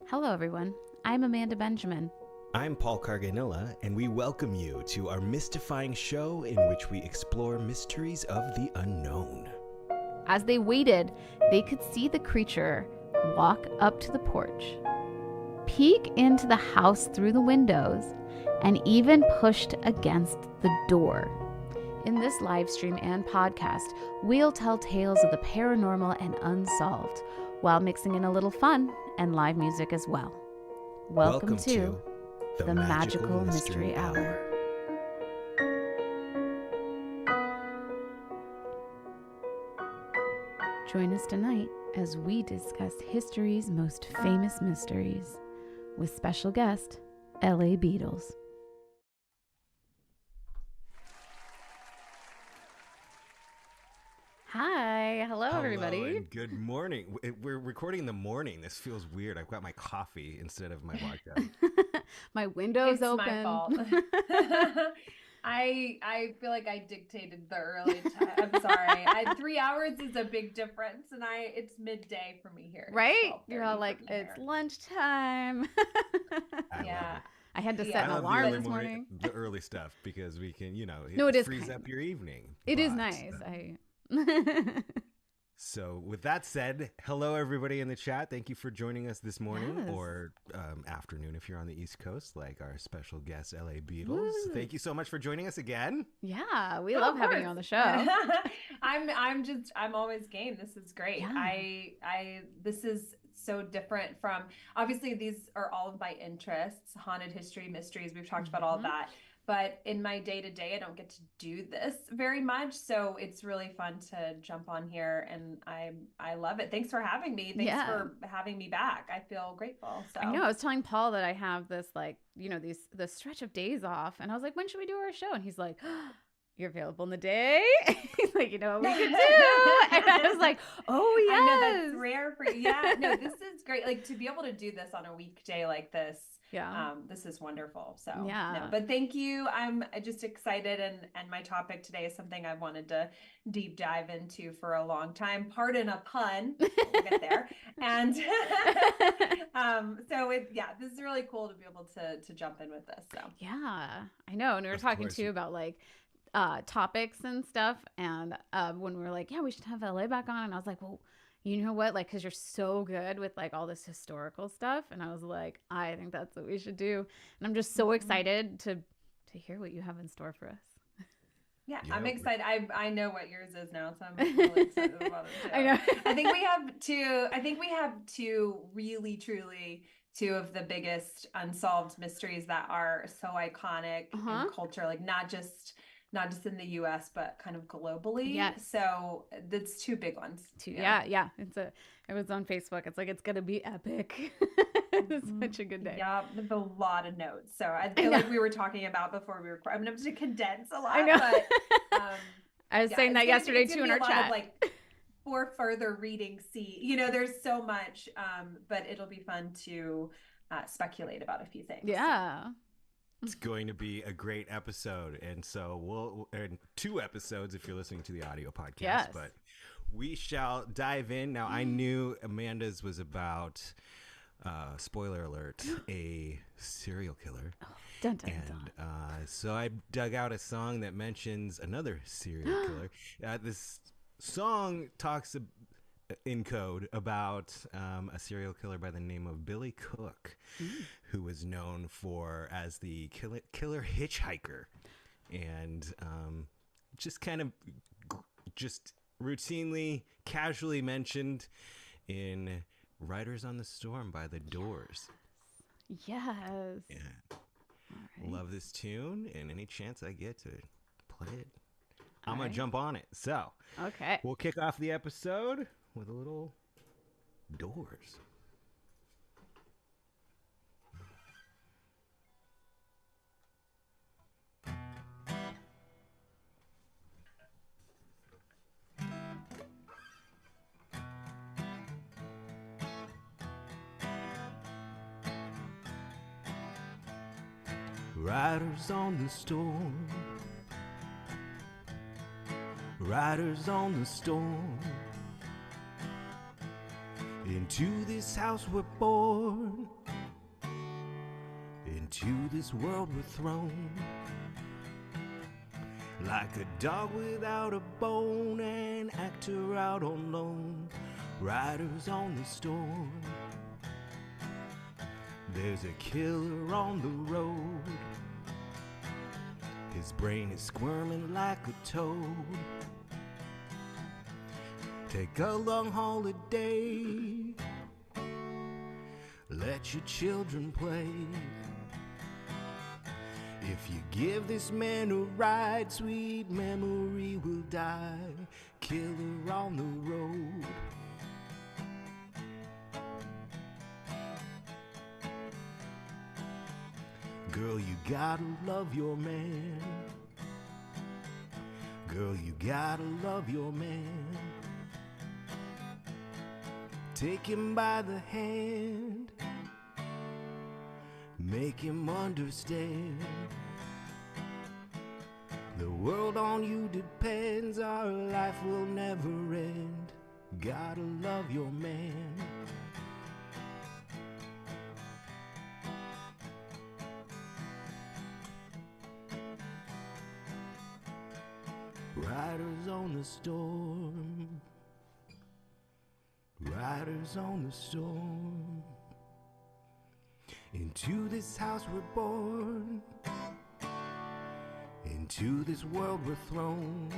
Hello, everyone. I'm Amanda Benjamin. I'm Paul Carganilla, and we welcome you to our mystifying show in which we explore mysteries of the unknown. As they waited, they could see the creature walk up to the porch, peek into the house through the windows, and even pushed against the door. In this live stream and podcast, we'll tell tales of the paranormal and unsolved, while mixing in a little fun and live music as well. Welcome to the Magical Mystery Hour. Join us tonight as we discuss history's most famous mysteries with special guest, LA Beadles. Hi, hello everybody. And good morning. We're recording in the morning. This feels weird. I've got my coffee instead of my vodka. My window's it's open. My fault. I feel like I dictated the early time. I'm sorry. 3 hours is a big difference, and it's midday for me here. Right? You're all like, it's lunchtime. Yeah. I had to set an alarm this morning. The early stuff, because we can, it frees up your evening. It is nice. So with that said, hello everybody in the chat. Thank you for joining us this morning or afternoon if you're on the East Coast, like our special guest LA Beadles. Woo. Thank you so much for joining us again. Yeah, we love having you on the show. I'm always game. This is great. Yeah. This is so different from, obviously these are all of my interests, haunted history, mysteries. We've talked about all of that. But in my day-to-day, I don't get to do this very much. So it's really fun to jump on here, and I love it. Thanks for having me. Thanks for having me back. I feel grateful. So I know. I was telling Paul that I have this, this stretch of days off. And I was like, when should we do our show? And he's like, you're available in the day? He's like, you know what we could do? And I was like, oh, yes. I know, that's rare for you. Yeah, no, this is great. Like, to be able to do this on a weekday like this. Yeah. This is wonderful. So but thank you. I'm just excited, and my topic today is something I've wanted to deep dive into for a long time. Pardon a pun. We'll get there. And this is really cool to be able to jump in with this. So yeah, I know. And we were talking too about topics and stuff, and when we were like, we should have LA back on, and I was like, well, you know what, because you're so good with all this historical stuff, and I was like, I think that's what we should do, and I'm just so excited to hear what you have in store for us. Yeah, I'm excited. I know what yours is now, so I'm really excited about it too. I know. I think we have two really, truly, two of the biggest unsolved mysteries that are so iconic in culture, not just in the US, but kind of globally. Yes. So that's two big ones. Yeah. It was on Facebook. It's it's gonna be epic. It's such a good day. Yeah, with a lot of notes. So I feel like we were talking about before we were. I'm gonna have to condense a lot. I know. But, I was saying that yesterday too in our chat. For further reading, there's so much, but it'll be fun to speculate about a few things. Yeah. It's going to be a great episode, and so in 2 episodes if you're listening to the audio podcast. Yes. But we shall dive in. Now, I knew Amanda's was about, spoiler alert, a serial killer. Oh, dun, dun, dun. So I dug out a song that mentions another serial killer. This song talks in code about a serial killer by the name of Billy Cook, who was known as the killer hitchhiker, and just routinely, casually mentioned in Riders on the Storm by The Doors. Yes. Yeah. Right. Love this tune, and any chance I get to play it, I'm going to jump on it. So, we'll kick off the episode with a little Doors. Riders on the storm, riders on the storm. Into this house we're born, into this world we're thrown, like a dog without a bone, an actor out on loan, riders on the storm. There's a killer on the road, his brain is squirming like a toad. Take a long holiday, let your children play. If you give this man a ride, sweet memory will die. Killer on the road. Girl, you gotta love your man. Girl, you gotta love your man. Take him by the hand, make him understand. The world on you depends, our life will never end. Gotta love your man. Riders on the storm, riders on the storm. Into this house we're born, into this world we're thrown,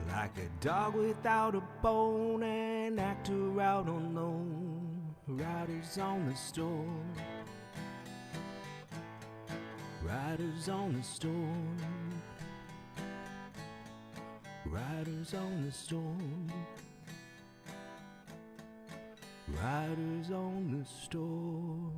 like a dog without a bone, an actor out on loan. Riders on the storm, riders on the storm, riders on the storm, riders on the storm.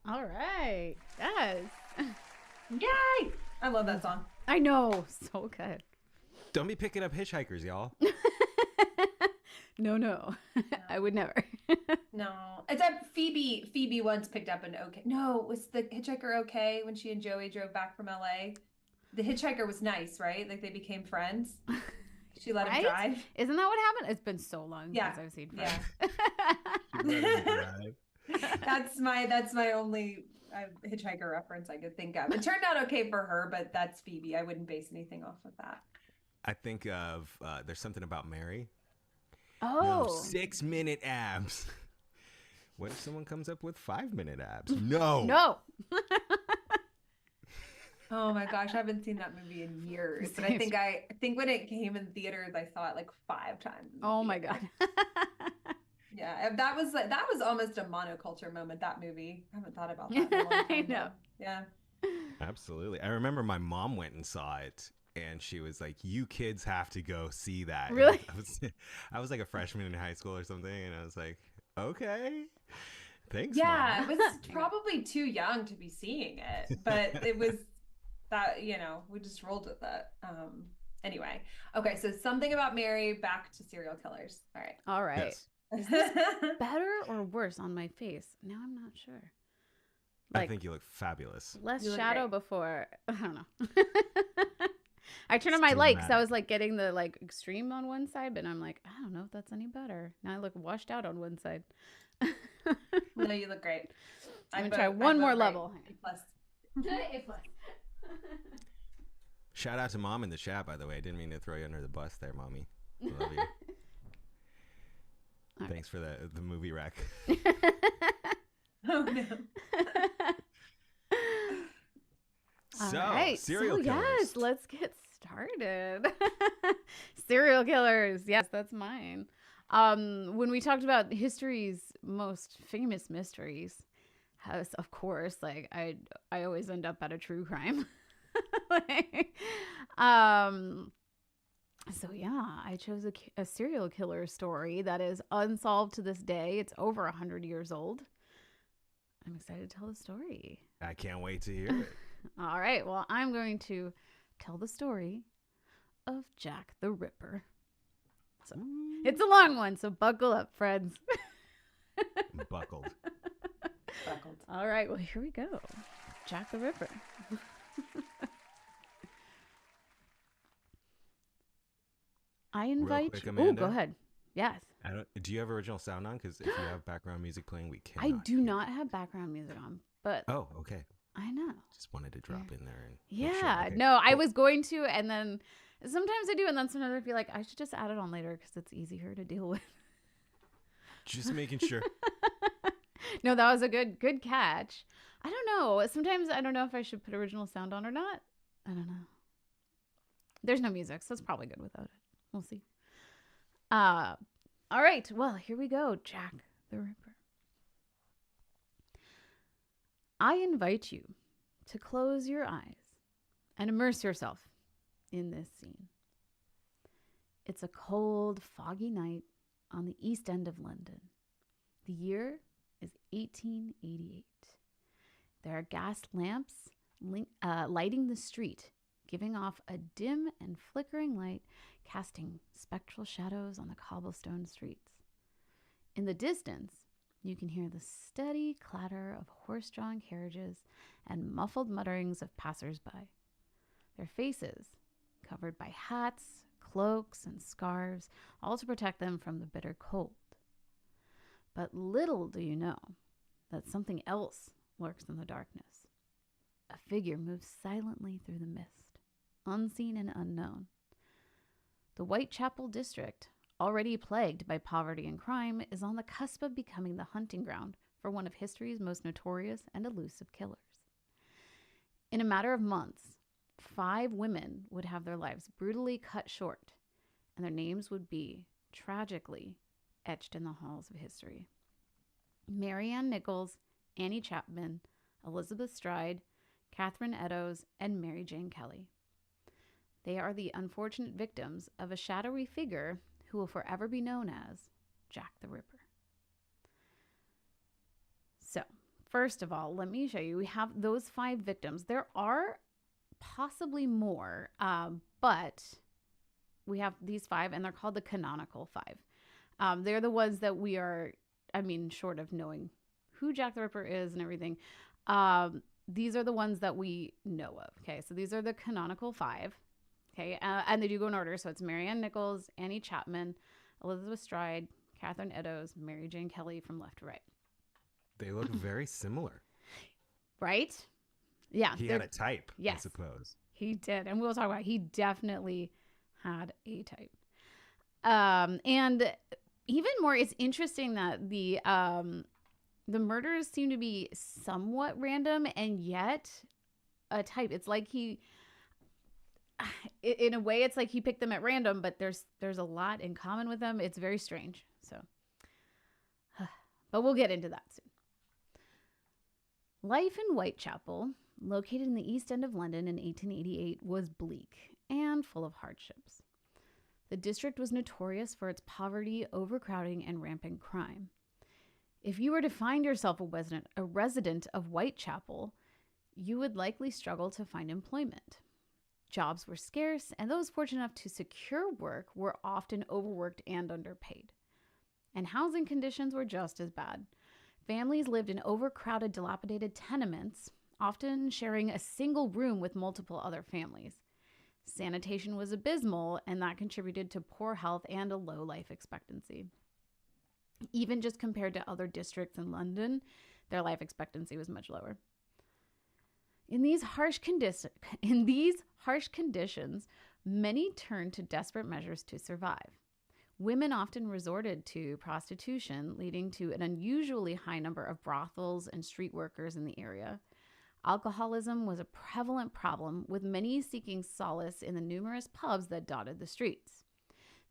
All right. Yes. Yay! I love that song. I know. So good. Don't be picking up hitchhikers, y'all. No. I would never. No, it's that Phoebe once picked up an okay. No, was the hitchhiker okay when she and Joey drove back from LA? The hitchhiker was nice, right? Like they became friends. She let him drive. Isn't that what happened? It's been so long since I've seen Friends. Yeah. That's my only hitchhiker reference I could think of. It turned out okay for her, but that's Phoebe. I wouldn't base anything off of that. I think of There's Something About Mary. Oh. No, 6-minute abs. What if someone comes up with 5-minute abs? No. No. Oh my gosh, I haven't seen that movie in years. But I think when it came in theaters, I saw it like 5 times. Oh my God. Yeah, that was almost a monoculture moment, that movie. I haven't thought about that in a long time. I know. Yeah. Absolutely. I remember my mom went and saw it, and she was like, "You kids have to go see that." Really? I was like a freshman in high school or something, and I was like, "Okay, thanks." Yeah, Mom. it was probably too young to be seeing it, but it was that, we just rolled with it. Anyway, okay, so Something About Mary, back to serial killers. All right. All right. Yes. Is this better or worse on my face? Now I'm not sure. I think you look fabulous. Less You look shadow great. before. I don't know. I turned on my light because I was like getting the like extreme on one side, but I'm like, I don't know if that's any better. Now I look washed out on one side. No, you look great. I'm gonna try one more level. A+. Shout out to Mom in the chat, by the way. I didn't mean to throw you under the bus there, Mommy. I love you. Thanks for the movie rec. Oh no. So, All right. serial killers. Yes, let's get started. Serial killers. Yes, that's mine. When we talked about history's most famous mysteries, of course, like I always end up at a true crime. So yeah, I chose a serial killer story that is unsolved to this day. It's over 100 years old. I'm excited to tell the story. I can't wait to hear it. All right. Well, I'm going to tell the story of Jack the Ripper. So it's a long one, so buckle up, friends. Buckled. Buckled. All right. Well, here we go. Jack the Ripper. I invite quick, you. Oh, Amanda. go ahead. Yes. Do you have original sound on? Because if you have background music playing, we cannot. I do not have background music on, but Oh, okay. I know. Just wanted to drop in there and Yeah. make sure. Okay, No, I cool. was going to, and then sometimes I do, and then sometimes I feel like I should just add it on later because it's easier to deal with. Just making sure. No, that was a good catch. I don't know. Sometimes I don't know if I should put original sound on or not. I don't know. There's no music, so it's probably good without it. We'll see. All right. Well, here we go. Jack the Ripper. I invite you to close your eyes and immerse yourself in this scene. It's a cold, foggy night on the East End of London. The year is 1888. There are gas lamps lighting the street, giving off a dim and flickering light, casting spectral shadows on the cobblestone streets. In the distance, you can hear the steady clatter of horse-drawn carriages and muffled mutterings of passers-by. Their faces covered by hats, cloaks, and scarves, all to protect them from the bitter cold. But little do you know that something else lurks in the darkness. A figure moves silently through the mist, unseen and unknown. The Whitechapel district, already plagued by poverty and crime, is on the cusp of becoming the hunting ground for one of history's most notorious and elusive killers. In a matter of months, 5 women would have their lives brutally cut short, and their names would be, tragically, etched in the halls of history. Mary Ann Nichols, Annie Chapman, Elizabeth Stride, Catherine Eddowes, and Mary Jane Kelly. They are the unfortunate victims of a shadowy figure who will forever be known as Jack the Ripper. So, first of all, let me show you. We have those 5 victims. There are possibly more, but we have these 5, and they're called the canonical 5. They're the ones that we are, short of knowing who Jack the Ripper is and everything, these are the ones that we know of. Okay, so these are the canonical 5. Okay, and they do go in order. So it's Mary Ann Nichols, Annie Chapman, Elizabeth Stride, Catherine Eddowes, Mary Jane Kelly from left to right. They look very similar. Right? Yeah. He had a type, yes, I suppose. He did. And we'll talk about it. He definitely had a type. And even more, it's interesting that the murders seem to be somewhat random and yet a type. It's like in a way, it's like he picked them at random, but there's a lot in common with them. It's very strange. So, but we'll get into that soon. Life in Whitechapel, located in the East End of London in 1888, was bleak and full of hardships. The district was notorious for its poverty, overcrowding, and rampant crime. If you were to find yourself a resident of Whitechapel, you would likely struggle to find employment. Jobs were scarce, and those fortunate enough to secure work were often overworked and underpaid. And housing conditions were just as bad. Families lived in overcrowded, dilapidated tenements, often sharing a single room with multiple other families. Sanitation was abysmal, and that contributed to poor health and a low life expectancy. Even just compared to other districts in London, their life expectancy was much lower. In these harsh conditions, many turned to desperate measures to survive. Women often resorted to prostitution, leading to an unusually high number of brothels and street workers in the area. Alcoholism was a prevalent problem, with many seeking solace in the numerous pubs that dotted the streets.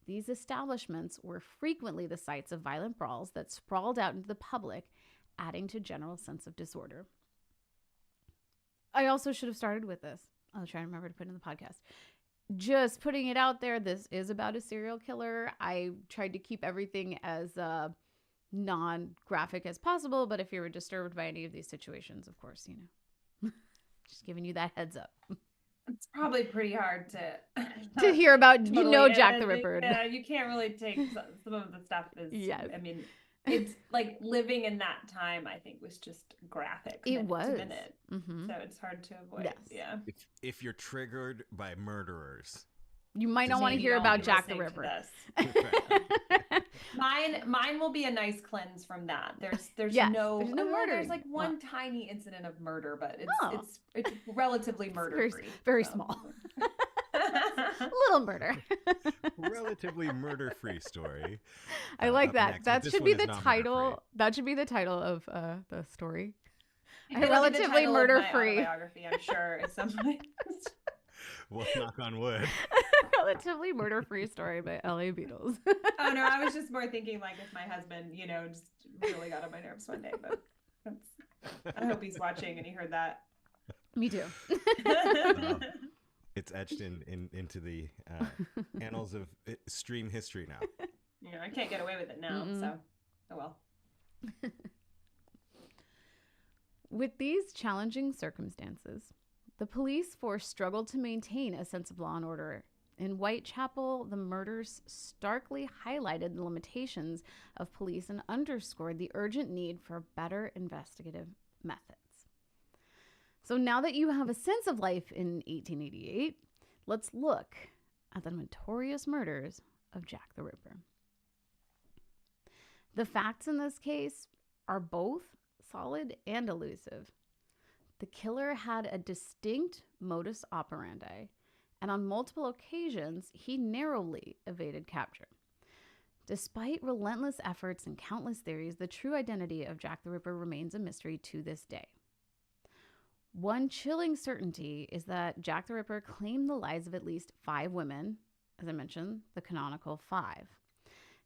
These establishments were frequently the sites of violent brawls that sprawled out into the public, adding to general sense of disorder. I also should have started with this. I'll try to remember to put it in the podcast. Just putting it out there, this is about a serial killer. I tried to keep everything as non-graphic as possible, but if you were disturbed by any of these situations, of course, just giving you that heads up. It's probably pretty hard to hear about, totally, Jack the Ripper. Yeah, you can't really take some of the stuff. it's like living in that time, I think, was just graphic. It was. To minute. Mm-hmm. So it's hard to avoid. Yes. Yeah. If you're triggered by murderers, you might not want to hear about Jack the Ripper. Mine will be a nice cleanse from that. There's yes, no murder. There's like one tiny incident of murder, but it's relatively murder free. Very small. Little murder. Relatively murder-free story. I like that. That should be the title. That should be the title of the story. Relatively murder-free biography. I'm sure at some point. Well, knock on wood. Relatively murder-free story by L.A. Beadles. Oh no, I was just more thinking like if my husband, just really got on my nerves one day. But I hope he's watching and he heard that. Me too. It's etched into the annals of stream history now. I can't get away with it now. Mm-mm. So, oh well. With these challenging circumstances, the police force struggled to maintain a sense of law and order. In Whitechapel, the murders starkly highlighted the limitations of police and underscored the urgent need for better investigative methods. So now that you have a sense of life in 1888, let's look at the notorious murders of Jack the Ripper. The facts in this case are both solid and elusive. The killer had a distinct modus operandi, and on multiple occasions, he narrowly evaded capture. Despite relentless efforts and countless theories, the true identity of Jack the Ripper remains a mystery to this day. One chilling certainty is that Jack the Ripper claimed the lives of at least 5 women, as I mentioned, the canonical 5.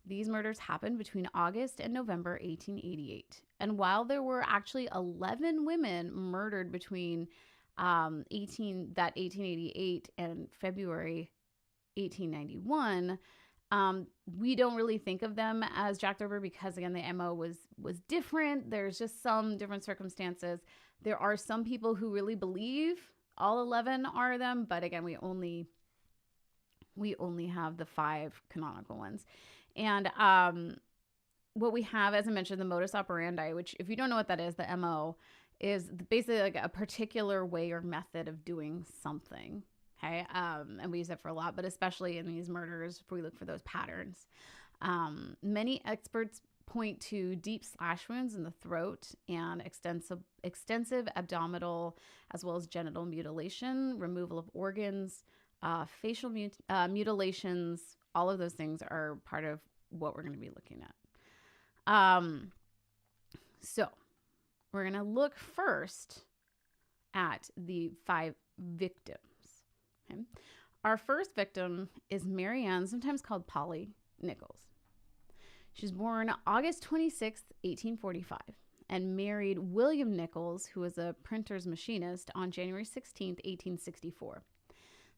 These murders happened between August and November 1888. And while there were actually 11 women murdered between 1888 and February 1891, we don't really think of them as Jack the Ripper because, again, the MO was different. There's just some different circumstances. There are some people who really believe all 11 are them, but again, we only have the 5 canonical ones. And what we have, as I mentioned, the modus operandi, which if you don't know what that is, the MO is basically like a particular way or method of doing something. Okay. And we use it for a lot, but especially in these murders, if we look for those patterns. Many experts point to deep slash wounds in the throat and extensive abdominal as well as genital mutilation, removal of organs, facial mutilations. All of those things are part of what we're going to be looking at. So we're going to look first at the 5 victims. Okay. Our first victim is Mary Ann, sometimes called Polly Nichols. She was born August 26th, 1845, and married William Nichols, who was a printer's machinist, on January 16th, 1864.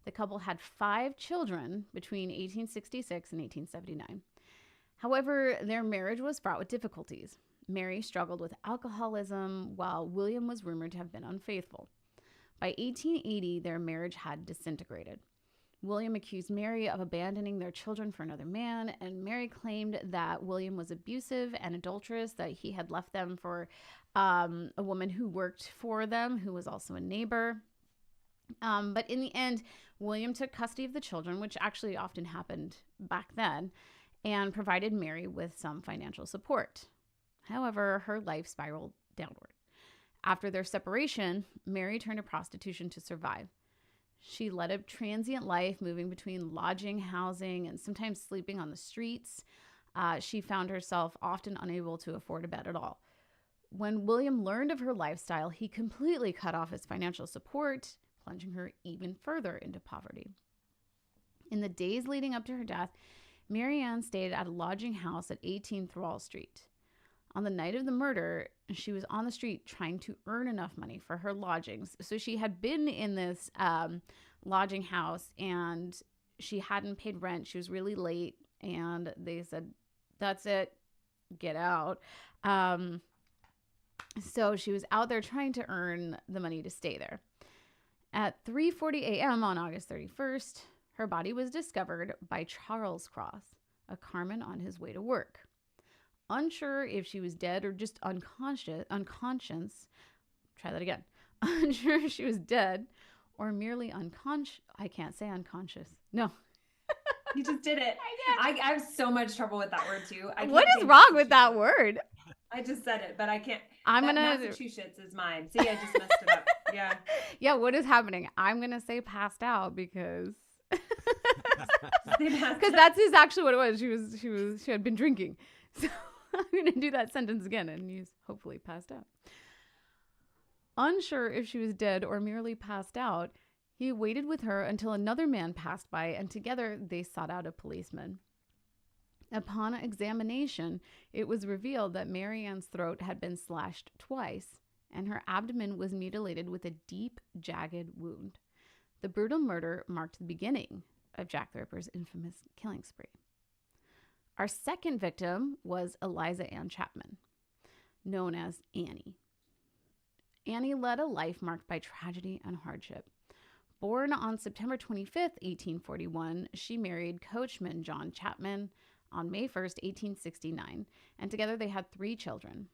The couple had 5 children between 1866 and 1879. However, their marriage was fraught with difficulties. Mary struggled with alcoholism, while William was rumored to have been unfaithful. By 1880, their marriage had disintegrated. William accused Mary of abandoning their children for another man, and Mary claimed that William was abusive and adulterous, that he had left them for a woman who worked for them, who was also a neighbor. But in the end, William took custody of the children, which actually often happened back then, and provided Mary with some financial support. However, her life spiraled downward. After their separation, Mary turned to prostitution to survive. She led a transient life, moving between lodging, housing, and sometimes sleeping on the streets. She found herself often unable to afford a bed at all. When William learned of her lifestyle, he completely cut off his financial support, plunging her even further into poverty. In the days leading up to her death, Mary Ann stayed at a lodging house at 18 Thrall Street. On the night of the murder, she was on the street trying to earn enough money for her lodgings. So she had been in this lodging house and she hadn't paid rent. She was really late and they said, "That's it, get out." So she was out there trying to earn the money to stay there. At 3:40 a.m. on August 31st, her body was discovered by Charles Cross, a carman on his way to work. Unsure if she was dead or just unconscious. Try that again. Unsure if she was dead or merely unconscious. I can't say unconscious. No. You just did it. I have so much trouble with that word too. What is wrong with that word? I just said it, but I can't. Massachusetts is mine. See, I just messed it up. Yeah. Yeah, what is happening? I'm going to say passed out because that's actually what it was. She had been drinking. So I'm going to do that sentence again and use hopefully passed out. Unsure if she was dead or merely passed out, he waited with her until another man passed by, and together they sought out a policeman. Upon examination, it was revealed that Mary Ann's throat had been slashed twice, and her abdomen was mutilated with a deep, jagged wound. The brutal murder marked the beginning of Jack the Ripper's infamous killing spree. Our second victim was Eliza Ann Chapman, known as Annie. Annie led a life marked by tragedy and hardship. Born on September 25th, 1841, she married coachman John Chapman on May 1st, 1869, and together they had 3 children.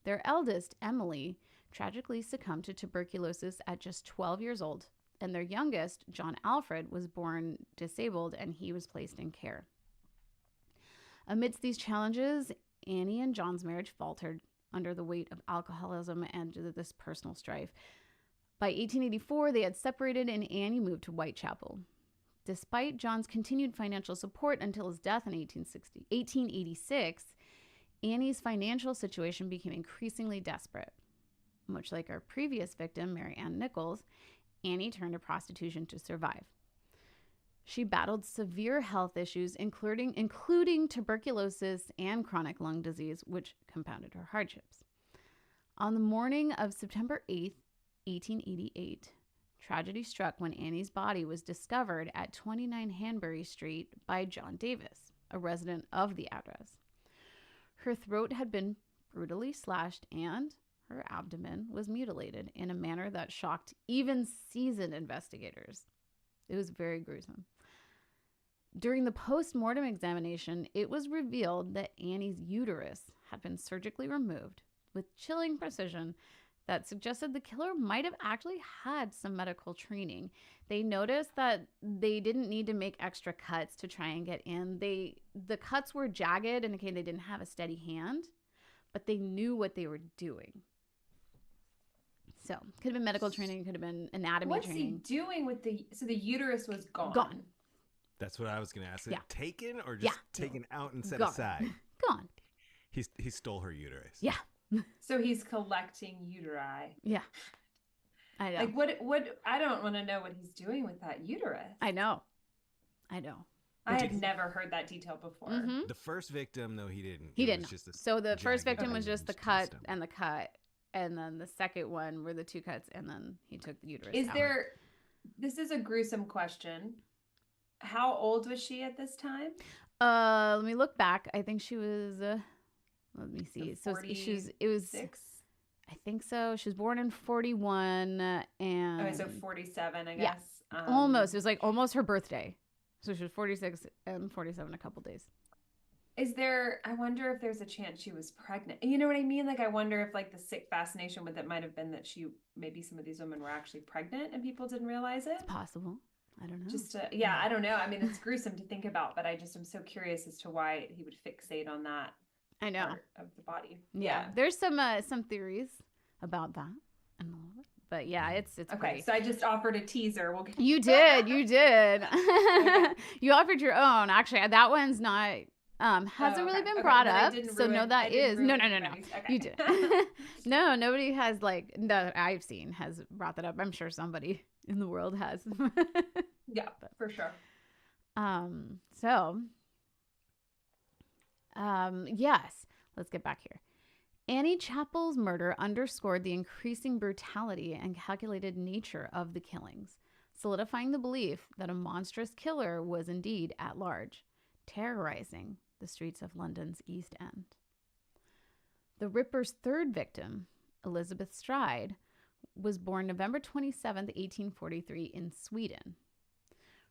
Their eldest, Emily, tragically succumbed to tuberculosis at just 12 years old, and their youngest, John Alfred, was born disabled and he was placed in care. Amidst these challenges, Annie and John's marriage faltered under the weight of alcoholism and this personal strife. By 1884, they had separated and Annie moved to Whitechapel. Despite John's continued financial support until his death in 1886, Annie's financial situation became increasingly desperate. Much like our previous victim, Mary Ann Nichols, Annie turned to prostitution to survive. She battled severe health issues, including tuberculosis and chronic lung disease, which compounded her hardships. On the morning of September 8th, 1888, tragedy struck when Annie's body was discovered at 29 Hanbury Street by John Davis, a resident of the address. Her throat had been brutally slashed and her abdomen was mutilated in a manner that shocked even seasoned investigators. It was very gruesome. During the post-mortem examination, it was revealed that Annie's uterus had been surgically removed with chilling precision that suggested the killer might have actually had some medical training. They noticed that they didn't need to make extra cuts to try and get in. The cuts were jagged, and they didn't have a steady hand, but they knew what they were doing. So, could have been medical training, could have been anatomy training. What's he doing with the uterus was gone? Gone. That's what I was going to ask. Yeah. Taken or just taken out and set aside? Gone. He stole her uterus. Yeah. So he's collecting uteri. Yeah. I know. Like what I don't want to know what he's doing with that uterus. I know. I had never heard that detail before. Mm-hmm. The first victim, though, he didn't. He didn't. So the first victim was just the cut and the cut. And then the second one were the 2 cuts, and then he took the uterus out. This is a gruesome question. How old was she at this time? Let me look back. I think she was, let me see. So it was 6? I think so. She was born in 41 and. Okay, so 47, I guess. Almost. It was like almost her birthday. So she was 46 and 47 a couple days. I wonder if there's a chance she was pregnant. You know what I mean? Like, I wonder if like the sick fascination with it might have been that maybe some of these women were actually pregnant and people didn't realize it. It's possible. I don't know. I don't know. I mean, it's gruesome to think about, but I just am so curious as to why he would fixate on that. I know. Part of the body. Yeah. There's some theories about that. But yeah, it's okay. Pretty. So I just offered a teaser. You did. You offered your own. Actually, that one's not. Hasn't really been brought up, so no, that is no. Okay. You did. No, nobody has that I've seen has brought that up. I'm sure somebody in the world has. Yeah, for sure. Yes. Let's get back here. Annie Chapel's murder underscored the increasing brutality and calculated nature of the killings, solidifying the belief that a monstrous killer was indeed at large, terrorizing the streets of London's East End. The Ripper's third victim, Elizabeth Stride, was born November 27, 1843 in Sweden.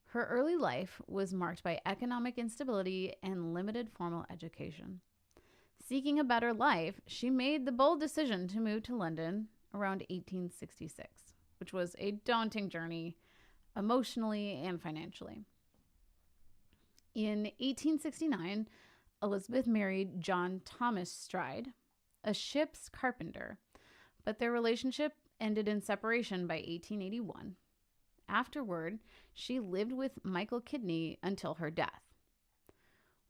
Her early life was marked by economic instability and limited formal education. Seeking a better life, she made the bold decision to move to London around 1866, which was a daunting journey emotionally and financially. In 1869, Elizabeth married John Thomas Stride, a ship's carpenter, but their relationship ended in separation by 1881. Afterward, she lived with Michael Kidney until her death.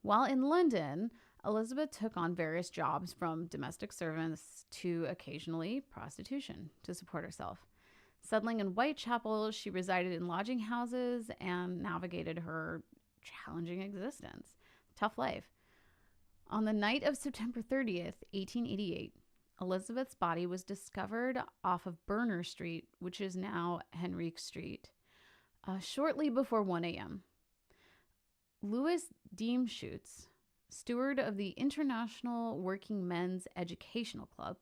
While in London, Elizabeth took on various jobs from domestic servants to occasionally prostitution to support herself. Settling in Whitechapel, she resided in lodging houses and navigated her challenging existence. Tough life. On the night of September 30th, 1888, Elizabeth's body was discovered off of Berner Street, which is now Henrique Street, shortly before 1 a.m. Louis Diemschutz, steward of the International Working Men's Educational Club,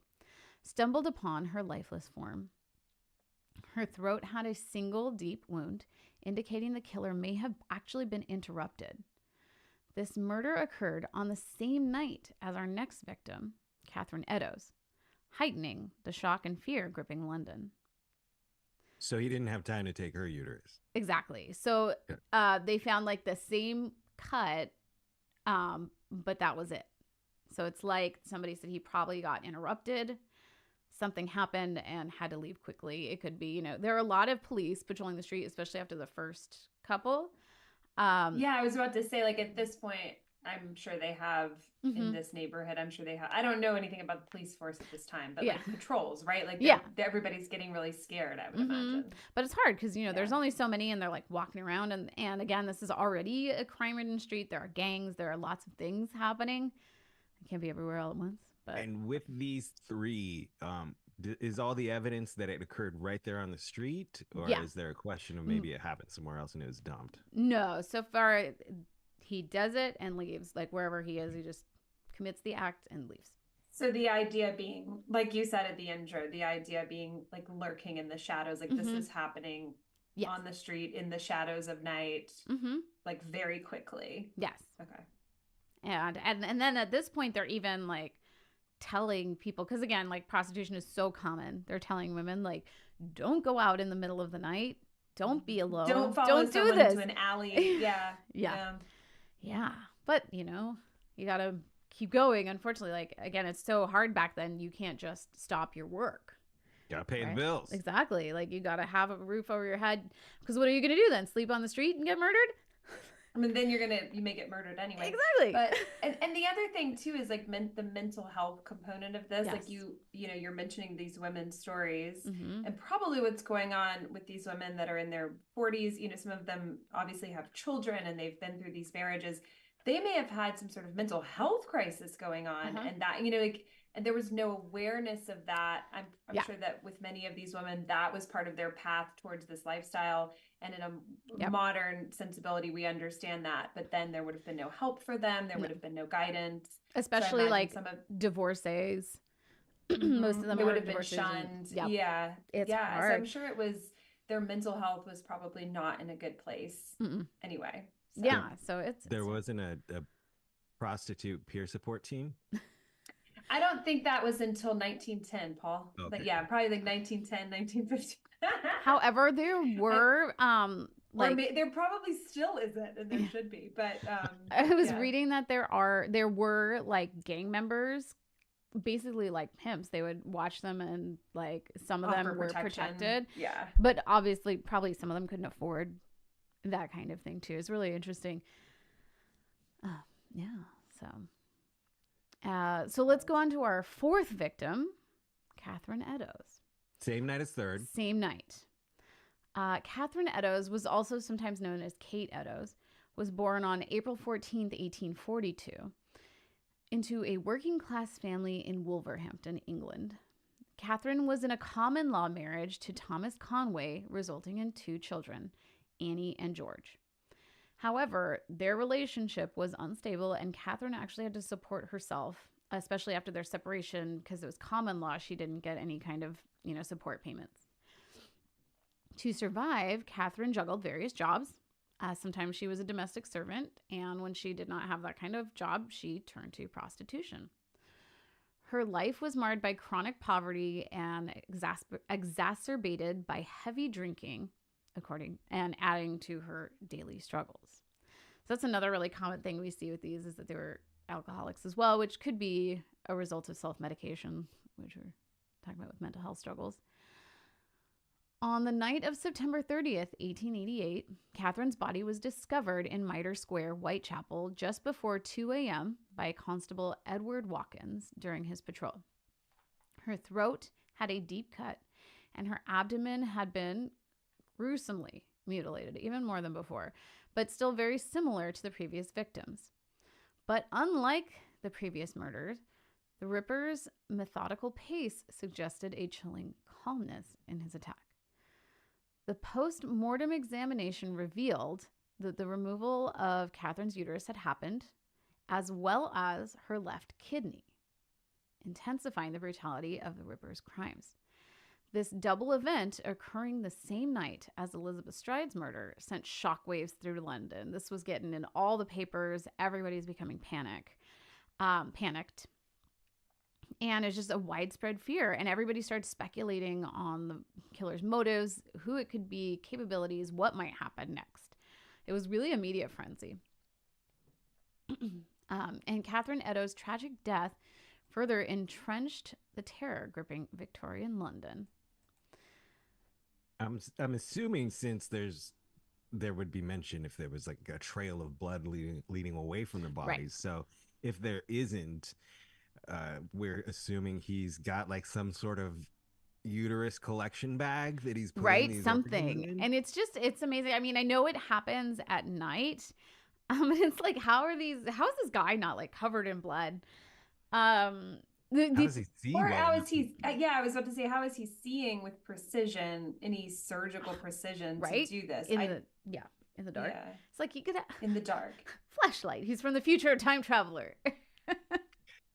stumbled upon her lifeless form. Her throat had a single deep wound, indicating the killer may have actually been interrupted. This murder occurred on the same night as our next victim, Catherine Eddowes, heightening the shock and fear gripping London. So he didn't have time to take her uterus. Exactly. So they found like the same cut, but that was it. So it's like somebody said he probably got interrupted. Something happened and had to leave quickly. It could be, there are a lot of police patrolling the street, especially after the first couple. Yeah, I was about to say, like, at this point, I'm sure they have in this neighborhood, I'm sure they have, I don't know anything about the police force at this time, but like patrols, right? Like everybody's getting really scared, I would imagine. But it's hard because, there's only so many and they're like walking around. And again, this is already a crime-ridden street. There are gangs. There are lots of things happening. It can't be everywhere all at once. But. And with these three, is all the evidence that it occurred right there on the street? Or is there a question of maybe it happened somewhere else and it was dumped? No. So far, he does it and leaves. Like wherever he is, he just commits the act and leaves. So the idea being, like you said at the intro, the idea being like lurking in the shadows, like this is happening on the street in the shadows of night, like very quickly. Yes. Okay. And then at this point, they're even like telling people, because again, like prostitution is so common. They're telling women like, don't go out in the middle of the night. Don't be alone. Don't do this into an alley. Yeah. But you gotta keep going. Unfortunately, like again, it's so hard back then. You can't just stop your work. Gotta pay the bills. Exactly. Like you gotta have a roof over your head. Because what are you gonna do then? Sleep on the street and get murdered? I mean, then you may get murdered anyway. Exactly. But and the other thing too is like the mental health component of this. Like you're mentioning these women's stories and probably what's going on with these women that are in their 40s. Some of them obviously have children and they've been through these marriages. They may have had some sort of mental health crisis going on, and that and there was no awareness of that. I'm sure that with many of these women, that was part of their path towards this lifestyle. And in a modern sensibility, we understand that. But then there would have been no help for them. There would have been no guidance. Especially so like divorcees. Most of them would have been shunned. It's hard. So I'm sure their mental health was probably not in a good place anyway. So. So there wasn't a prostitute peer support team? I don't think that was until 1910, Paul. Okay. But probably like 1910, 1950. However, there were there probably still isn't, and there should be. But I was reading that there were like gang members, basically like pimps. They would watch them, and like some of them were protected. Yeah, but obviously, probably some of them couldn't afford that kind of thing too. It's really interesting. So let's go on to our fourth victim, Catherine Eddowes. Same night as third. Same night. Catherine Eddowes was also sometimes known as Kate Eddowes, was born on April 14th, 1842, into a working class family in Wolverhampton, England. Catherine was in a common law marriage to Thomas Conway, resulting in 2 children, Annie and George. However, their relationship was unstable, and Catherine actually had to support herself, especially after their separation, because it was common law. She didn't get any kind of, support payments. To survive, Catherine juggled various jobs. Sometimes she was a domestic servant, and when she did not have that kind of job, she turned to prostitution. Her life was marred by chronic poverty and exacerbated by heavy drinking, and adding to her daily struggles. So that's another really common thing we see with these, is that they were alcoholics as well, which could be a result of self-medication, which we're talking about with mental health struggles. On the night of September 30th, 1888, Catherine's body was discovered in Mitre Square, Whitechapel, just before 2 a.m. by Constable Edward Watkins during his patrol. Her throat had a deep cut, and her abdomen had been gruesomely mutilated, even more than before, but still very similar to the previous victims. But unlike the previous murders, the Ripper's methodical pace suggested a chilling calmness in his attack. The post-mortem examination revealed that the removal of Catherine's uterus had happened, as well as her left kidney, intensifying the brutality of the Ripper's crimes. This double event, occurring the same night as Elizabeth Stride's murder, sent shockwaves through London. This was getting in all the papers. Everybody's becoming panicked. And it's just a widespread fear. And everybody started speculating on the killer's motives, who it could be, capabilities, what might happen next. It was really a media frenzy. And Catherine Eddowes' tragic death further entrenched the terror gripping Victorian London. I'm assuming, since there would be mention if there was like a trail of blood leading away from the bodies. Right. So if there isn't, we're assuming he's got like some sort of uterus collection bag that he's putting these something in. And it's amazing. I mean, I know it happens at night, and it's like, how is this guy not like covered in blood? How does he see? Or how is he? I was about to say, how is he seeing with precision, any surgical precision, to do this? In the dark. Yeah. It's like, you could in the dark. Flashlight. He's from the future, time traveler.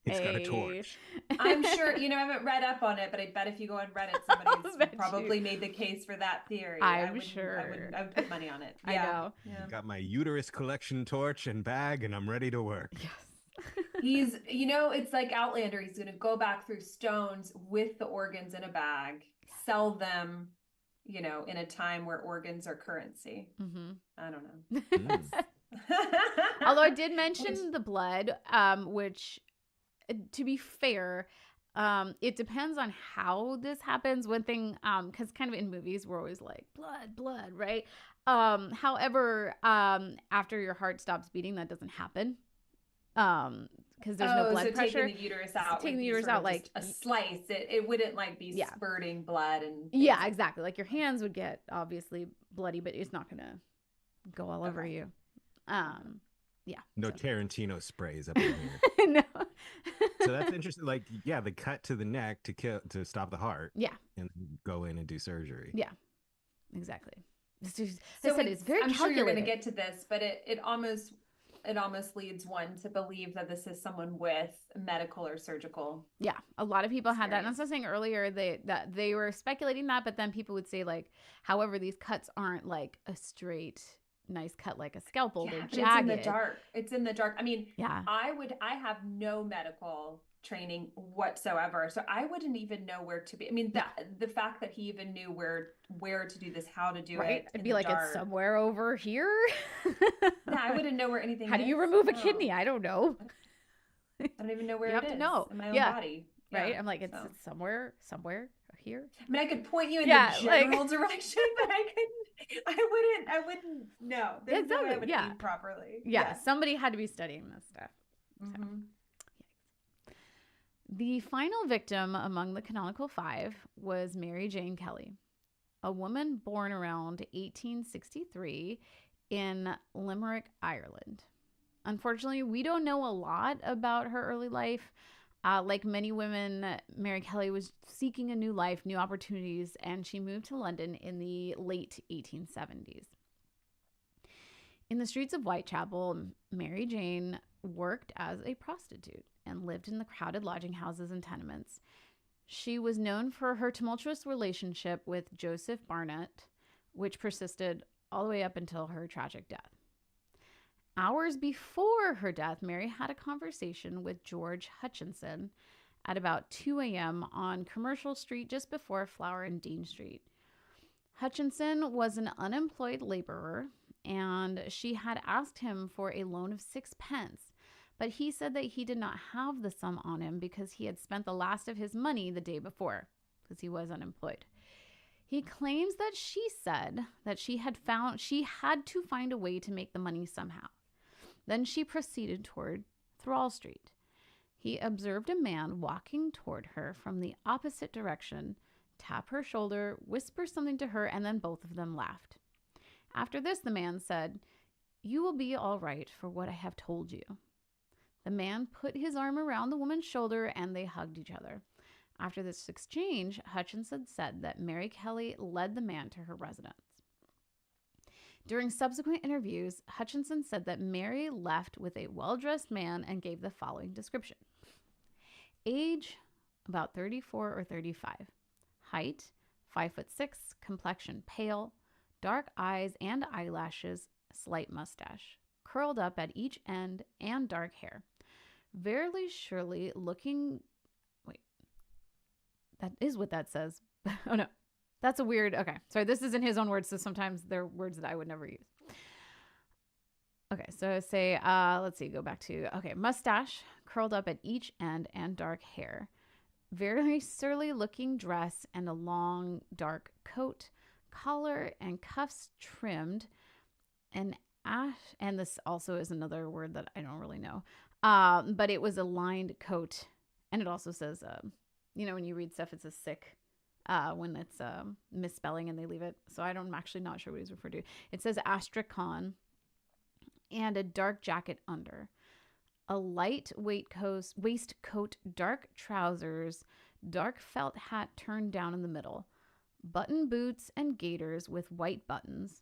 He's got a torch. I'm sure, I haven't read up on it, but I bet if you go on Reddit, somebody's probably made the case for that theory. I'm sure. I would put money on it. I know. Yeah. Got my uterus collection torch and bag, and I'm ready to work. Yes. He's, it's like Outlander. He's going to go back through stones with the organs in a bag, sell them, in a time where organs are currency. Mm-hmm. I don't know. Although I did mention the blood, which, to be fair, it depends on how this happens. One thing, because kind of in movies, we're always like, blood, right? However, after your heart stops beating, that doesn't happen. Because there's no blood pressure. Taking the uterus out, like a slice, it wouldn't like be spurting blood and yeah, exactly. Like your hands would get obviously bloody, but it's not gonna go all over you. No Tarantino sprays up in here. No. So that's interesting. Like, the cut to the neck to stop the heart. Yeah. And go in and do surgery. Yeah, exactly. It's very I'm calculated. sure you're going to get to this, but it almost leads one to believe that this is someone with medical or surgical. Yeah, a lot of people had that. And as I was saying earlier, that they were speculating that, but then people would say, like, however, these cuts aren't like a straight nice cut like a scalpel. They're jagged. It's in the dark. I mean, I have no medical training whatsoever, so I wouldn't even know where to be. I mean, the fact that he even knew where to do this, how to do it. I'd be like, it's somewhere over here. I wouldn't know where anything How do you remove a kidney? I don't know. I don't even know where you it have is to know. in my own body. Right? I'm like, it's somewhere here. I mean, I could point you in the general direction, but I wouldn't know. There's no way I would aim properly. Yeah, somebody had to be studying this stuff. Mm-hmm. So. The final victim among the canonical five was Mary Jane Kelly, a woman born around 1863 in Limerick, Ireland. Unfortunately, we don't know a lot about her early life. Like many women, Mary Kelly was seeking a new life, new opportunities, and she moved to London in the late 1870s. In the streets of Whitechapel, Mary Jane worked as a prostitute and lived in the crowded lodging houses and tenements. She was known for her tumultuous relationship with Joseph Barnett, which persisted all the way up until her tragic death. Hours before her death, Mary had a conversation with George Hutchinson, at about 2 a.m. on Commercial Street just before Flower and Dean Street. Hutchinson was an unemployed laborer, and she had asked him for a loan of 6 pence, but he said that he did not have the sum on him because he had spent the last of his money the day before, because he was unemployed. He claims that she said that she had to find a way to make the money somehow. Then she proceeded toward Thrall Street. He observed a man walking toward her from the opposite direction, tap her shoulder, whisper something to her, and then both of them laughed. After this, the man said, "You will be all right for what I have told you." The man put his arm around the woman's shoulder and they hugged each other. After this exchange, Hutchinson said that Mary Kelly led the man to her residence. During subsequent interviews, Hutchinson said that Mary left with a well-dressed man and gave the following description. Age, about 34 or 35. Height, 5'6", complexion pale, dark eyes and eyelashes, slight mustache, curled up at each end, and dark hair. Very surely looking... Wait. That is what that says. Oh, no. That's a weird... Okay. Sorry, this is in his own words, so sometimes they're words that I would never use. Okay, so say, let's see, go back to... Okay, mustache, curled up at each end, and dark hair. Very surly looking dress and a long dark coat, collar and cuffs trimmed, and this also is another word that I don't really know, but it was a lined coat, and it also says, when you read stuff, it says sick when it's misspelling and they leave it, so I'm actually not sure what he's referred to. It says astrakhan, and a dark jacket under. A light waistcoat, dark trousers, dark felt hat turned down in the middle, button boots and gaiters with white buttons,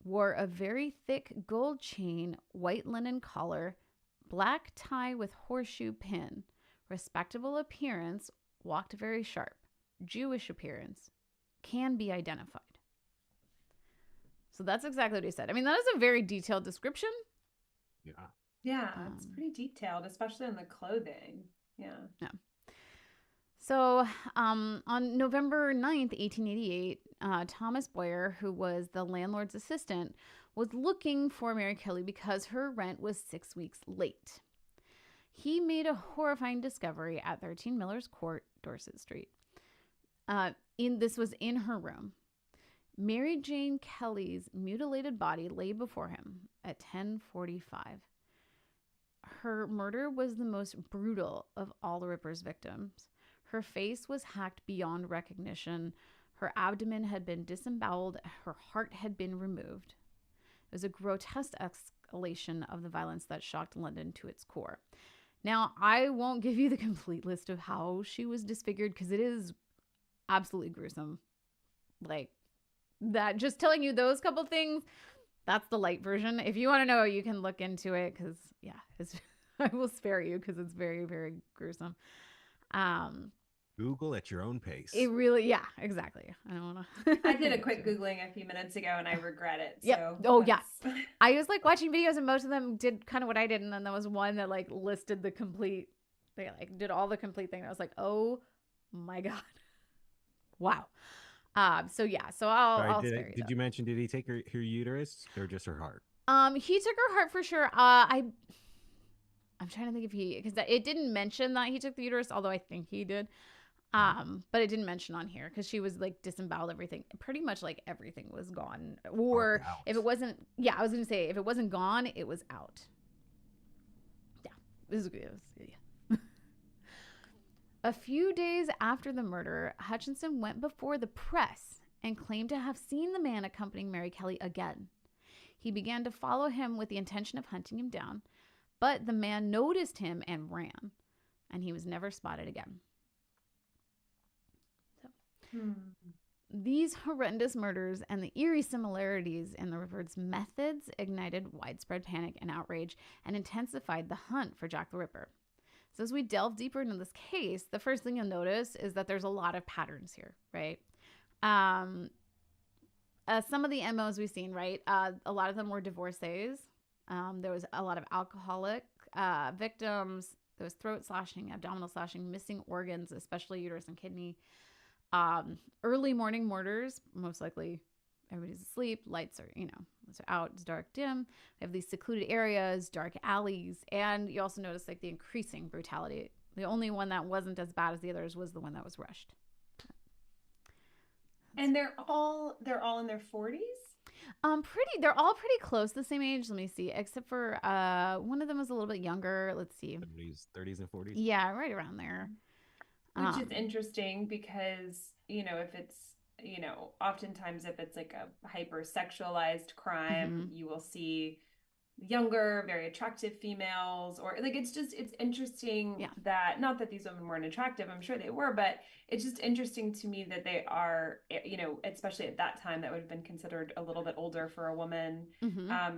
wore a very thick gold chain, white linen collar, black tie with horseshoe pin, respectable appearance, walked very sharp, Jewish appearance, can be identified. So that's exactly what he said. I mean, that is a very detailed description. Yeah. Yeah, it's pretty detailed, especially in the clothing. Yeah. So on November 9th, 1888, Thomas Boyer, who was the landlord's assistant, was looking for Mary Kelly because her rent was 6 weeks late. He made a horrifying discovery at 13 Miller's Court, Dorset Street. This was in her room. Mary Jane Kelly's mutilated body lay before him at 10:45. Her murder was the most brutal of all the Ripper's victims. Her face was hacked beyond recognition. Her abdomen had been disemboweled. Her heart had been removed. It was a grotesque escalation of the violence that shocked London to its core. Now, I won't give you the complete list of how she was disfigured because it is absolutely gruesome. Like that, just telling you those couple things, that's the light version. If you want to know, you can look into it because, yeah, I will spare you because it's very, very gruesome. Google at your own pace. It really, yeah, exactly. I don't want to. I did a quick Googling a few minutes ago and I regret it. Yeah. So oh, yeah. I was like watching videos and most of them did kind of what I did. And then there was one that like listed the complete, they like did all the complete thing. I was like, oh my God. Wow. So yeah, so I'll spare you. Did you mention, did he take her uterus or just her heart? He took her heart for sure. I'm trying to think if because it didn't mention that he took the uterus, although I think he did. But it didn't mention on here because she was like disemboweled everything. Pretty much like everything was gone. Or if it wasn't, yeah, I was going to say if it wasn't gone, it was out. Yeah. Yeah. A few days after the murder, Hutchinson went before the press and claimed to have seen the man accompanying Mary Kelly again. He began to follow him with the intention of hunting him down, but the man noticed him and ran, and he was never spotted again. These horrendous murders and the eerie similarities in the Ripper's methods ignited widespread panic and outrage and intensified the hunt for Jack the Ripper. So as we delve deeper into this case, the first thing you'll notice is that there's a lot of patterns here, right? Some of the MOs we've seen, right? A lot of them were divorcees. There was a lot of alcoholic victims, There was throat slashing, abdominal slashing, missing organs, especially uterus and kidney. Early morning murders, most likely everybody's asleep, lights are out, it's dark, dim. We have these secluded areas, dark alleys, and you also notice like the increasing brutality. The only one that wasn't as bad as the others was the one that was rushed. And they're all in their 40s? They're all pretty close, the same age. Let me see, except for one of them was a little bit younger. Let's see. 30s and 40s. Yeah, right around there. Which is interesting because, if it's, oftentimes if it's like a hypersexualized crime, you will see younger, very attractive females, or like it's interesting that, not that these women weren't attractive, I'm sure they were, but it's just interesting to me that they are, especially at that time, that would have been considered a little bit older for a woman.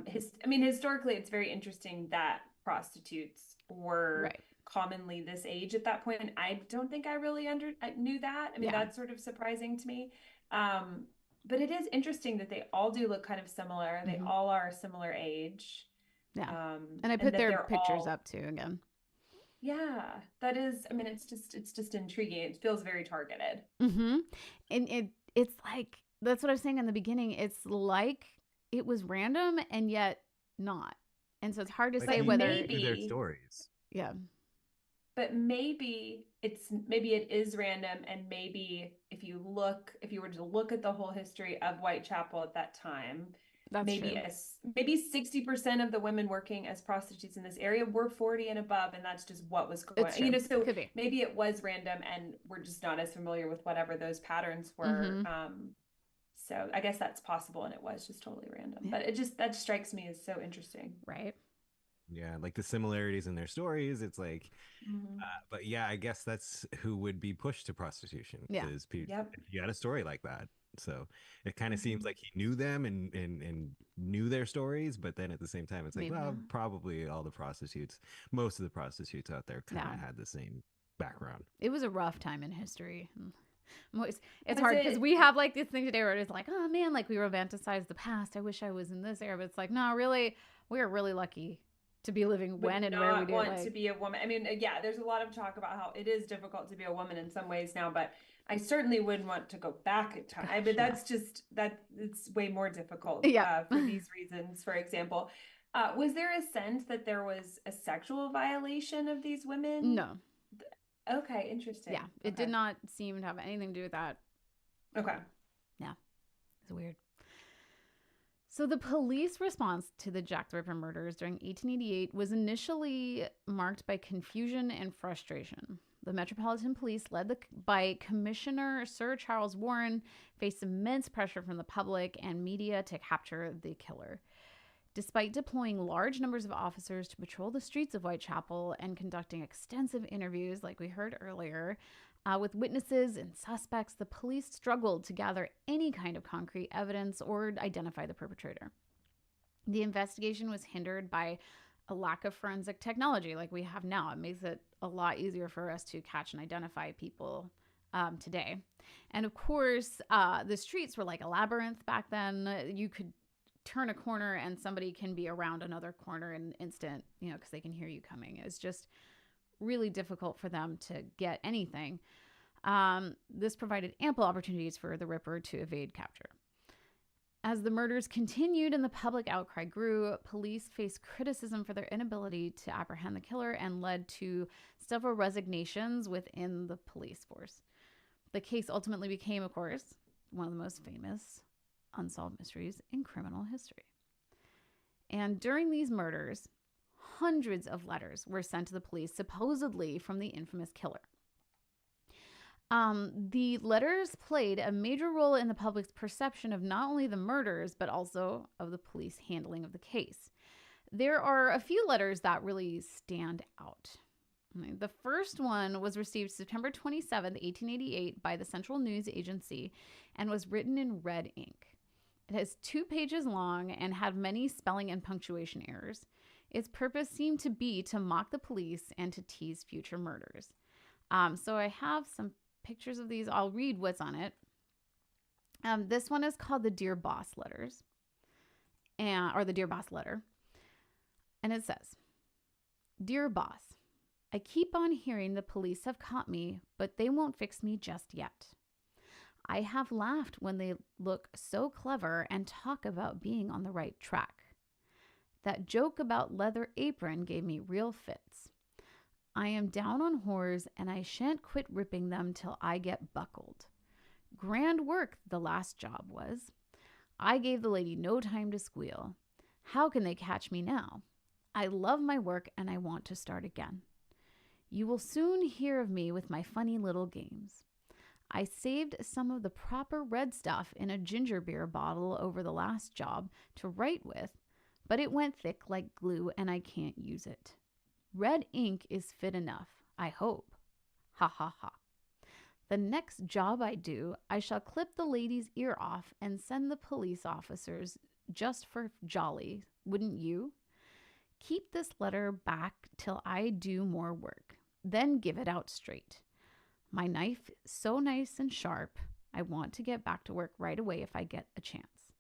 Historically, it's very interesting that prostitutes were commonly this age at that point. And I don't think I really knew that. That's sort of surprising to me. But it is interesting that they all do look kind of similar. They all are a similar age. Yeah. And I put their pictures up too again. Yeah, that is, it's just intriguing. It feels very targeted. And it's like, that's what I was saying in the beginning. It's like it was random and yet not. And so it's hard to say whether their stories. Yeah. But maybe it is random, and maybe if you were to look at the whole history of Whitechapel at that time, maybe 60% of the women working as prostitutes in this area were 40 and above, and that's just what was going on. So maybe it was random, and we're just not as familiar with whatever those patterns were. So I guess that's possible, and it was just totally random. But that strikes me as so interesting. Right. Yeah, like the similarities in their stories. It's like, but yeah, I guess that's who would be pushed to prostitution. Yeah. If you had a story like that. So it kind of seems like he knew them and knew their stories, but then at the same time, it's like, well, probably most of the prostitutes out there kind of had the same background. It was a rough time in history. It's hard because we have like this thing today where it's like, oh man, like we romanticize the past. I wish I was in this era, but it's like, no, really, we are really lucky to be living when and where we do. To be a woman. There's a lot of talk about how it is difficult to be a woman in some ways now, but I certainly wouldn't want to go back in time. But it's way more difficult for these reasons. For example, was there a sense that there was a sexual violation of these women? No. Okay, interesting. Yeah, it did not seem to have anything to do with that. Okay. Yeah, it's weird. So the police response to the Jack the Ripper murders during 1888 was initially marked by confusion and frustration. The Metropolitan Police, led by Commissioner Sir Charles Warren, faced immense pressure from the public and media to capture the killer. Despite deploying large numbers of officers to patrol the streets of Whitechapel and conducting extensive interviews, like we heard earlier, with witnesses and suspects, the police struggled to gather any kind of concrete evidence or identify the perpetrator. The investigation was hindered by a lack of forensic technology like we have now. It makes it a lot easier for us to catch and identify people today. And of course, the streets were like a labyrinth back then. You could turn a corner and somebody can be around another corner in an instant, because they can hear you coming. It's just really difficult for them to get anything. This provided ample opportunities for the Ripper to evade capture. As the murders continued and the public outcry grew, police faced criticism for their inability to apprehend the killer and led to several resignations within the police force. The case ultimately became, of course, one of the most famous unsolved mysteries in criminal history. And during these murders, hundreds of letters were sent to the police, supposedly from the infamous killer. The letters played a major role in the public's perception of not only the murders, but also of the police handling of the case. There are a few letters that really stand out. The first one was received September 27th, 1888 by the Central News Agency and was written in red ink. It has 2 pages long and had many spelling and punctuation errors. Its purpose seemed to be to mock the police and to tease future murders. So I have some pictures of these. I'll read what's on it. This one is called the Dear Boss letters, or the Dear Boss letter. And it says, Dear Boss, I keep on hearing the police have caught me, but they won't fix me just yet. I have laughed when they look so clever and talk about being on the right track. That joke about leather apron gave me real fits. I am down on whores and I shan't quit ripping them till I get buckled. Grand work the last job was. I gave the lady no time to squeal. How can they catch me now? I love my work and I want to start again. You will soon hear of me with my funny little games. I saved some of the proper red stuff in a ginger beer bottle over the last job to write with, but it went thick like glue and I can't use it. Red ink is fit enough, I hope. Ha ha ha. The next job I do, I shall clip the lady's ear off and send the police officers just for jolly, wouldn't you? Keep this letter back till I do more work, then give it out straight. My knife so nice and sharp, I want to get back to work right away if I get a chance.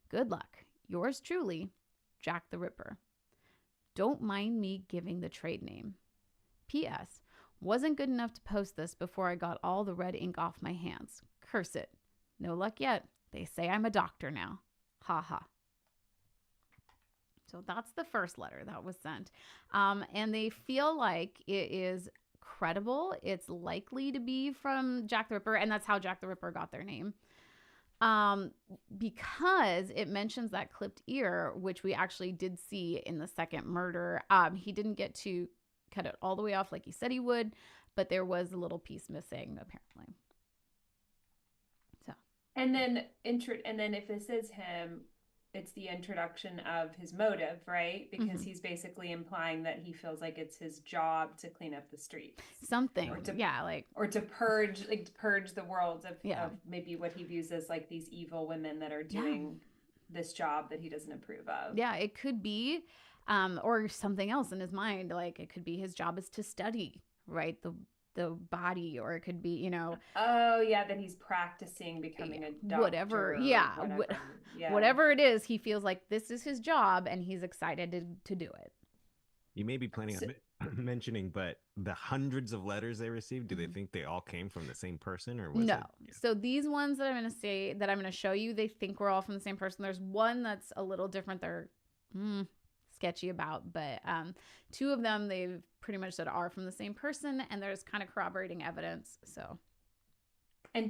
Good luck. Yours truly, Jack the Ripper. Don't mind me giving the trade name. P.S. Wasn't good enough to post this before I got all the red ink off my hands. Curse it. No luck yet. They say I'm a doctor now. Ha ha. So that's the first letter that was sent. And they feel like it is credible. It's likely to be from Jack the Ripper. And that's how Jack the Ripper got their name. Because it mentions that clipped ear, which we actually did see in the second murder. He didn't get to cut it all the way off like he said he would, but there was a little piece missing apparently. So, and then if this is him, it's the introduction of his motive, right? Because he's basically implying that he feels like it's his job to clean up the streets. Something, or to purge the world of maybe what he views as like these evil women that are doing this job that he doesn't approve of. Yeah, it could be, or something else in his mind. Like it could be his job is to study, right? The body, or it could be, oh yeah, then he's practicing becoming a doctor, whatever it is, he feels like this is his job and he's excited to do it. You may be planning on mentioning, but the hundreds of letters they received, do they think they all came from the same person, or was no? So these ones that I'm going to show you, they think we're all from the same person. There's one that's a little different. They're sketchy about, but two of them they've pretty much said are from the same person, and there's kind of corroborating evidence. So, and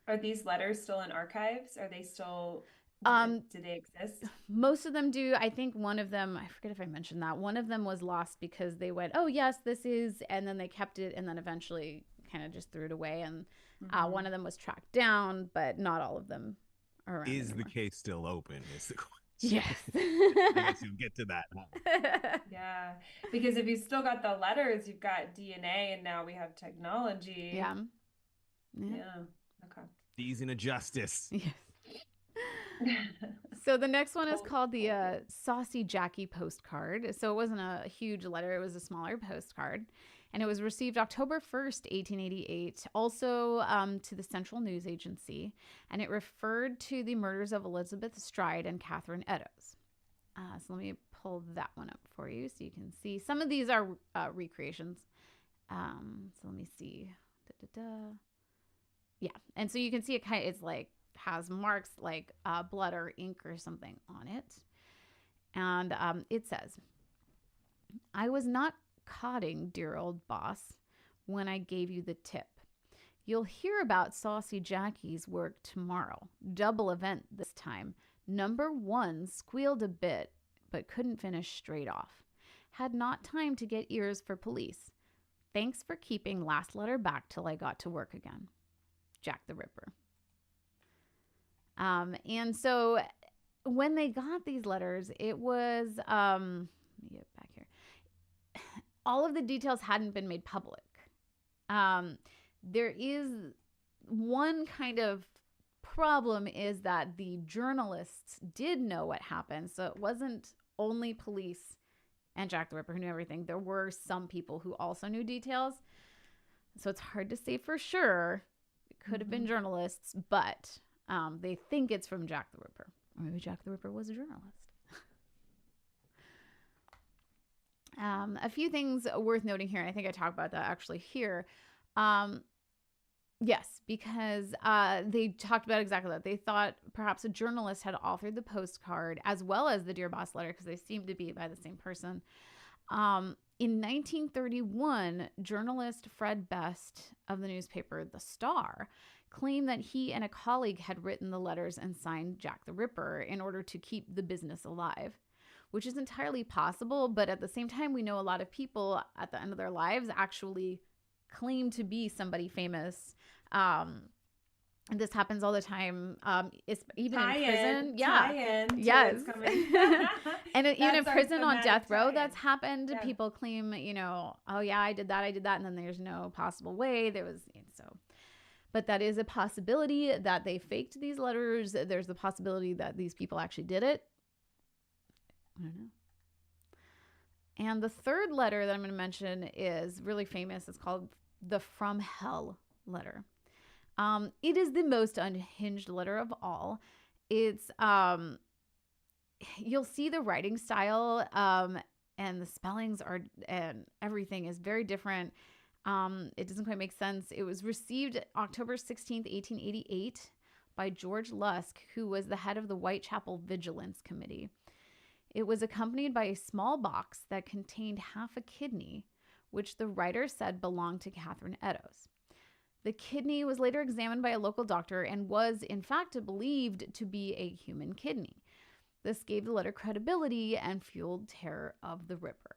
are these letters still in archives? Are they still do they exist? Most of them do. I think one of them, I forget if I mentioned that, one of them was lost because they went, oh yes, this is, and then they kept it and then eventually kind of just threw it away. And one of them was tracked down, but not all of them are around anymore. The case still open is the question. Yes. I guess you'll get to that. Yeah, because if you've still got the letters, you've got DNA, and now we have technology. Yeah. Okay. Easing of justice. Yes. So the next one is called the Saucy Jackie postcard. So it wasn't a huge letter. It was a smaller postcard. And it was received October 1st, 1888, also to the Central News Agency. And it referred to the murders of Elizabeth Stride and Catherine Eddowes. So let me pull that one up for you so you can see. Some of these are recreations. So let me see. Yeah. And so you can see it's like has marks like blood or ink or something on it. And it says, I was not codding, dear old boss, when I gave you the tip. You'll hear about Saucy Jackie's work tomorrow. Double event this time. Number 1 squealed a bit, but couldn't finish straight off. Had not time to get ears for police. Thanks for keeping last letter back till I got to work again. Jack the Ripper. And so when they got these letters, it was, let me get back here. All of the details hadn't been made public. There is one kind of problem is that the journalists did know what happened. So it wasn't only police and Jack the Ripper who knew everything. There were some people who also knew details. So it's hard to say for sure. It could have been journalists, but they think it's from Jack the Ripper. Or maybe Jack the Ripper was a journalist. A few things worth noting here, and I think I talked about that actually here. Yes, because they talked about exactly that. They thought perhaps a journalist had authored the postcard as well as the Dear Boss letter, because they seemed to be by the same person. In 1931, journalist Fred Best of the newspaper The Star claimed that he and a colleague had written the letters and signed Jack the Ripper in order to keep the business alive, which is entirely possible. But at the same time, we know a lot of people at the end of their lives actually claim to be somebody famous. And this happens all the time. It's even in prison. Yes. And even in prison on death row, that's happened. Yeah. People claim, oh yeah, I did that. And then there's no possible way. But that is a possibility that they faked these letters. There's the possibility that these people actually did it. I don't know. And the third letter that I'm going to mention is really famous. It's called the From Hell letter. It is the most unhinged letter of all. It's, you'll see the writing style, and the spellings and everything is very different. It doesn't quite make sense. It was received October 16th, 1888 by George Lusk, who was the head of the Whitechapel Vigilance Committee. It was accompanied by a small box that contained half a kidney, which the writer said belonged to Catherine Eddowes. The kidney was later examined by a local doctor and was, in fact, believed to be a human kidney. This gave the letter credibility and fueled terror of the Ripper.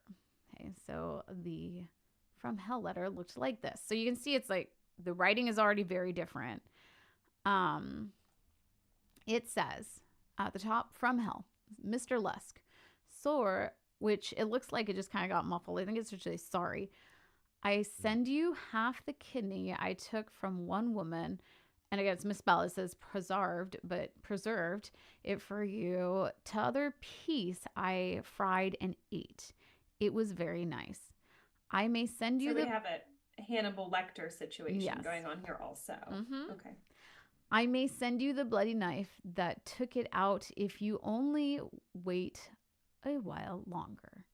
Okay, so the From Hell letter looked like this. So you can see it's like the writing is already very different. It says at the top, From Hell, Mr. Lusk, sore, which it looks like it just kind of got muffled. I think it's actually sorry. I send you half the kidney I took from one woman, and again, it's misspelled. It says preserved, but preserved it for you. T'other piece I fried and ate. It was very nice. I may send you we have a Hannibal Lecter situation going on here also. Mm-hmm. Okay. I may send you the bloody knife that took it out if you only wait a while longer.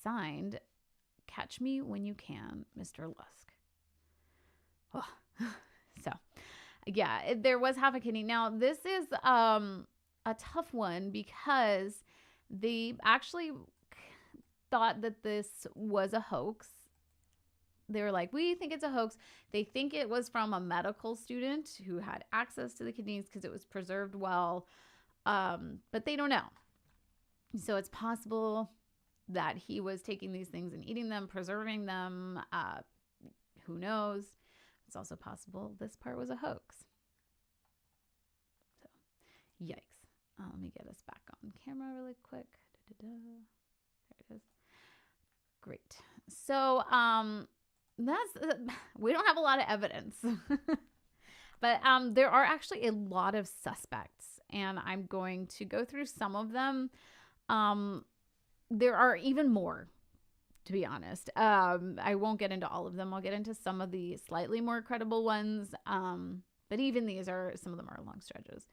Signed, Catch me when you can, Mr. Lusk. Oh. So, yeah, there was half a kidney. Now, this is a tough one because they actually thought that this was a hoax. They were like, we think it's a hoax. They think it was from a medical student who had access to the kidneys because it was preserved well, but they don't know. So it's possible that he was taking these things and eating them, preserving them. Who knows? It's also possible this part was a hoax. So, yikes. Let me get us back on camera really quick. There it is. Great. So, we don't have a lot of evidence, but there are actually a lot of suspects, and I'm going to go through some of them. There are even more, to be honest. I won't get into all of them. I'll get into some of the slightly more credible ones. But even some of them are long stretches.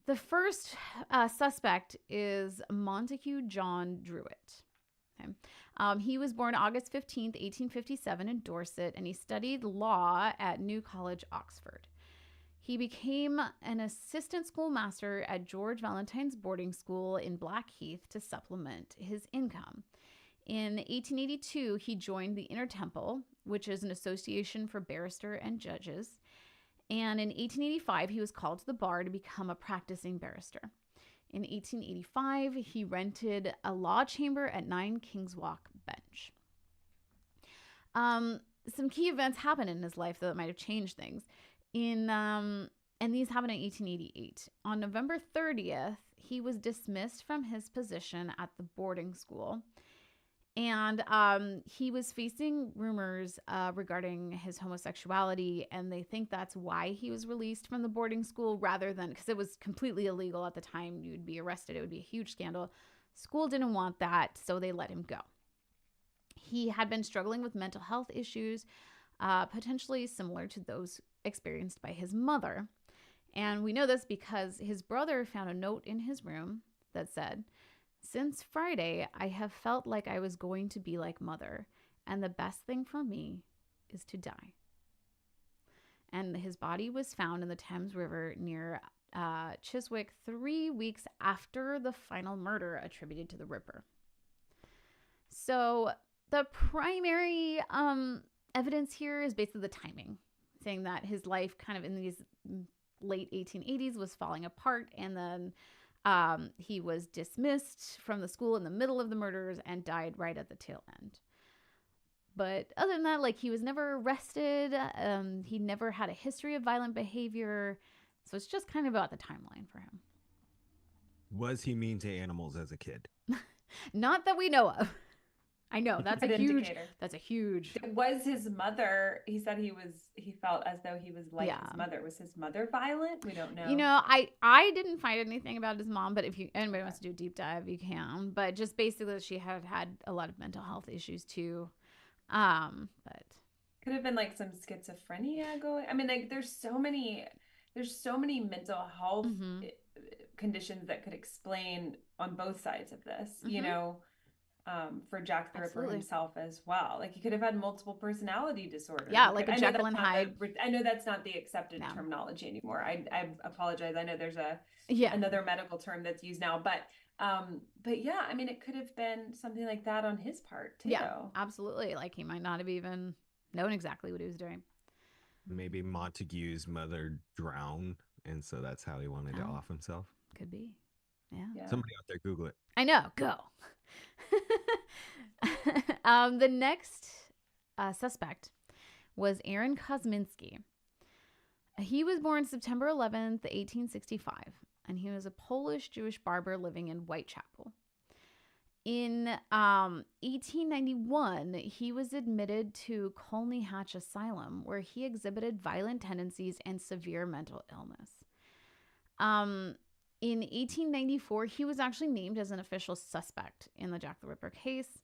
The first suspect is Montague John Druitt. Okay. He was born August 15th, 1857 in Dorset, and he studied law at New College, Oxford. He became an assistant schoolmaster at George Valentine's boarding school in Blackheath to supplement his income. In 1882, he joined the Inner Temple, which is an association for barristers and judges. And in 1885, he was called to the bar to become a practicing barrister. In 1885, he rented a law chamber at 9 King's Walk Bench. Some key events happened in his life that might have changed things. And these happened in 1888. On November 30th, he was dismissed from his position at the boarding school. And he was facing rumors regarding his homosexuality, and they think that's why he was released from the boarding school rather than, because it was completely illegal at the time. You'd be arrested. It would be a huge scandal. School didn't want that, so they let him go. He had been struggling with mental health issues, potentially similar to those experienced by his mother. And we know this because his brother found a note in his room that said, Since Friday, I have felt like I was going to be like Mother, and the best thing for me is to die. And his body was found in the Thames River near Chiswick 3 weeks after the final murder attributed to the Ripper. So the primary evidence here is basically the timing, saying that his life kind of in these late 1880s was falling apart, and then he was dismissed from the school in the middle of the murders and died right at the tail end. But other than that, like, he was never arrested. He never had a history of violent behavior. So it's just kind of about the timeline for him. Was he mean to animals as a kid? Not that we know of. I know that's a huge. It was his mother. He said he felt as though he was like his mother. Was his mother violent? We don't know. You know, I didn't find anything about his mom, but if anybody wants to do a deep dive, you can. But just basically, she had a lot of mental health issues too. But could have been like some schizophrenia going. I mean, like there's so many mental health conditions that could explain on both sides of this, you know, for Jack the Ripper himself as well. Like he could have had multiple personality disorders. Yeah, like a Jekyll and Hyde. I know that's not the accepted terminology anymore. I apologize. I know there's another medical term that's used now, but yeah, I mean, it could have been something like that on his part too. Yeah, absolutely. Like he might not have even known exactly what he was doing. Maybe Montague's mother drowned, and so that's how he wanted to off himself. Could be. Yeah. Somebody out there, Google it. I know. Go. The next suspect was Aaron Kosminski. He was born September 11th, 1865. And he was a Polish Jewish barber living in Whitechapel. In 1891, he was admitted to Colney Hatch Asylum, where he exhibited violent tendencies and severe mental illness. In 1894, he was actually named as an official suspect in the Jack the Ripper case.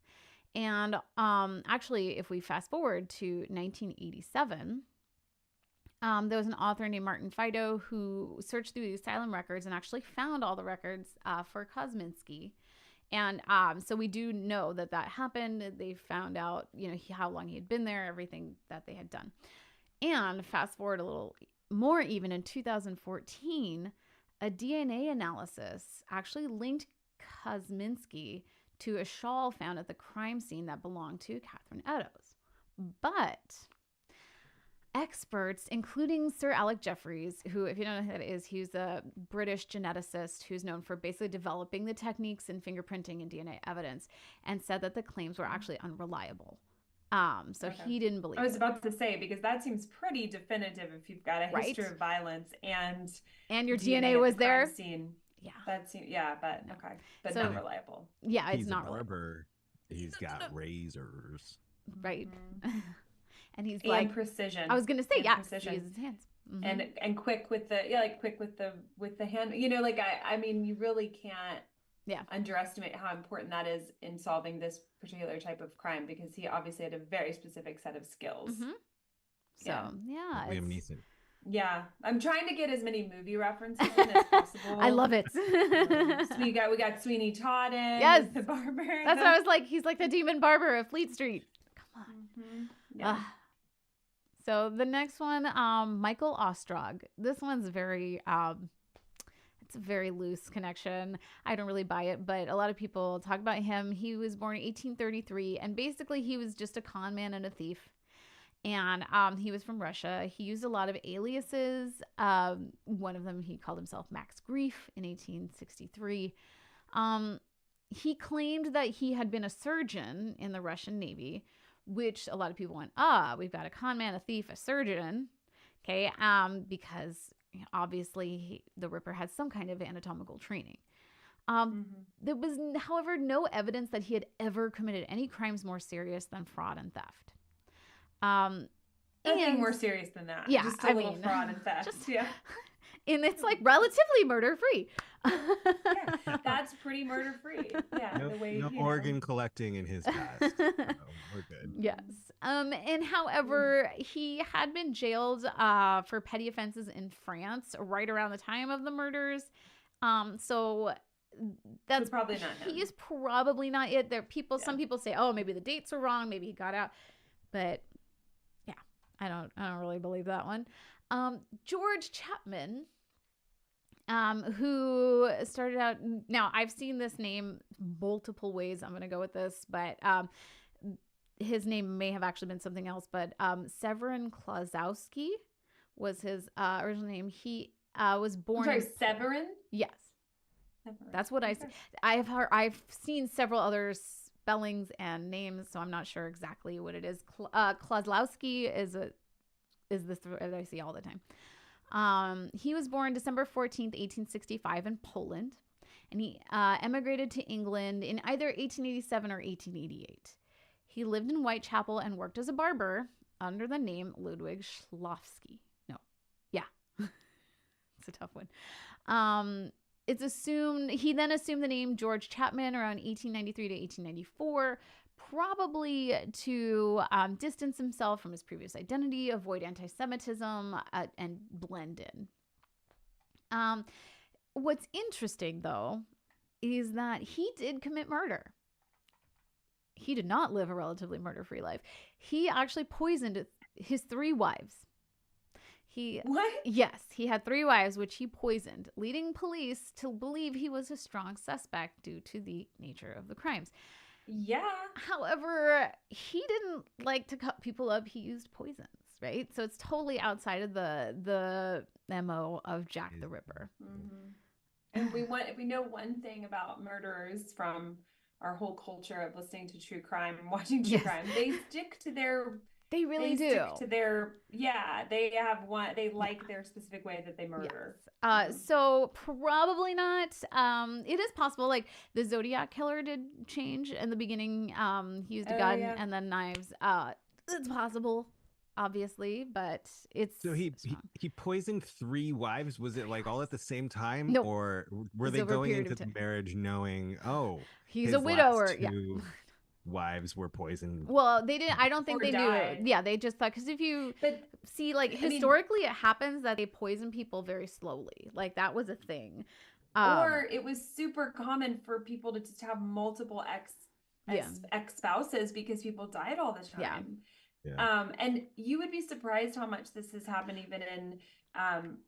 And actually, if we fast forward to 1987, there was an author named Martin Fido who searched through the asylum records and actually found all the records for Kosminski. And so we do know that happened. They found out, you know, how long he had been there, everything that they had done. And fast forward a little more, even in 2014, a DNA analysis actually linked Kosminski to a shawl found at the crime scene that belonged to Catherine Eddowes. But experts, including Sir Alec Jeffreys, who, if you don't know who that is, he's a British geneticist who's known for basically developing the techniques in fingerprinting and DNA evidence, and said that the claims were actually unreliable. He didn't believe I was about to say, because that seems pretty definitive if you've got a history of violence and your DNA was there. Scene. Yeah. That seems, but okay. But not reliable. Yeah, it's he's not a barber. He's got razors. Right. And he's precision. I was gonna say, precision. He uses his hands. And quick with the with the hand. You know, like I mean, you really can't underestimate how important that is in solving this particular type of crime, because he obviously had a very specific set of skills. Liam Neeson. Yeah, I'm trying to get as many movie references in as possible. I love it. So we got Sweeney Todd in. Yes, the barber. That's what I was like. He's like the demon barber of Fleet Street. Come on. Yeah. So the next one, Michael Ostrog. This one's very, it's a very loose connection. I don't really buy it, but a lot of people talk about him. He was born in 1833, and basically he was just a con man and a thief. And he was from Russia. He used a lot of aliases. One of them, he called himself Max Grief in 1863. He claimed that he had been a surgeon in the Russian Navy, which a lot of people went, we've got a con man, a thief, a surgeon. Okay. Because obviously the Ripper had some kind of anatomical training. There was, however, no evidence that he had ever committed any crimes more serious than fraud and theft. Nothing more serious than that. Yeah. Just a little fraud and theft. And it's like relatively murder-free. Yeah, that's pretty murder-free. Yeah, no organ collecting in his past. So we're good. Yes. And however, he had been jailed for petty offenses in France right around the time of the murders. So that's probably not him. He is probably not it. Some people say, oh, maybe the dates were wrong, maybe he got out, but yeah, I don't really believe that one. George Chapman, who started out, now I've seen this name multiple ways, I'm going to go with this, but his name may have actually been something else, but Severin Klazowski was his original name. He was born. I'm sorry, Severin? Yes. Severin. That's what I say. I've seen several other spellings and names, so I'm not sure exactly what it is. Klazowski is this that I see all the time. He was born December 14th, 1865 in Poland, and he emigrated to England in either 1887 or 1888. He lived in Whitechapel and worked as a barber under the name Ludwig Schlafsky. No. Yeah. It's a tough one. It's assumed he then assumed the name George Chapman around 1893 to 1894, probably to distance himself from his previous identity, avoid anti-Semitism, and blend in. What's interesting, though, is that he did commit murder. He did not live a relatively murder-free life. He actually poisoned his 3 wives. What? Yes, he had 3 wives, which he poisoned, leading police to believe he was a strong suspect due to the nature of the crimes. Yeah. However, he didn't like to cut people up. He used poisons, right? So it's totally outside of the MO of Jack the Ripper. Mm-hmm. And we know one thing about murderers from our whole culture of listening to true crime and watching true crime. They stick to their They really do. Stick to their, they have one, they like their specific way that they murder. Yes. So probably not. It is possible, like the Zodiac killer did change in the beginning. He used a gun and then knives. It's possible, obviously, but it's so he poisoned 3 wives. Was it like all at the same time? No. Or were they going into the marriage knowing, he's a widower? Last 2 wives were poisoned? Well, they didn't. I don't think Or they died. knew. Yeah, they just thought, because if you see, like, historically, it happens that they poison people very slowly. Like, that was a thing. Or it was super common for people to just have multiple ex-spouses because people died all the time. Yeah. And you would be surprised how much this has happened even in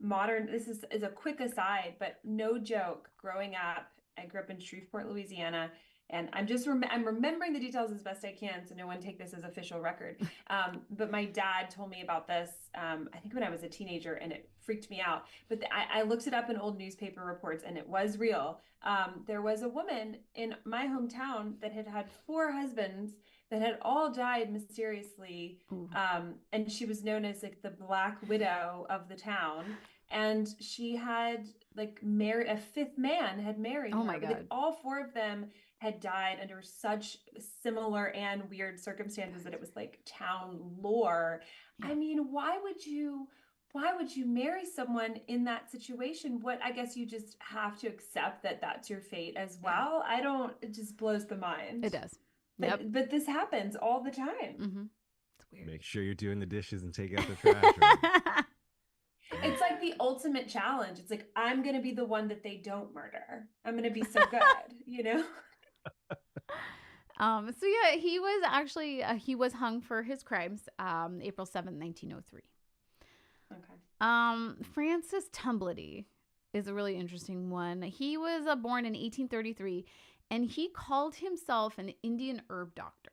modern. This is a quick aside, but no joke. Growing up, I grew up in Shreveport, Louisiana. And I'm remembering the details as best I can, so no one take this as official record. But my dad told me about this, I think when I was a teenager, and it freaked me out. But I looked it up in old newspaper reports, and it was real. There was a woman in my hometown that had 4 husbands that had all died mysteriously. And she was known as like the Black Widow of the town. And she had like married a 5th man had married her. Oh my God. But all 4 of them had died under such similar and weird circumstances that it was like town lore. Yeah. I mean, why would you marry someone in that situation? I guess you just have to accept that that's your fate as well. It just blows the mind. It does. But this happens all the time. Mm-hmm. It's weird. Make sure you're doing the dishes and take out the trash. Right? It's like the ultimate challenge. It's like, I'm going to be the one that they don't murder. I'm going to be so good, you know? So yeah, he was actually, he was hung for his crimes, April 7th, 1903. Okay. Francis Tumblety is a really interesting one. He was born in 1833, and he called himself an Indian herb doctor.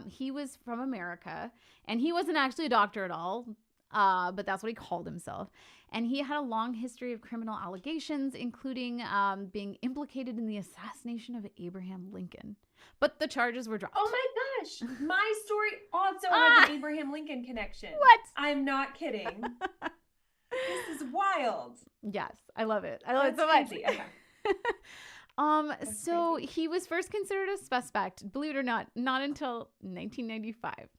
He was from America, and he wasn't actually a doctor at all. But that's what he called himself. And he had a long history of criminal allegations, including being implicated in the assassination of Abraham Lincoln. But the charges were dropped. Oh my gosh. My story also has an Abraham Lincoln connection. What? I'm not kidding. This is wild. Yes, I love it. I love it so much. Okay. So he was first considered a suspect, believe it or not until 1995.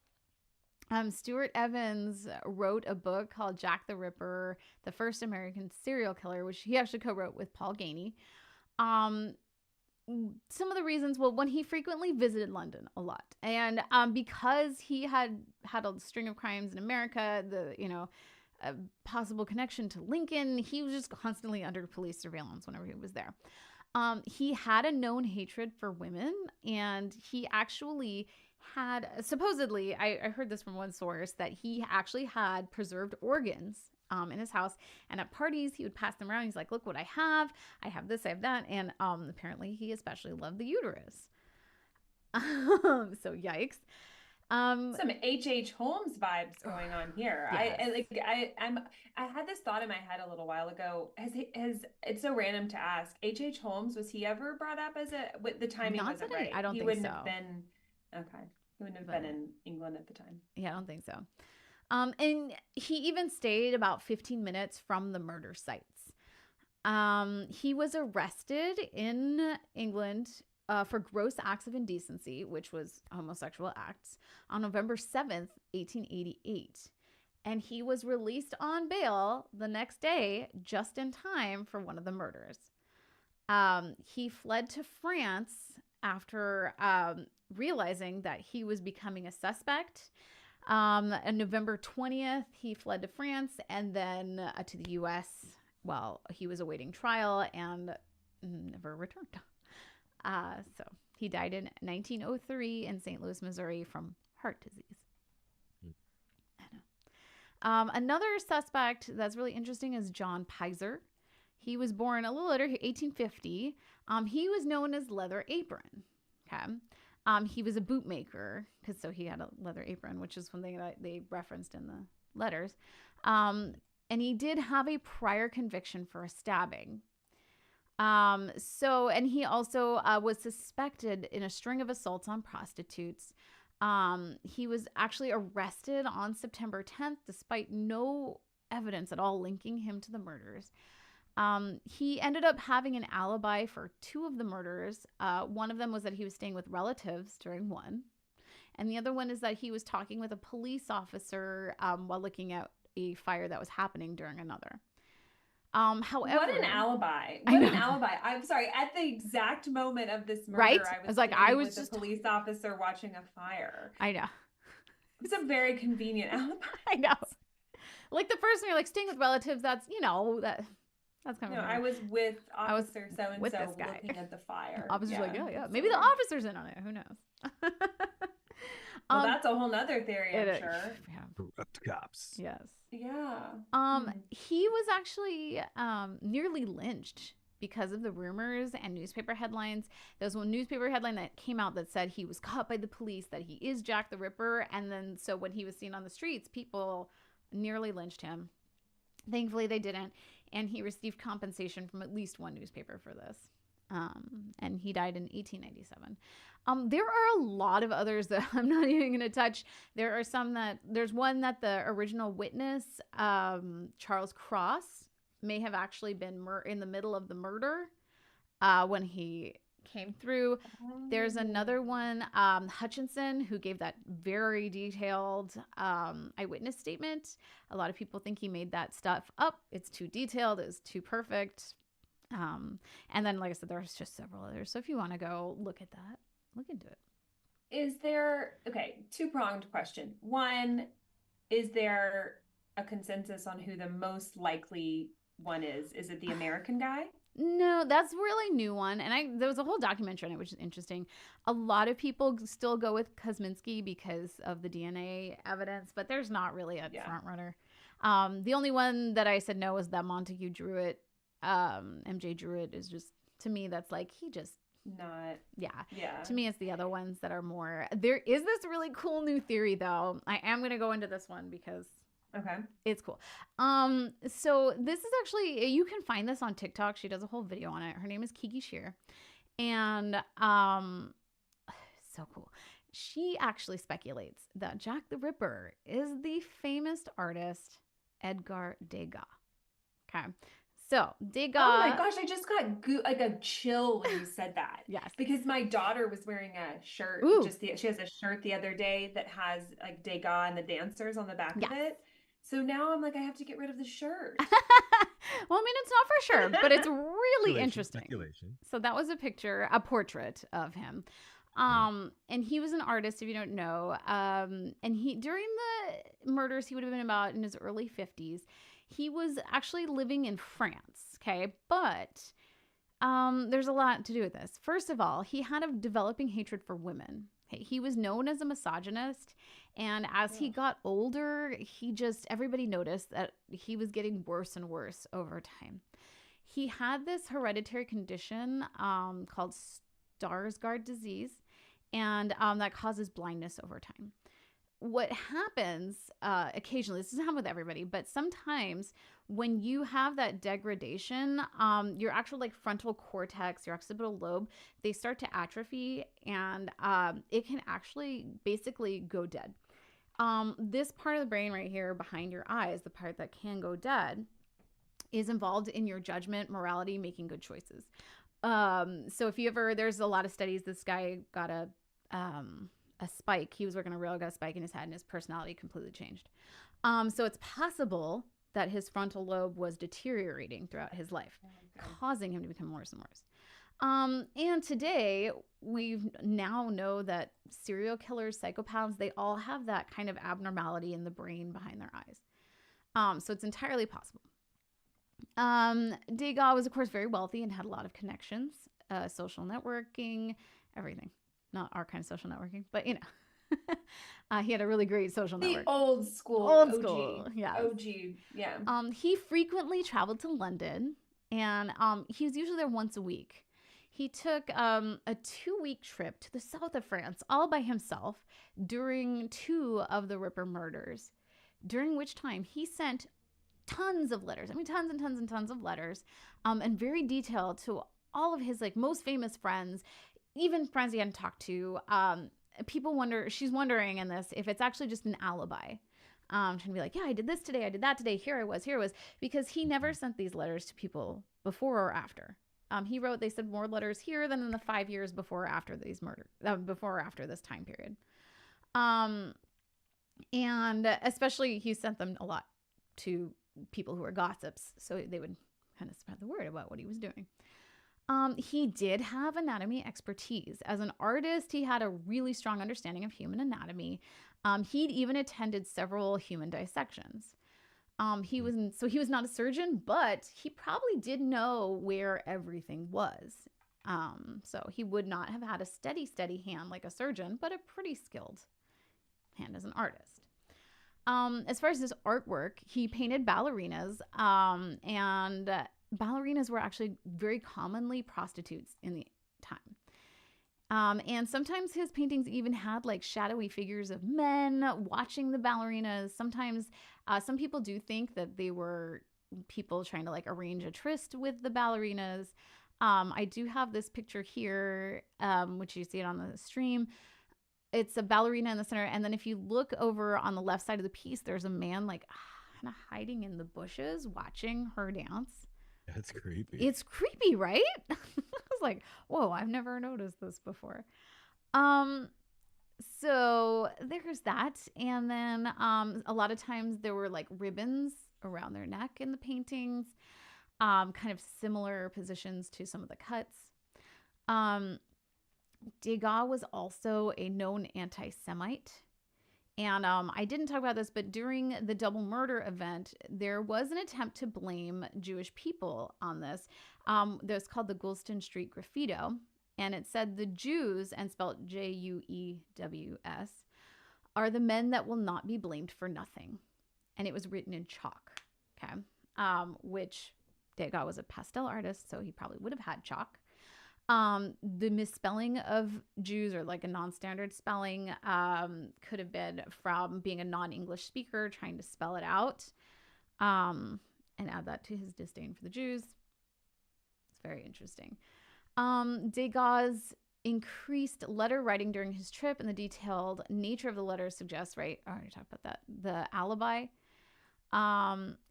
Stuart Evans wrote a book called Jack the Ripper, the First American Serial Killer, which he actually co-wrote with Paul Ganey. Some of the reasons, well, when he frequently visited London a lot, and because he had a string of crimes in America, a possible connection to Lincoln, he was just constantly under police surveillance whenever he was there. He had a known hatred for women, and he actually had, supposedly, I heard this from one source, that he actually had preserved organs in his house, and at parties he would pass them around. He's like, look what I have this, I have that. And apparently he especially loved the uterus. So yikes. Some H.H. Holmes vibes going on here. Yes. I had this thought in my head a little while ago. It's so random to ask. H.H. Holmes, was he ever brought up as with the timing Not wasn't that right? I don't he think wouldn't so. have been okay. He wouldn't have been in England at the time. Yeah, I don't think so. And he even stayed about 15 minutes from the murder sites. He was arrested in England for gross acts of indecency, which was homosexual acts, on November 7th, 1888. And he was released on bail the next day, just in time for one of the murders. He fled to France after realizing that he was becoming a suspect. On November 20th, he fled to France and then to the U.S. while he was awaiting trial and never returned. So he died in 1903 in St. Louis, Missouri from heart disease. I know. Another suspect that's really interesting is John Pizer. He was born a little later, 1850. He was known as Leather Apron. Okay. He was a bootmaker, so he had a leather apron, which is one thing that they referenced in the letters. And he did have a prior conviction for a stabbing. And he also was suspected in a string of assaults on prostitutes. He was actually arrested on September 10th, despite no evidence at all linking him to the murders. He ended up having an alibi for two of the murders. One of them was that he was staying with relatives during one. And the other one is that he was talking with a police officer while looking at a fire that was happening during another. However, what an alibi! What an alibi! I'm sorry. At the exact moment of this murder, right? I was just a police officer watching a fire. I know. It's a very convenient alibi. I know. Like the first one, you're like staying with relatives. That's that's kind of. I was with officer so and so looking at the fire. Officer's like, yeah. Maybe the officer's in on it. Who knows? Well, that's a whole nother theory, I'm sure. Yeah. Corrupt cops. Yes. Yeah. He was actually nearly lynched because of the rumors and newspaper headlines. There was one newspaper headline that came out that said he was caught by the police, that he is Jack the Ripper. And then so when he was seen on the streets, people nearly lynched him. Thankfully, they didn't. And he received compensation from at least one newspaper for this. And he died in 1897. There are a lot of others that I'm not even going to touch. There's one that the original witness, Charles Cross, may have actually been in the middle of the murder when he came through. There's another one, Hutchinson, who gave that very detailed eyewitness statement. A lot of people think he made that stuff up. It's too detailed. It's too perfect. And then, like I said, there's just several others. So if you want to go look at that, look into it. Is there, two-pronged question. One, is there a consensus on who the most likely one is? Is it the American guy? No, that's a really new one. And there was a whole documentary on it, which is interesting. A lot of people still go with Kosminski because of the DNA evidence, but there's not really a front runner. The only one that I said no was that Montague Druitt. MJ Druitt is just, to me, that's like, he just not. Yeah. To me, it's the other ones that are more. There is this really cool new theory, though. I am going to go into this one because it's cool. So this is actually, you can find this on TikTok. She does a whole video on it. Her name is Kiki Shear. And so cool. She actually speculates that Jack the Ripper is the famous artist Edgar Degas. Okay. So, Degas. Oh my gosh, I just got like a chill when you said that. Yes. Because my daughter was wearing a shirt. She has a shirt the other day that has like Degas and the dancers on the back of it. So now I'm like, I have to get rid of the shirt. Well, I mean, it's not for sure, but it's really interesting. Speculation. So that was a portrait of him. And he was an artist, if you don't know. And during the murders, he would have been about in his early 50s. He was actually living in France, okay? But There's a lot to do with this. First of all, he had a developing hatred for women. He was known as a misogynist, and as he got older, everybody noticed that he was getting worse and worse over time. He had this hereditary condition called Stargardt disease, and that causes blindness over time. What happens occasionally, this doesn't happen with everybody, but sometimes when you have that degradation, your actual like frontal cortex, your occipital lobe, they start to atrophy, and it can actually basically go dead. This part of the brain right here behind your eyes, the part that can go dead, is involved in your judgment, morality, making good choices. So if you ever, there's a lot of studies, this guy got a spike. He was working a rail, got a spike in his head, and his personality completely changed. So it's possible that his frontal lobe was deteriorating throughout his life, causing him to become worse and worse. And today we now know that serial killers, psychopaths, they all have that kind of abnormality in the brain behind their eyes. So it's entirely possible. Degas was, of course, very wealthy and had a lot of connections, social networking, everything. Not our kind of social networking, but you know, he had a really great social network. The old school, yeah. OG, yeah. He frequently traveled to London, and he was usually there once a week. He took a 2-week trip to the south of France all by himself during 2 of the Ripper murders, during which time he sent tons of letters. I mean, tons and tons and tons of letters, and very detailed to all of his like most famous friends, even friends he hadn't talked to. She's wondering in this if it's actually just an alibi. Trying to be like, yeah, I did this today, I did that today, here I was, because he never sent these letters to people before or after. He wrote, they said, more letters here than in the 5 years before or after these murders, before or after this time period. And especially he sent them a lot to people who were gossips, so they would kind of spread the word about what he was doing. He did have anatomy expertise. As an artist, he had a really strong understanding of human anatomy. He'd even attended several human dissections. He was not a surgeon, but he probably did know where everything was. So he would not have had a steady hand like a surgeon, but a pretty skilled hand as an artist. As far as his artwork, he painted ballerinas, and ballerinas were actually very commonly prostitutes in the time. And sometimes his paintings even had like shadowy figures of men watching the ballerinas. Sometimes some people do think that they were people trying to like arrange a tryst with the ballerinas. I do have this picture here, which you see it on the stream. It's a ballerina in the center. And then if you look over on the left side of the piece, there's a man like kind of hiding in the bushes watching her dance. That's creepy. It's creepy, right? I was like, whoa, I've never noticed this before. So there's that. And then a lot of times there were like ribbons around their neck in the paintings, kind of similar positions to some of the cuts. Degas was also a known anti-Semite. And I didn't talk about this, but during the double murder event, there was an attempt to blame Jewish people on this. That's called the Gulston Street Graffito. And it said the Jews, and spelled Jeuws, are the men that will not be blamed for nothing. And it was written in chalk, okay? Which Degas was a pastel artist, so he probably would have had chalk. The misspelling of Jews, or like a non-standard spelling, could have been from being a non-English speaker trying to spell it out, and add that to his disdain for the Jews. It's very interesting. Degas increased letter writing during his trip, and the detailed nature of the letters suggests, right? I already talked about that. The alibi.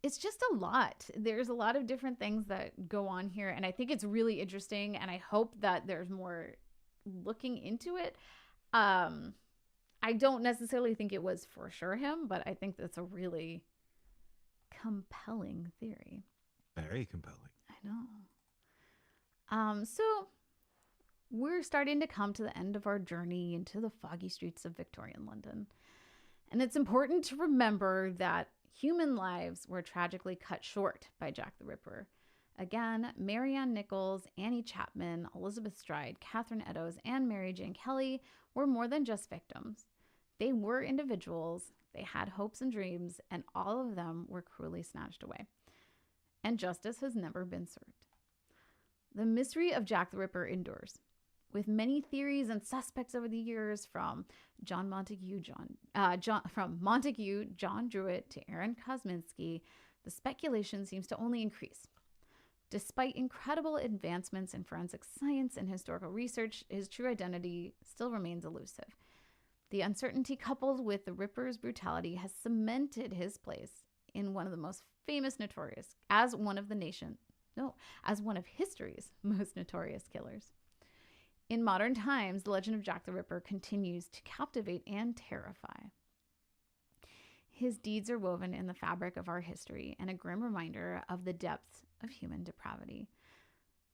It's just a lot. There's a lot of different things that go on here, and I think it's really interesting, and I hope that there's more looking into it. I don't necessarily think it was for sure him, but I think that's a really compelling theory. Very compelling. I know. So we're starting to come to the end of our journey into the foggy streets of Victorian London. And it's important to remember that human lives were tragically cut short by Jack the Ripper. Again, Marianne Nichols, Annie Chapman, Elizabeth Stride, Catherine Eddowes, and Mary Jane Kelly were more than just victims. They were individuals, they had hopes and dreams, and all of them were cruelly snatched away. And justice has never been served. The mystery of Jack the Ripper endures, with many theories and suspects over the years, from Montague, John Druitt to Aaron Kosminski. The speculation seems to only increase. Despite incredible advancements in forensic science and historical research, his true identity still remains elusive. The uncertainty, coupled with the Ripper's brutality, has cemented his place in one of the most famous notorious, as one of history's most notorious killers. In modern times, the legend of Jack the Ripper continues to captivate and terrify. His deeds are woven in the fabric of our history and a grim reminder of the depths of human depravity.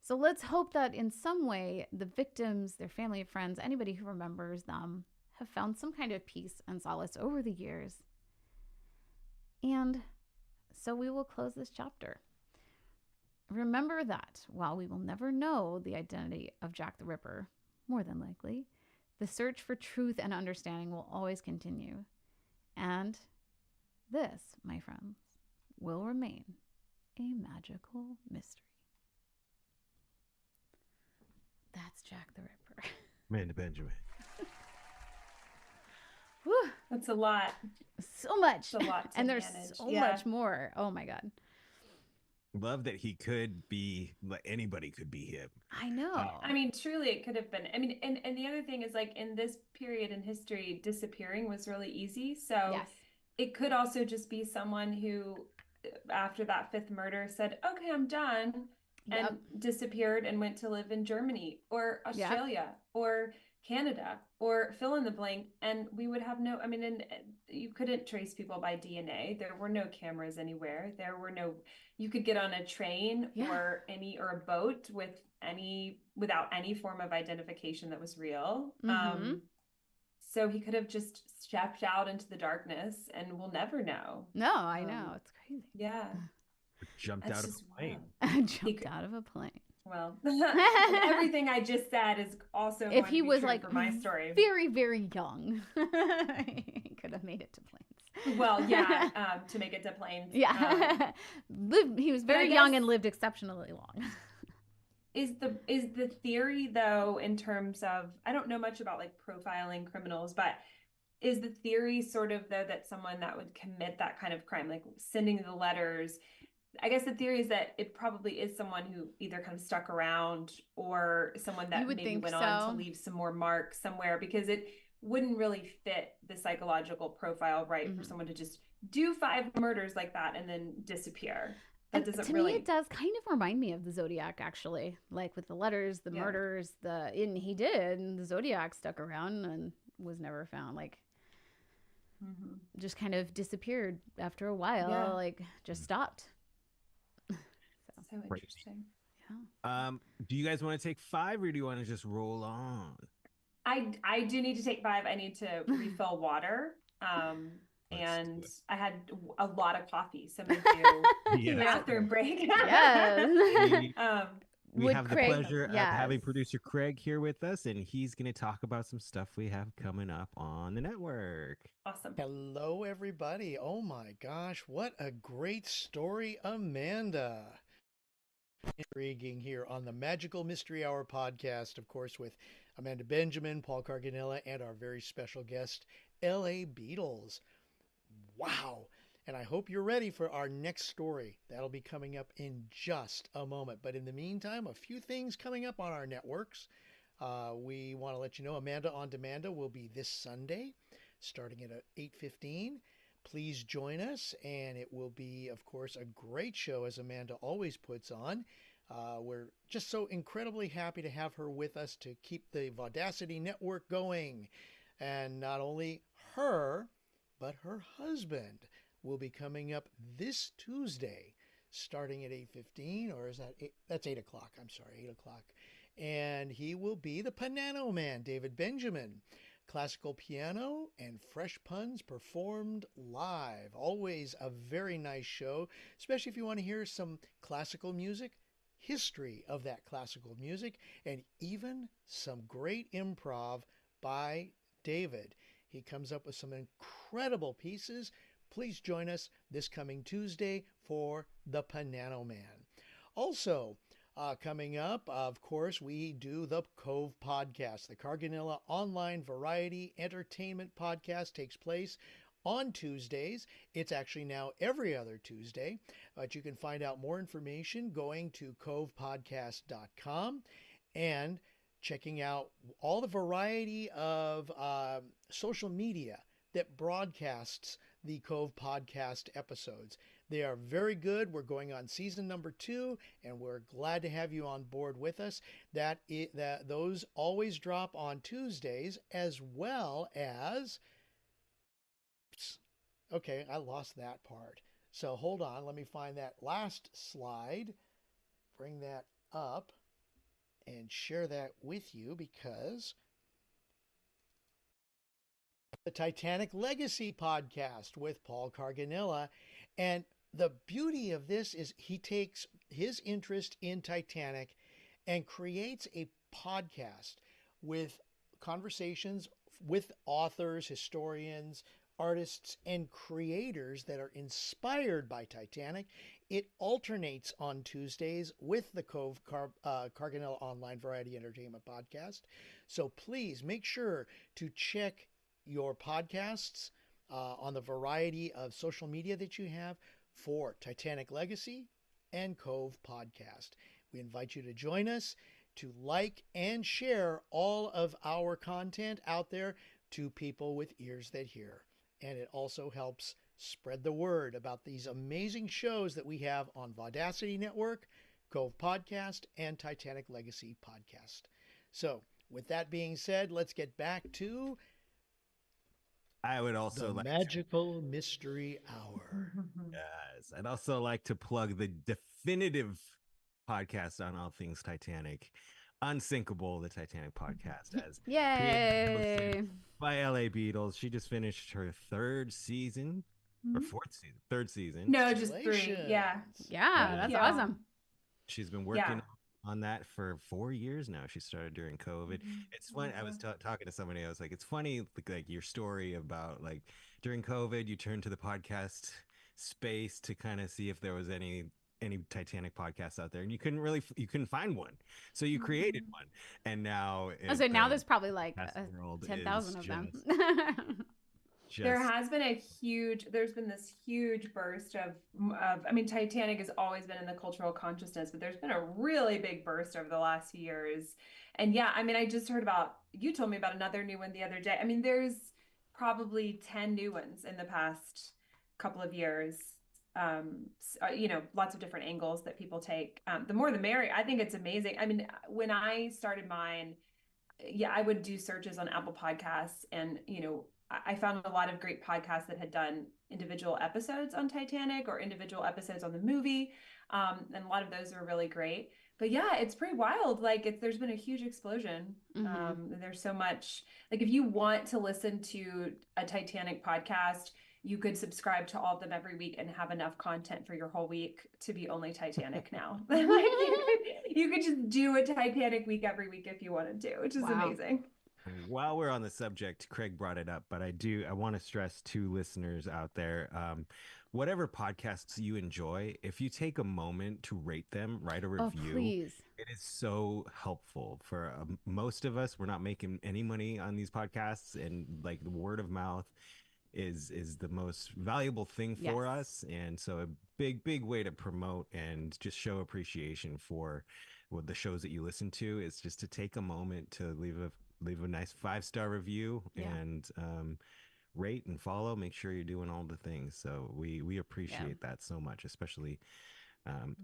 So let's hope that in some way, the victims, their family, friends, anybody who remembers them, have found some kind of peace and solace over the years. And so we will close this chapter. Remember that while we will never know the identity of Jack the Ripper, more than likely, the search for truth and understanding will always continue. And this, my friends, will remain a magical mystery. That's Jack the Ripper. Amanda Benjamin. Whew. That's a lot. So much. It's a lot to and there's manage. so much more. Oh my God. Love that he could be, like, anybody could be him. I know. I mean, truly it could have been. I mean, and the other thing is, like, in this period in history, disappearing was really easy. So Yes. it could also just be someone who, after that fifth murder, said, okay, I'm done, and Yep. disappeared and went to live in Germany or Yep. Australia or Canada or fill in the blank. And we would have no, I mean, and you couldn't trace people by DNA. There were no cameras anywhere. There were no, you could get on a train Yeah. or a boat without any form of identification that was real. Mhm. So he could have just stepped out into the darkness, and we'll never know. No, I know. It's crazy. Yeah. Jumped That's out of just a plane. wild. Jumped out of a plane. Well, everything I just said is also If going he to be was true like for my story. very, very young, he could have made it to planes. Well, yeah, to make it to planes. Yeah. He was very young and lived exceptionally long. Is the theory, though, in terms of, I don't know much about like profiling criminals, but is the theory sort of, though, that someone that would commit that kind of crime, like sending the letters, I guess the theory is that it probably is someone who either kind of stuck around or someone that maybe went on to leave some more marks somewhere, because it wouldn't really fit the psychological profile, right, for someone to just do 5 murders like that and then disappear. That doesn't to really... me, it does kind of remind me of the Zodiac, actually, like with the letters, the murders, and he did, and the Zodiac stuck around and was never found, like just kind of disappeared after a while, like just stopped. So interesting. Yeah. Do you guys want to take 5 or do you want to just roll on? I do need to take 5. I need to refill water. And I had a lot of coffee, so I'm going to do bathroom break. We have the pleasure of having producer Craig here with us, and he's going to talk about some stuff we have coming up on the network. Awesome. Hello, everybody. Oh my gosh, what a great story, Amanda. Intriguing here on the Magical Mystery Hour podcast, of course, with Amanda Benjamin, Paul Carganilla, and our very special guest, L.A. Beadles. Wow. And I hope you're ready for our next story. That'll be coming up in just a moment. But in the meantime, a few things coming up on our networks. We want to let you know Amanda on Demanda will be this Sunday, starting at 8:15. Please join us, and it will be, of course, a great show, as Amanda always puts on. We're just so incredibly happy to have her with us to keep the Vaudacity Network going. And not only her, but her husband will be coming up this Tuesday, starting at 8:15, or is that 8? That's 8 o'clock. I'm sorry, 8 o'clock. And he will be the Piano Man, David Benjamin. Classical piano and fresh puns performed live. Always a very nice show, especially if you want to hear some classical music. history of that classical music, and even some great improv by David. He comes up with some incredible pieces. Please join us this coming Tuesday for The Panano Man. Also, coming up, of course, we do the Cove podcast. The Carganilla online variety entertainment podcast takes place on Tuesdays. It's actually now every other Tuesday, but you can find out more information going to covepodcast.com and checking out all the variety of social media that broadcasts the Cove podcast episodes. They are very good. We're going on season number 2, and we're glad to have you on board with us. Those always drop on Tuesdays, as well as... Oops. Okay, I lost that part. So hold on. Let me find that last slide. Bring that up and share that with you, because the Titanic Legacy podcast with Paul Carganilla. And the beauty of this is he takes his interest in Titanic and creates a podcast with conversations with authors, historians, artists, and creators that are inspired by Titanic. It alternates on Tuesdays with the Cove Carganilla Online Variety Entertainment Podcast. So please make sure to check your podcasts on the variety of social media that you have for Titanic Legacy and Cove Podcast. We invite you to join us, to like and share all of our content out there to people with ears that hear. And it also helps spread the word about these amazing shows that we have on Vaudacity Network, Cove Podcast, and Titanic Legacy Podcast. So with that being said, let's get back to I would also the like Magical Mystery Hour. Yes, I'd also like to plug the definitive podcast on all things Titanic, Unsinkable, the Titanic podcast, as Yay! by LA Beadles. She just finished her third season or third season. No, just 3. Yeah. Yeah, that's awesome. She's been working on that for 4 years now. She started during COVID. It's funny. I was talking to somebody. I was like, it's funny, like your story about like during COVID, you turned to the podcast space to kind of see if there was any Titanic podcasts out there, and you couldn't find one, so you created one, and now now there's probably like 10,000 of them. There's been this huge burst of I mean, Titanic has always been in the cultural consciousness, but there's been a really big burst over the last few years. And yeah, I mean, I just heard you told me about another new one the other day. I mean, there's probably 10 new ones in the past couple of years. Lots of different angles that people take. The more the merrier. I think it's amazing. I mean, when I started mine, I would do searches on Apple Podcasts, and I found a lot of great podcasts that had done individual episodes on Titanic or individual episodes on the movie. And a lot of those are really great. But yeah, it's pretty wild. Like there's been a huge explosion. There's so much, like if you want to listen to a Titanic podcast, you could subscribe to all of them every week and have enough content for your whole week to be only Titanic now. Like you could just do a Titanic week every week if you wanted to, which is amazing. While we're on the subject, Craig brought it up, but I want to stress to listeners out there, whatever podcasts you enjoy, if you take a moment to rate them, write a review, it is so helpful for most of us. We're not making any money on these podcasts, and like the word of mouth is the most valuable thing for us. And so a big way to promote and just show appreciation for what the shows that you listen to is just to take a moment to leave a nice 5-star review and rate and follow. Make sure you're doing all the things. So we appreciate that so much, especially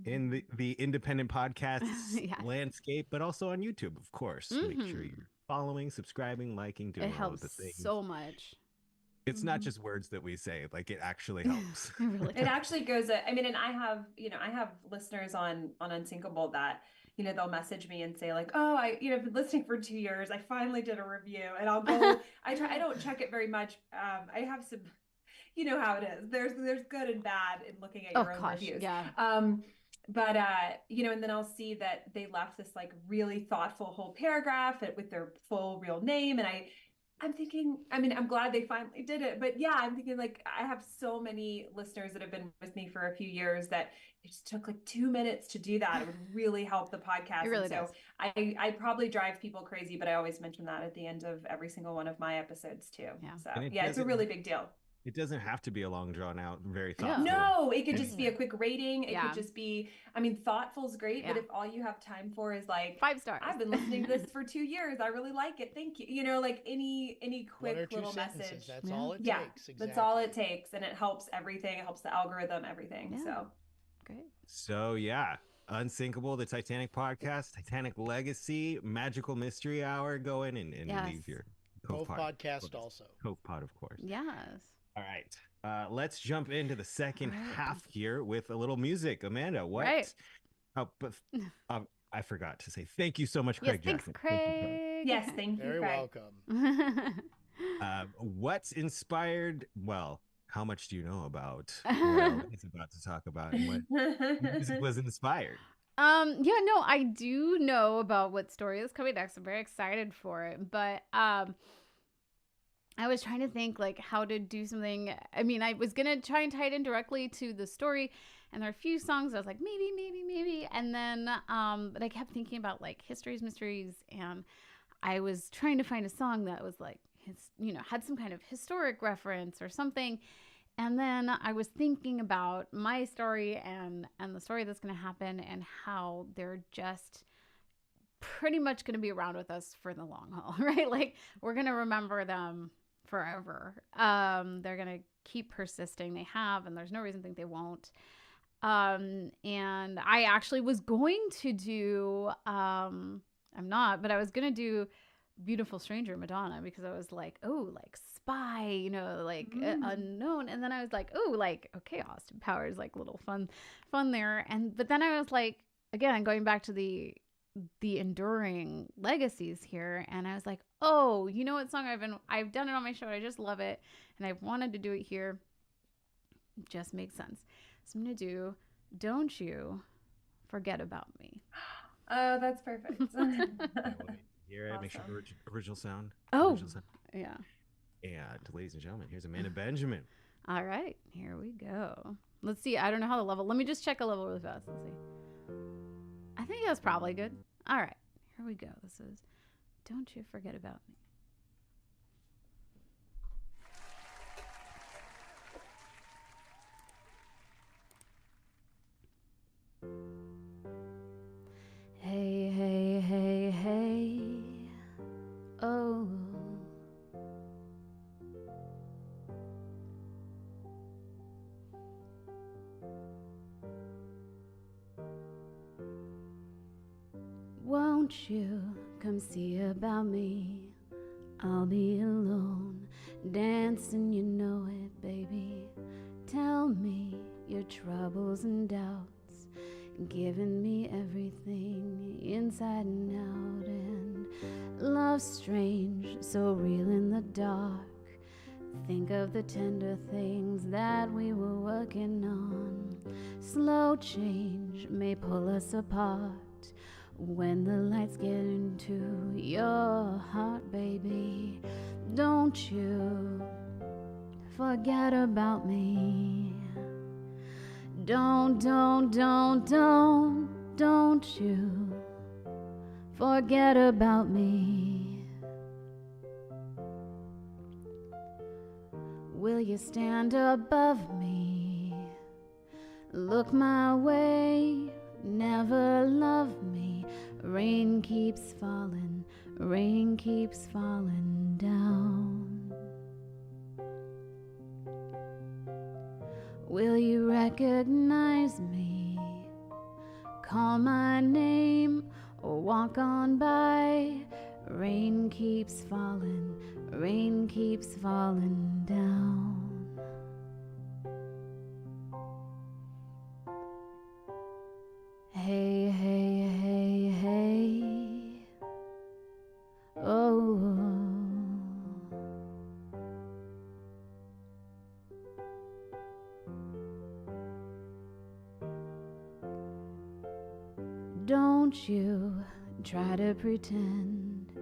in the independent podcasts landscape, but also on YouTube, of course. Make sure you're following, subscriing, liking, doing all of the things. It helps so much. It's not just words that we say, like it actually helps. It actually goes, I mean, and I have listeners on Unsinkable that, they'll message me and say like, oh, I've been listening for 2 years. I finally did a review, and I'll go, I don't check it very much. I have some, how it is. There's good and bad in looking at your own reviews. Yeah. But and then I'll see that they left this like really thoughtful whole paragraph with their full real name. And I'm thinking, I mean, I'm glad they finally did it, but yeah, I'm thinking like I have so many listeners that have been with me for a few years that it just took like 2 minutes to do that. It would really help the podcast. It really And so does. I probably drive people crazy, but I always mention that at the end of every single one of my episodes too. Yeah. So And yeah, it's a really big deal. it doesn't have to be a long drawn out, very Yeah. thoughtful. No, it could just be a quick rating. It Yeah. could just be, I mean, thoughtful's great, Yeah. but if all you have time for is like 5 stars. I've been listening to this for 2 years. I really like it. Thank you. You know, like any One or quick two little sentences. message. That's Yeah. all it Yeah, takes. Exactly. that's all it takes. And it helps everything. It helps the algorithm, everything. Yeah. So Great. So yeah, Unsinkable, the Titanic podcast, Titanic Legacy, Magical Mystery Hour. Go in and Yes. leave your Cove Pod, podcast also. Cove Pod, of course. Yes. All right. Let's jump into the second All right. half here with a little music. Amanda, what? Right. Oh, but I forgot to say thank you so much, Yes, Craig thanks, Jackson. Thank you, Craig. Craig. yes, thank you, Very Craig. welcome. What's inspired? Well, how much do you know about what Elvin's about to talk about and what music was inspired? Yeah, no, I do know about what story is coming next. I'm very excited for it, but I was trying to think like how to do something. I mean, I was gonna try and tie it in directly to the story, and there are a few songs I was like maybe, and then but I kept thinking about like histories, mysteries, and I was trying to find a song that was like had some kind of historic reference or something. And then I was thinking about my story and the story that's going to happen and how they're just pretty much going to be around with us for the long haul, right? Like we're going to remember them forever. They're going to keep persisting. They have, and there's no reason to think they won't. And I actually was going to do, I'm not, but I was going to do Beautiful Stranger, Madonna, because I was like, oh, like spy, like unknown. And then I was like, oh, like, okay, Austin Powers, like little fun there. But then I was like, again, going back to the enduring legacies here. And I was like, oh, you know what song I've done it on my show. I just love it. And I've wanted to do it here. It just makes sense. So I'm going to do Don't You Forget About Me. Oh, that's perfect. Here, awesome. Make sure original sound. Oh, original sound. Yeah. And ladies and gentlemen, here's Amanda Benjamin. All right, here we go. Let's see. I don't know how the level. Let me just check a level really fast. Let's see. I think that's probably good. All right, here we go. This is Don't You Forget About Me. Hey, hey, hey, hey. Oh. Won't you come see about me? I'll be alone, dancing, you know it, baby. Tell me your troubles and doubts, giving me everything inside and out. And love's strange, so real in the dark. Think of the tender things that we were working on. Slow change may pull us apart. When the lights get into your heart, baby, don't you forget about me. Don't you forget about me. Will you stand above me? Look my way, never love me. Rain keeps falling down. Will you recognize me? Call my name or walk on by. Rain keeps falling down. Hey, hey, hey, hey. Oh. Don't you try to pretend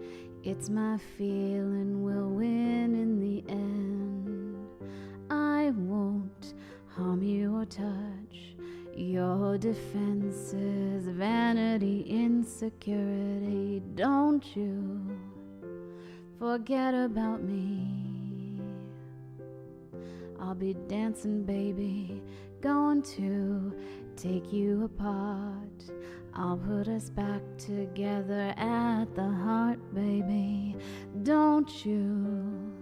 it's my feeling will win in the end. I won't harm you or touch your defenses, vanity, insecurity. Don't you forget about me. I'll be dancing, baby, going to take you apart. I'll put us back together at the heart, baby. Don't you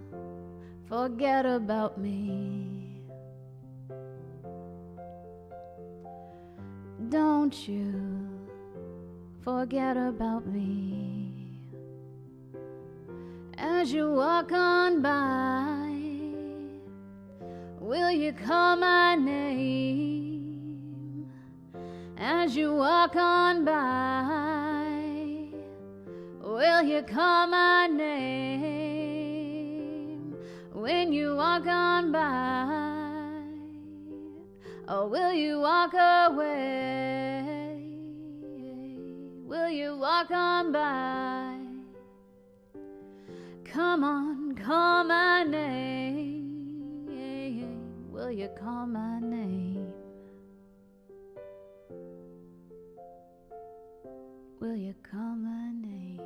forget about me. Don't you forget about me. As you walk on by, will you call my name? As you walk on by, will you call my name? When you walk on by, or will you walk away? Will you walk on by? Come on, call my name. Will you call my name? Will you call my name?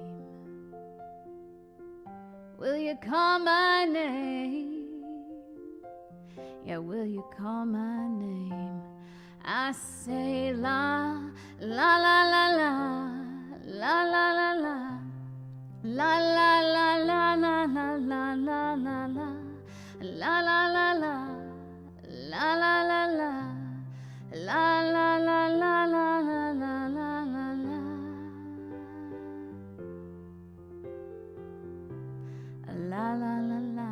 Will you call my name? Yeah, will you call my name? I say la, la la la la, la la la la, la la la la la la la la la la, la la la la, la la la la, la la la la la la la la la. La la la la.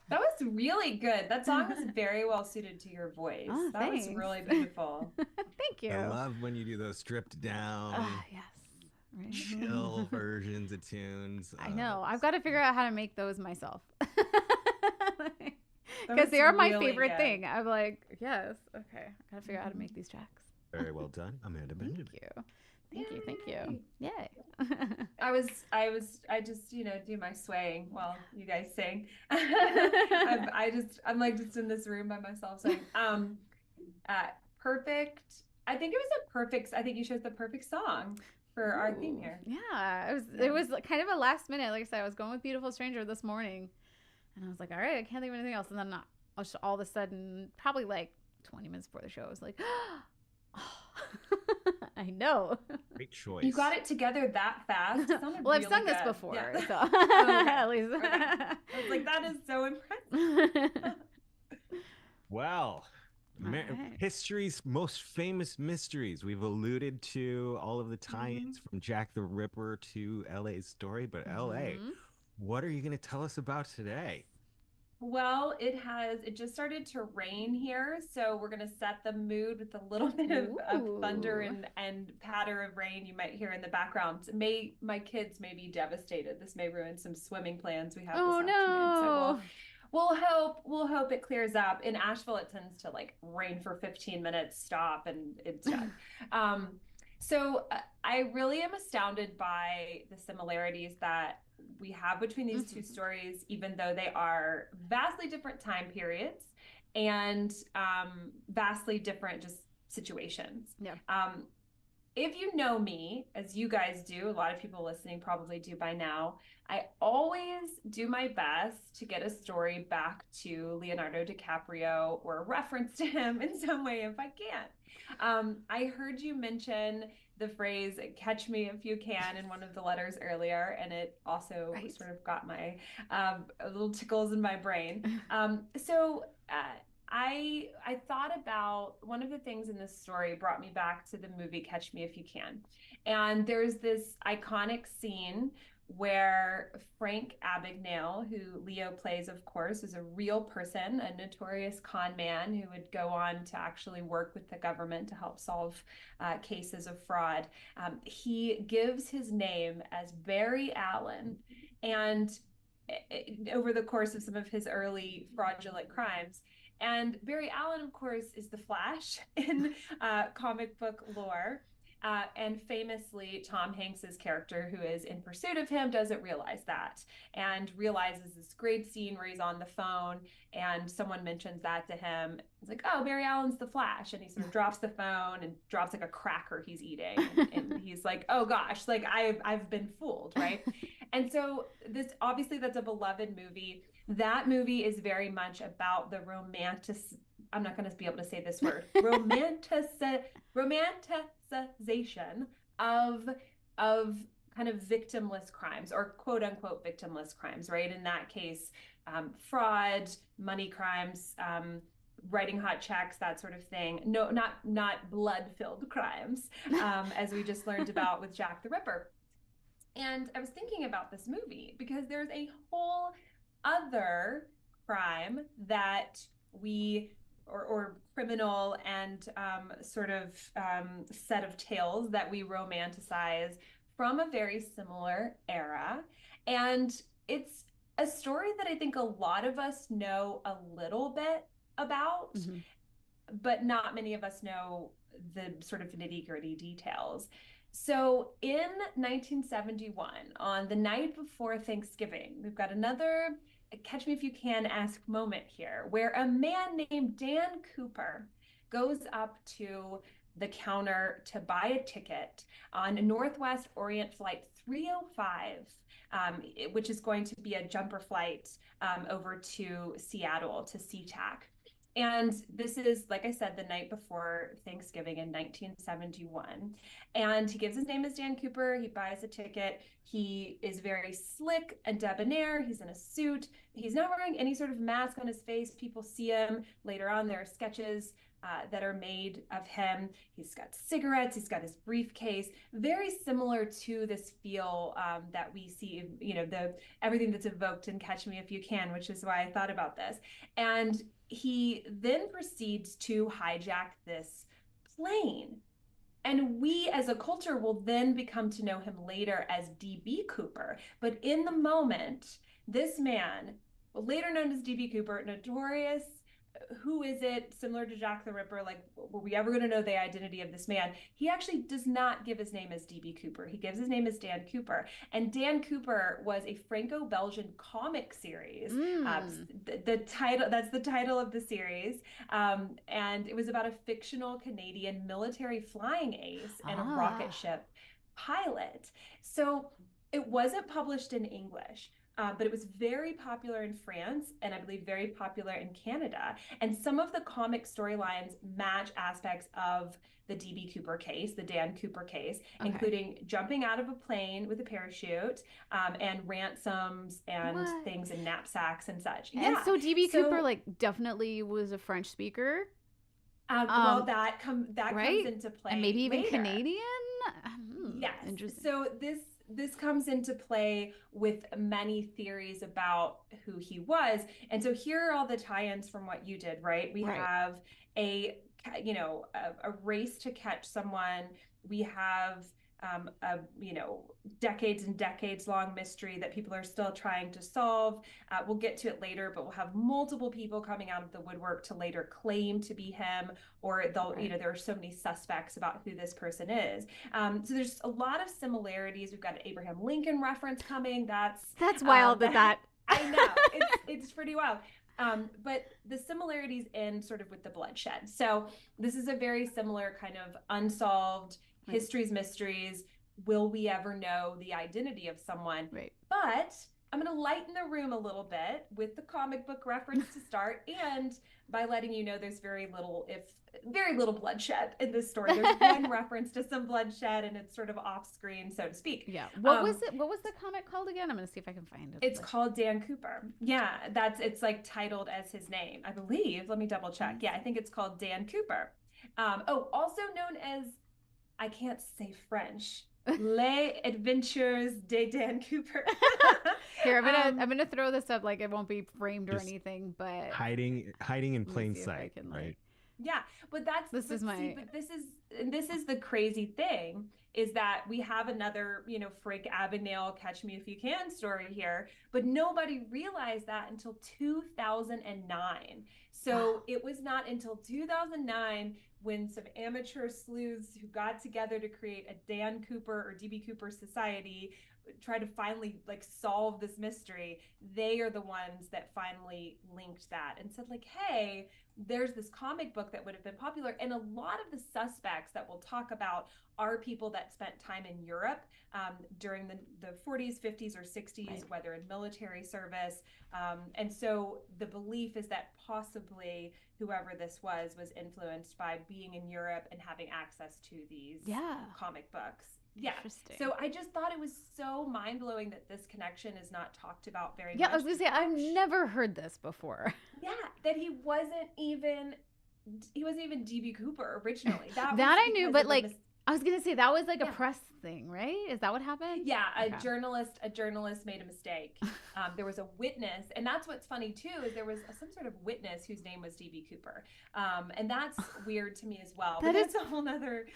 That was really good. That song was very well suited to your voice. Oh, that thanks. was really beautiful. Thank you. I love when you do those stripped down, Yes. Right. chill versions of tunes. I know. I've got to figure out how to make those myself. That Because was they are my really favorite good. thing. I'm like, yes, okay. I gotta figure out how to make these tracks. Very well done, Amanda Benjamin. Thank you. Thank you. Yay. I just, do my swaying while you guys sing. I'm like just in this room by myself saying, perfect. I think you chose the perfect song for our theme here. Yeah, it was kind of a last minute. Like I said, I was going with Beautiful Stranger this morning, and I was like, all right, I can't think of anything else. And then all of a sudden, probably like 20 minutes before the show, I was like, oh, I know. Great choice. You got it together that fast. It sounded Well, I've really sung this good. before, Yeah. so Okay. at least. Okay. I was like, that is so impressive. Well, right. history's most famous mysteries. We've alluded to all of the tie-ins from Jack the Ripper to LA's story, but LA, what are you going to tell us about today? Well, it just started to rain here, so we're going to set the mood with a little bit of thunder and patter of rain you might hear in the background. My kids may be devastated. This may ruin some swimming plans we have this afternoon. No. So we'll hope it clears up. In Asheville, it tends to like rain for 15 minutes, stop, and it's done. So I really am astounded by the similarities that we have between these two stories, even though they are vastly different time periods and vastly different just situations. Yeah. If you know me, as you guys do, a lot of people listening probably do by now, I always do my best to get a story back to Leonardo DiCaprio or a reference to him in some way if I can. I heard you mention the phrase "catch me if you can" in one of the letters earlier, and it also sort of got my little tickles in my brain. I thought about one of the things in this story brought me back to the movie Catch Me If You Can. And there's this iconic scene where Frank Abagnale, who Leo plays, of course, is a real person, a notorious con man who would go on to actually work with the government to help solve cases of fraud. He gives his name as Barry Allen, and over the course of some of his early fraudulent crimes. And Barry Allen, of course, is the Flash in comic book lore. And famously, Tom Hanks's character, who is in pursuit of him, doesn't realize that, and realizes this great scene where he's on the phone and someone mentions that to him. It's like, oh, Barry Allen's the Flash. And he sort of drops the phone and drops like a cracker he's eating. And he's like, oh gosh, like I've been fooled, right? And so this, obviously that's a beloved movie. That movie is very much about the I'm not going to be able to say this word, romanticization of kind of victimless crimes, or quote unquote victimless crimes, right? In that case, fraud, money crimes, writing hot checks, that sort of thing. No, not blood-filled crimes, as we just learned about with Jack the Ripper. And I was thinking about this movie because there's a whole other crime that or criminal and sort of set of tales that we romanticize from a very similar era. And it's a story that I think a lot of us know a little bit about, but not many of us know the sort of nitty-gritty details. So in 1971, on the night before Thanksgiving, we've got another catch me if you can-esque moment here, where a man named Dan Cooper goes up to the counter to buy a ticket on Northwest Orient Flight 305, which is going to be a jumper flight over to Seattle, to SeaTac. And this is, like I said, the night before Thanksgiving in 1971. And he gives his name as Dan Cooper. He buys a ticket. He is very slick and debonair. He's in a suit. He's not wearing any sort of mask on his face. People see him. Later on, there are sketches that are made of him. He's got cigarettes. He's got his briefcase. Very similar to this feel that we see, you know, everything that's evoked in Catch Me If You Can, which is why I thought about this. And he then proceeds to hijack this plane. And we as a culture will then become to know him later as D.B. Cooper. But in the moment, this man, later known as D.B. Cooper, notorious, who is it, similar to Jack the Ripper, like, were we ever going to know the identity of this man? He actually does not give his name as D.B. Cooper. He gives his name as Dan Cooper. And Dan Cooper was a Franco-Belgian comic series. The title, that's the title of the series. And it was about a fictional Canadian military flying ace and a rocket ship pilot. So it wasn't published in English. But it was very popular in France, and I believe very popular in Canada. And some of the comic storylines match aspects of the D.B. Cooper case, the Dan Cooper case, including jumping out of a plane with a parachute, and ransoms and things in knapsacks and such. And so D.B. Cooper, like, definitely was a French speaker. Well, that comes into play, and maybe even later. Canadian. Yes. Interesting. So this comes into play with many theories about who he was. And so here are all the tie-ins from what you did, right? We have a race to catch someone. We have decades and decades long mystery that people are still trying to solve. We'll get to it later, but we'll have multiple people coming out of the woodwork to later claim to be him, or they'll, there are so many suspects about who this person is. So there's a lot of similarities. We've got an Abraham Lincoln reference coming. That's wild that. I know, it's pretty wild. But the similarities end sort of with the bloodshed. So this is a very similar kind of unsolved histories, mysteries. Will we ever know the identity of someone? Right. But I'm going to lighten the room a little bit with the comic book reference to start, and by letting you know there's very little bloodshed in this story. There's one reference to some bloodshed, and it's sort of off screen, so to speak. Yeah. What was it? What was the comic called again? I'm going to see if I can find it. It's called Dan Cooper. Yeah, it's like titled as his name, I believe. Let me double check. Yeah, I think it's called Dan Cooper. Also known as, I can't say French, Les Adventures de Dan Cooper. Here, I'm gonna throw this up. Like, it won't be framed or Just anything, but hiding in let me plain see if I sight, can right? Yeah, but This is my. this is the crazy thing, is that we have another, Frank Abagnale Catch Me If You Can story here, but nobody realized that until 2009. So Wow. it was not until 2009 when some amateur sleuths who got together to create a Dan Cooper or DB Cooper society try to finally like solve this mystery. They are the ones that finally linked that and said like, hey, there's this comic book that would have been popular. And a lot of the suspects that we'll talk about are people that spent time in Europe during the 40s, 50s, or 60s, Right. whether in military service. And so the belief is that possibly whoever this was influenced by being in Europe and having access to these comic books. Yeah. Interesting. So I just thought it was so mind blowing that this connection is not talked about very much. Yeah, I was gonna say I've never heard this before. Yeah, that he wasn't even DB Cooper originally. That I knew, but like I was gonna say that was like a press thing, right? Is that what happened? Yeah, a journalist made a mistake. There was a witness, and that's what's funny too, is there was some sort of witness whose name was DB Cooper, and that's weird to me as well. But that's a whole nother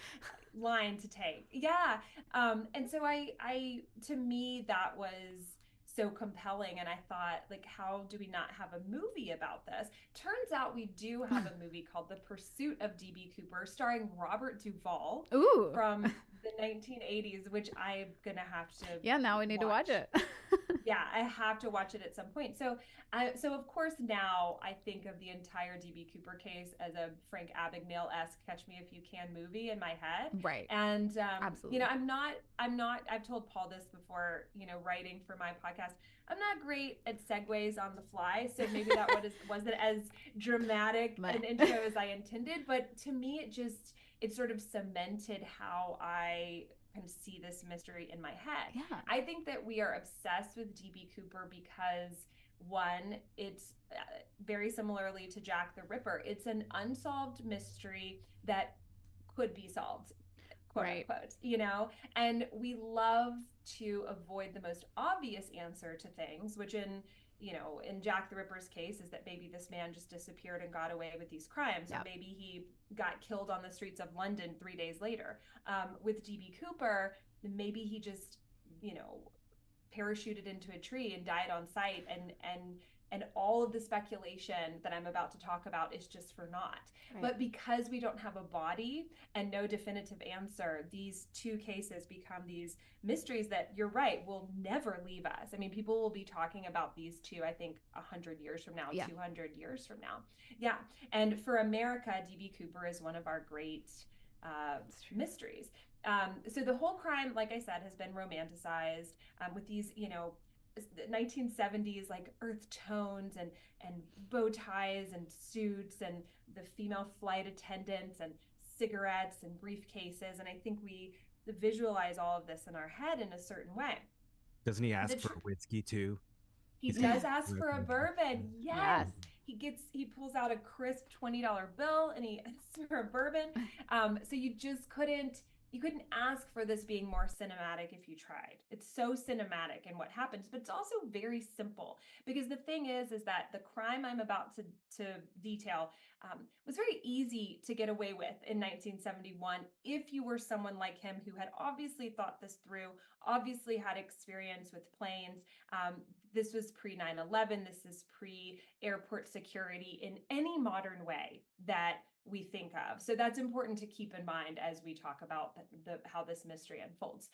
line to take. Yeah, and so I to me that was so compelling, and I thought, like, how do we not have a movie about this? Turns out we do have a movie called The Pursuit of DB Cooper, starring Robert Duvall. Ooh. From the 1980s, which I'm gonna have to. Yeah, now we need to watch it. Yeah, I have to watch it at some point. So of course now I think of the entire DB Cooper case as a Frank Abagnale-esque Catch Me If You Can movie in my head. Right. And absolutely. I'm not. I've told Paul this before. Writing for my podcast, I'm not great at segues on the fly. So maybe that wasn't as dramatic an intro as I intended. But to me, it sort of cemented how I kind of see this mystery in my head. Yeah. I think that we are obsessed with DB Cooper because, one, it's very similarly to Jack the Ripper. It's an unsolved mystery that could be solved, quote unquote, and we love to avoid the most obvious answer to things, which in Jack the Ripper's case is that maybe this man just disappeared and got away with these crimes, or maybe he got killed on the streets of London 3 days later. With DB Cooper, maybe he just, parachuted into a tree and died on sight, and all of the speculation that I'm about to talk about is just for naught. Right. But because we don't have a body and no definitive answer, these two cases become these mysteries that, you're right, will never leave us. I mean, people will be talking about these two, I think, 100 years from now, 200 years from now. Yeah. And for America, DB Cooper is one of our great mysteries. So the whole crime, like I said, has been romanticized with these, 1970s like earth tones and bow ties and suits and the female flight attendants and cigarettes and briefcases, and I think we visualize all of this in our head in a certain way. Doesn't he ask for whiskey too? He does ask for a bourbon. Yes. He pulls out a crisp $20 bill and he asks for a bourbon. So you couldn't ask for this being more cinematic if you tried. It's so cinematic in what happens, but it's also very simple, because the thing is that the crime I'm about to detail was very easy to get away with in 1971 if you were someone like him who had obviously thought this through, obviously had experience with planes. This was pre 9/11. This is pre airport security in any modern way that we think of. So that's important to keep in mind as we talk about how this mystery unfolds.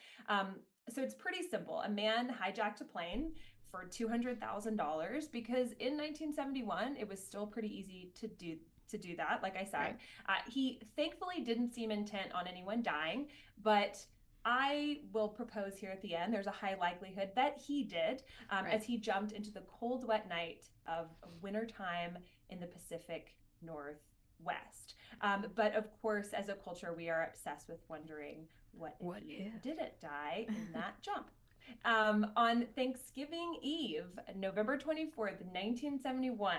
So it's pretty simple. A man hijacked a plane for $200,000 because in 1971, it was still pretty easy to do that. Like I said, he thankfully didn't seem intent on anyone dying, but I will propose here at the end, there's a high likelihood that he did, as he jumped into the cold, wet night of wintertime in the Pacific Northwest. But of course, as a culture, we are obsessed with wondering what if he didn't die in that jump. On Thanksgiving Eve, November 24th, 1971,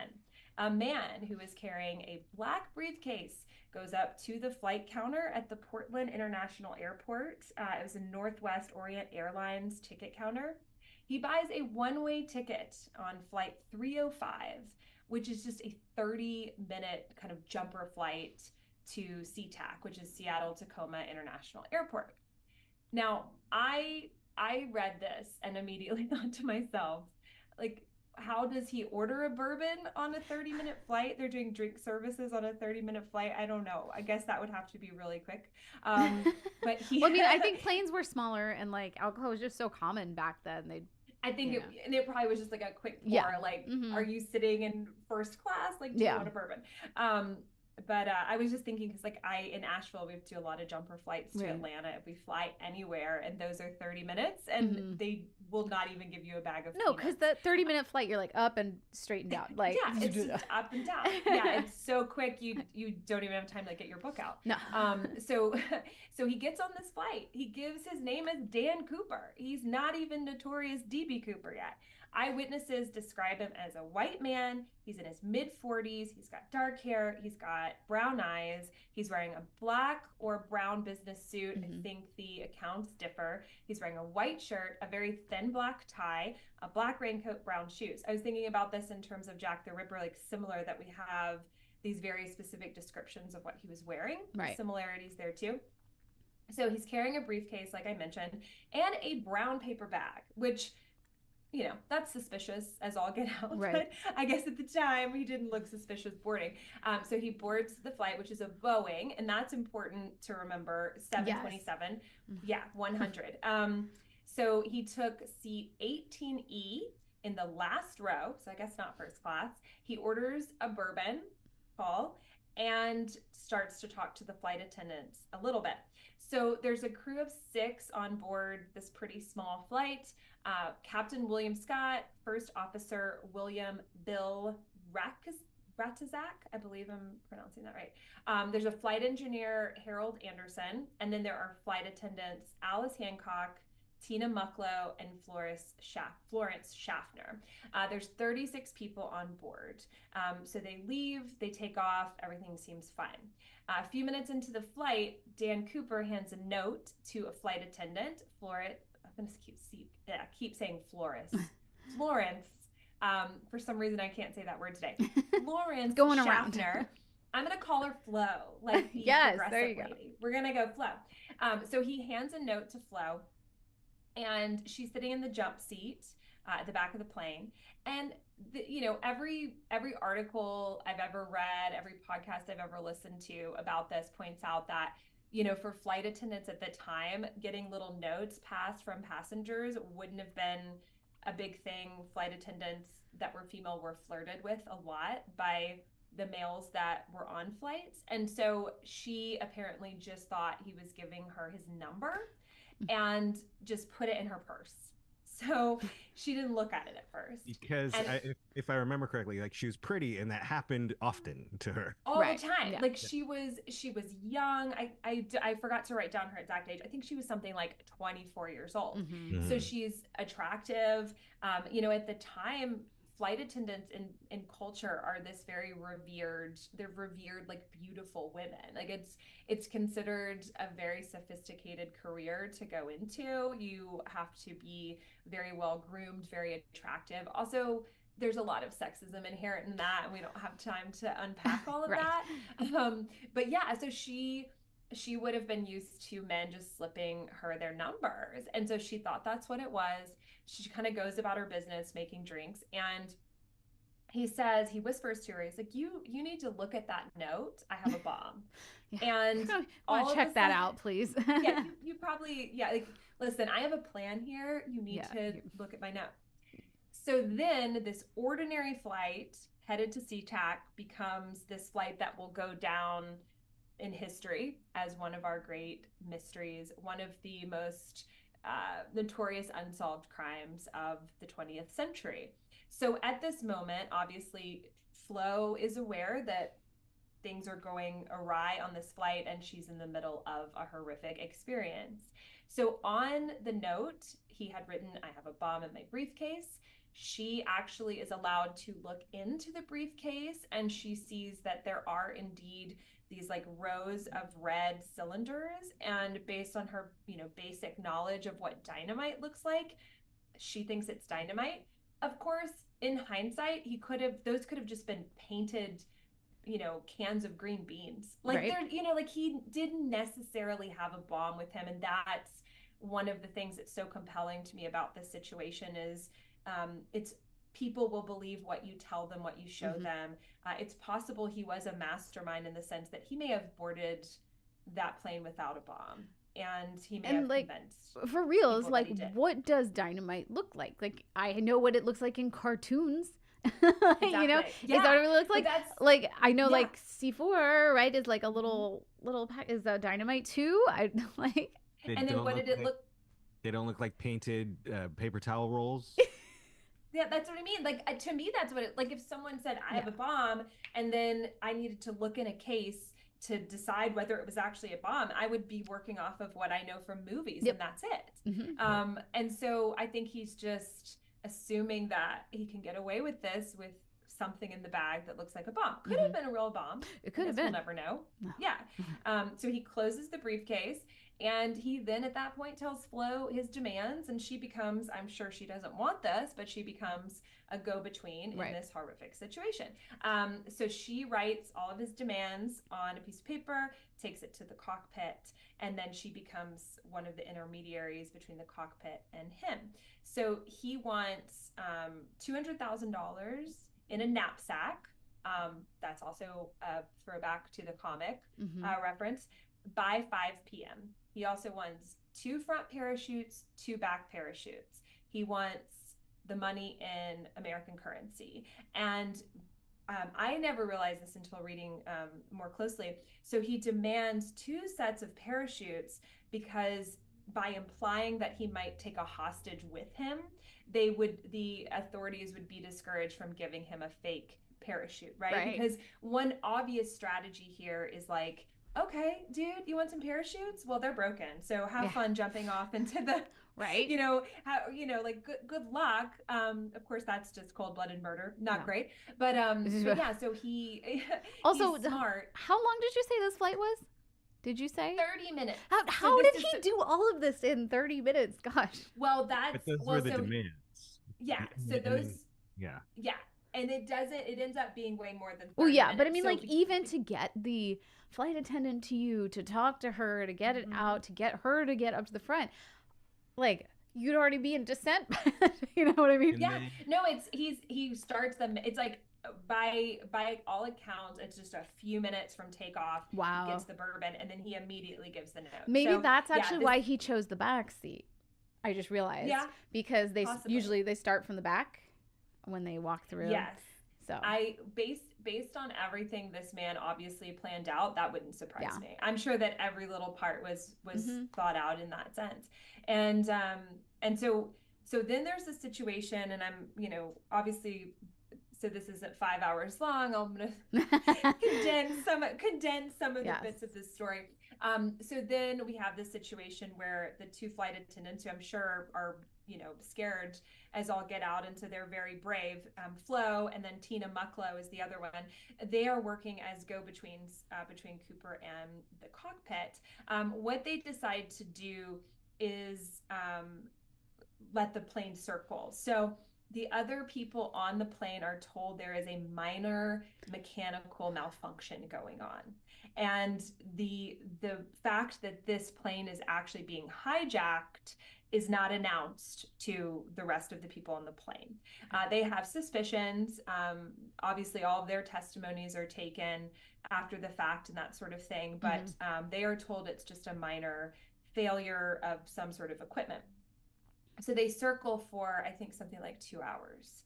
A man who is carrying a black briefcase goes up to the flight counter at the Portland International Airport. It was a Northwest Orient Airlines ticket counter. He buys a one-way ticket on flight 305, which is just a 30-minute kind of jumper flight to SeaTac, which is Seattle Tacoma International Airport. Now, I read this and immediately thought to myself, like, how does he order a bourbon on a 30-minute flight? They're doing drink services on a 30-minute flight. I don't know. I guess that would have to be really quick. But he Well, I mean, I think planes were smaller and like alcohol was just so common back then. I think it probably was just like a quick pour. Yeah. Like, are you sitting in first class? Like, do you want a bourbon? But I was just thinking, because like in Asheville, we do a lot of jumper flights to Atlanta. If we fly anywhere, and those are 30 minutes, and they will not even give you a bag of peanuts. Because the 30-minute flight, you're like up and straightened out. Like, yeah, it's just up and down. Yeah, it's so quick, you don't even have time to like get your book out. No. So he gets on this flight. He gives his name as Dan Cooper. He's not even notorious DB Cooper yet. Eyewitnesses describe him as a white man. He's in his mid-40s. He's got dark hair. He's got brown eyes. He's wearing a black or brown business suit. I think the accounts differ. He's wearing a white shirt, a very thin black tie, a black raincoat, brown shoes. I was thinking about this in terms of Jack the Ripper, like similar, that we have these very specific descriptions of what he was wearing. Right. Similarities there too. So he's carrying a briefcase, like I mentioned, and a brown paper bag, which, that's suspicious as all get out. Right. But I guess at the time he didn't look suspicious boarding. So he boards the flight, which is a Boeing, and that's important to remember. 727. Yes. Yeah, 100. So he took seat 18E in the last row. So I guess not first class. He orders a bourbon, Paul, and starts to talk to the flight attendants a little bit. So there's a crew of 6 on board this pretty small flight. Captain William Scott, First Officer William Bill Ratazak, I believe I'm pronouncing that right. There's a flight engineer, Harold Anderson, and then there are flight attendants, Alice Hancock, Tina Mucklow, and Florence Schaffner. There's 36 people on board. So they leave, they take off, everything seems fine. A few minutes into the flight, Dan Cooper hands a note to a flight attendant, Florence. I'm going to keep saying Florence. Florence. For some reason, I can't say that word today. Florence going Schaffner. around. I'm going to call her Flo, like the yes, progressive there you lady. go. We're going to go Flo. So he hands a note to Flo, and she's sitting in the jump seat at the back of the plane. And every article I've ever read, every podcast I've ever listened to about this points out that for flight attendants at the time, getting little notes passed from passengers wouldn't have been a big thing. Flight attendants that were female were flirted with a lot by the males that were on flights. And so she apparently just thought he was giving her his number and just put it in her purse. So she didn't look at it at first. Because if I remember correctly, like, she was pretty, and that happened often to her. All right. the time. Yeah. Like, she was young. I forgot to write down her exact age. I think she was something like 24 years old. So she's attractive. At the time, flight attendants in culture are this very revered, like beautiful women. Like it's considered a very sophisticated career to go into. You have to be very well groomed, very attractive. Also, there's a lot of sexism inherent in that, and we don't have time to unpack all of right. that. But yeah, so she would have been used to men just slipping her their numbers. And so she thought that's what it was. She kind of goes about her business making drinks. And he whispers to her, he's like, you need to look at that note. I have a bomb. And I want to check that out, please. Yeah, you probably, like, listen, I have a plan here. You need to look at my note. So then this ordinary flight headed to SeaTac becomes this flight that will go down in history as one of our great mysteries, one of the most notorious unsolved crimes of the 20th century. So at this moment, obviously, Flo is aware that things are going awry on this flight, and she's in the middle of a horrific experience. So on the note, he had written, I have a bomb in my briefcase. she actually is allowed to look into the briefcase, and she sees that there are indeed these like rows of red cylinders. And based on her, basic knowledge of what dynamite looks like, she thinks it's dynamite. Of course, in hindsight, those could have just been painted, cans of green beans. Like Right. they're, like he didn't necessarily have a bomb with him. And that's one of the things that's so compelling to me about this situation is it's people will believe what you tell them, what you show them. It's possible he was a mastermind in the sense that he may have boarded that plane without a bomb, and he may have convinced for reals, people like, that he did. what does dynamite look like? Like, I know what it looks like in cartoons. Exactly. You know, Yeah. is that what it looks like? Like, I know, Yeah. like C4, right, is like a little pack. Is that dynamite too? I like. And then what did it look? They don't look like painted paper towel rolls. Yeah, that's what I mean. Like to me, that's what it like. If someone said I have a bomb, and then I needed to look in a case to decide whether it was actually a bomb, I would be working off of what I know from movies, and that's it. And so I think he's just assuming that he can get away with this with something in the bag that looks like a bomb. Could have been a real bomb. It could have been. We'll never know. No. Yeah. So he closes the briefcase. And he then at that point tells Flo his demands, and she becomes, I'm sure she doesn't want this, but she becomes a go-between in this horrific situation. So she writes all of his demands on a piece of paper, takes it to the cockpit, and then she becomes one of the intermediaries between the cockpit and him. So he wants $200,000 in a knapsack. That's also a throwback to the comic reference, by 5 p.m. He also wants 2 front parachutes, 2 back parachutes. He wants the money in American currency. And I never realized this until reading more closely. So he demands 2 sets of parachutes because by implying that he might take a hostage with him, the authorities would be discouraged from giving him a fake parachute, right? Because one obvious strategy here is like, okay, dude, you want some parachutes? Well, they're broken. So have fun jumping off into the, like good luck. Of course, that's just cold-blooded murder. Not great. But yeah, so he's smart. How long did you say this flight was? Did you say 30 minutes? How did he do all of this in 30 minutes? Gosh. Well, those were the demands. Yeah. So those. Yeah. And it ends up being way more than 30 well, yeah, minutes. but I mean, so even to get the flight attendant to you, to talk to her, to get it out, to get her to get up to the front, like, you'd already be in descent. You know what I mean? Yeah. No, he starts them. It's like by all accounts, it's just a few minutes from takeoff. Wow. He gets the bourbon, and then he immediately gives the note. Maybe that's actually why he chose the back seat. I just realized. Yeah. Because usually they start from the back when they walk through. Yes. So based on everything this man obviously planned out, that wouldn't surprise me. I'm sure that every little part was thought out in that sense. And so then there's a situation, and I'm, obviously, so this isn't 5 hours long. I'm gonna condense some of the bits of this story. So then we have this situation where the 2 flight attendants, who I'm sure are scared as all get out, and so they're very brave. Flo and then Tina Mucklow is the other one. They are working as go-betweens between Cooper and the cockpit. What they decide to do is let the plane circle. So the other people on the plane are told there is a minor mechanical malfunction going on. And the fact that this plane is actually being hijacked is not announced to the rest of the people on the plane. They have suspicions. Obviously, all of their testimonies are taken after the fact and that sort of thing, but they are told it's just a minor failure of some sort of equipment. So they circle for, I think, something like 2 hours.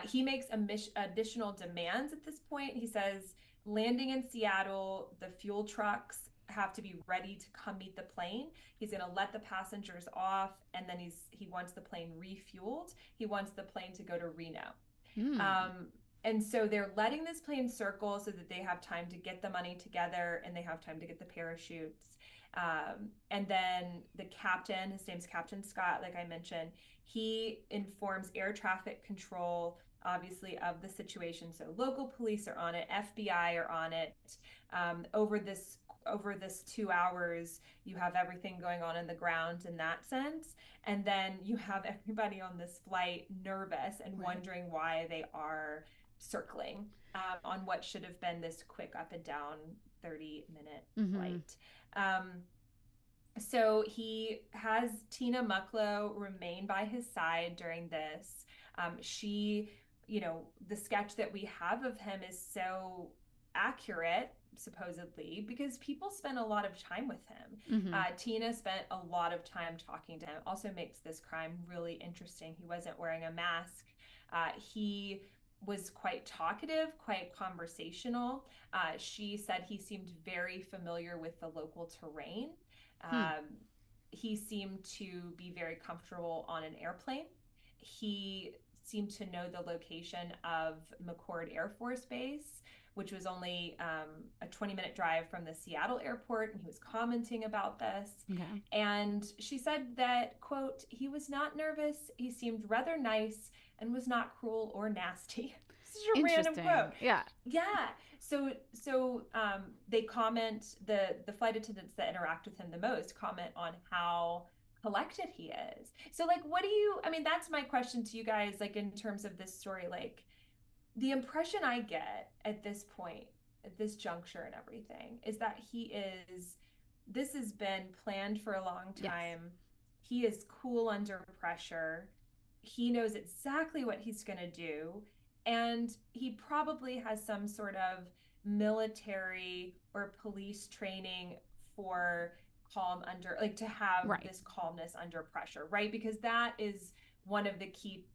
He makes additional demands at this point. He says, landing in Seattle, the fuel trucks have to be ready to come meet the plane. He's going to let the passengers off, and then he wants the plane refueled. He wants the plane to go to Reno. And so they're letting this plane circle so that they have time to get the money together and they have time to get the parachutes. And then the captain, his name's Captain Scott, like I mentioned, he informs air traffic control, obviously, of the situation. So local police are on it, FBI are on it. Over this 2 hours, you have everything going on in the ground in that sense. And then you have everybody on this flight nervous and wondering why they are circling on what should have been this quick up and down 30-minute flight. So he has Tina Mucklow remain by his side during this. She, the sketch that we have of him is so accurate, supposedly, because people spent a lot of time with him. Tina spent a lot of time talking to him. Also makes this crime really interesting. He wasn't wearing a mask. He was quite talkative, quite conversational. She said he seemed very familiar with the local terrain. He seemed to be very comfortable on an airplane. He seemed to know the location of McCord Air Force Base, which was only a 20-minute drive from the Seattle airport, and he was commenting about this. And she said that, quote, he was not nervous, he seemed rather nice, and was not cruel or nasty. This is a random quote. Yeah. So they comment, the flight attendants that interact with him the most comment on how collected he is. So like, that's my question to you guys, like in terms of this story, like the impression I get at this point, at this juncture and everything, is that this has been planned for a long time. Yes. He is cool under pressure. He knows exactly what he's going to do. And he probably has some sort of military or police training for to have this calmness under pressure, right? Because that is one of the key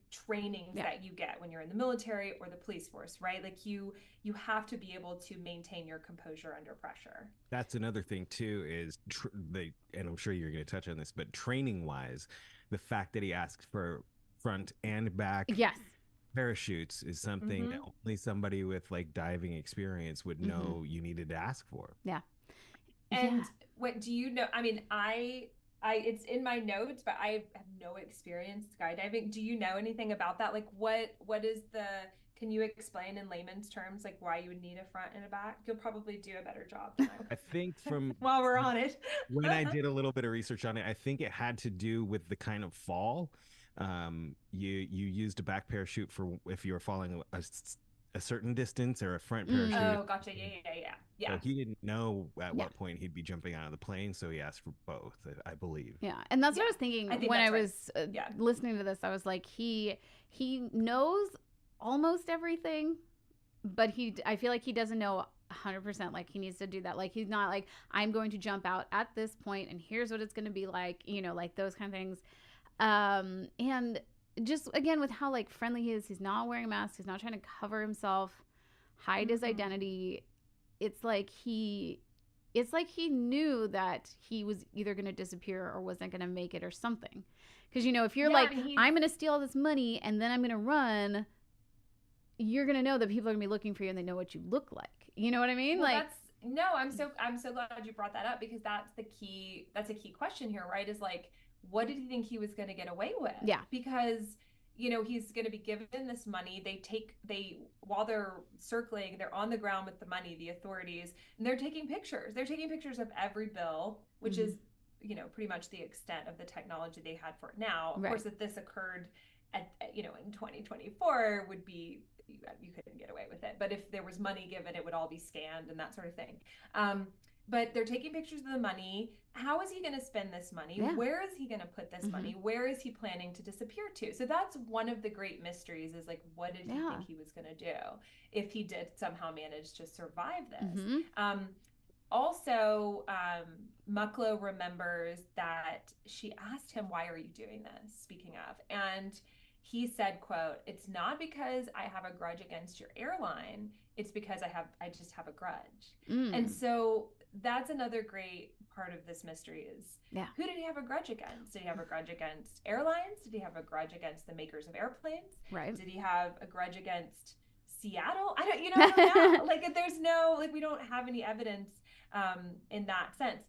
trainings that you get when you're in the military or the police force, right? Like you have to be able to maintain your composure under pressure. That's another thing too, is and I'm sure you're going to touch on this, but training wise, the fact that he asked for front and back parachutes is something that only somebody with like diving experience would know you needed to ask for. And what do you know? I mean, I it's in my notes, but I have no experience skydiving. Do you know anything about that? Like can you explain in layman's terms, like why you would need a front and a back? You'll probably do a better job than I would. I think while we're on it. When I did a little bit of research on it, I think it had to do with the kind of fall. You used a back parachute for if you were falling a certain distance, or a front parachute. Oh, gotcha. Yeah. So he didn't know at what point he'd be jumping out of the plane, so he asked for both, I believe. Yeah, and that's what I was thinking when I was listening to this. I was like, he knows almost everything, but I feel like he doesn't know 100%. Like he needs to do that. Like he's not like, I'm going to jump out at this point, and here's what it's going to be like. Like those kind of things. And just again with how like friendly he is, he's not wearing a mask, he's not trying to cover himself, hide his identity. It's like he knew that he was either going to disappear or wasn't going to make it or something. Because if you're I'm going to steal this money and then I'm going to run, you're going to know that people are going to be looking for you and they know what you look like. You know what I mean? Well, I'm so glad you brought that up, because that's a key question here, right? Is like, what did he think he was going to get away with? Yeah. Because, he's going to be given this money. While they're circling, they're on the ground with the money, the authorities, and they're taking pictures. They're taking pictures of every bill, which is, pretty much the extent of the technology they had for it now. Of course, if this occurred in 2024 would be, you couldn't get away with it. But if there was money given, it would all be scanned and that sort of thing. But they're taking pictures of the money. How is he going to spend this money? Yeah. Where is he going to put this money? Where is he planning to disappear to? So that's one of the great mysteries, is like, what did he think he was going to do if he did somehow manage to survive this? Also, Mucklow remembers that she asked him, why are you doing this? Speaking of, and he said, quote, "It's not because I have a grudge against your airline. It's because I just have a grudge." And so that's another great part of this mystery is, who did he have a grudge against? Did he have a grudge against airlines? Did he have a grudge against the makers of airplanes? Right. Did he have a grudge against Seattle? I don't know. Like there's no, like we don't have any evidence in that sense.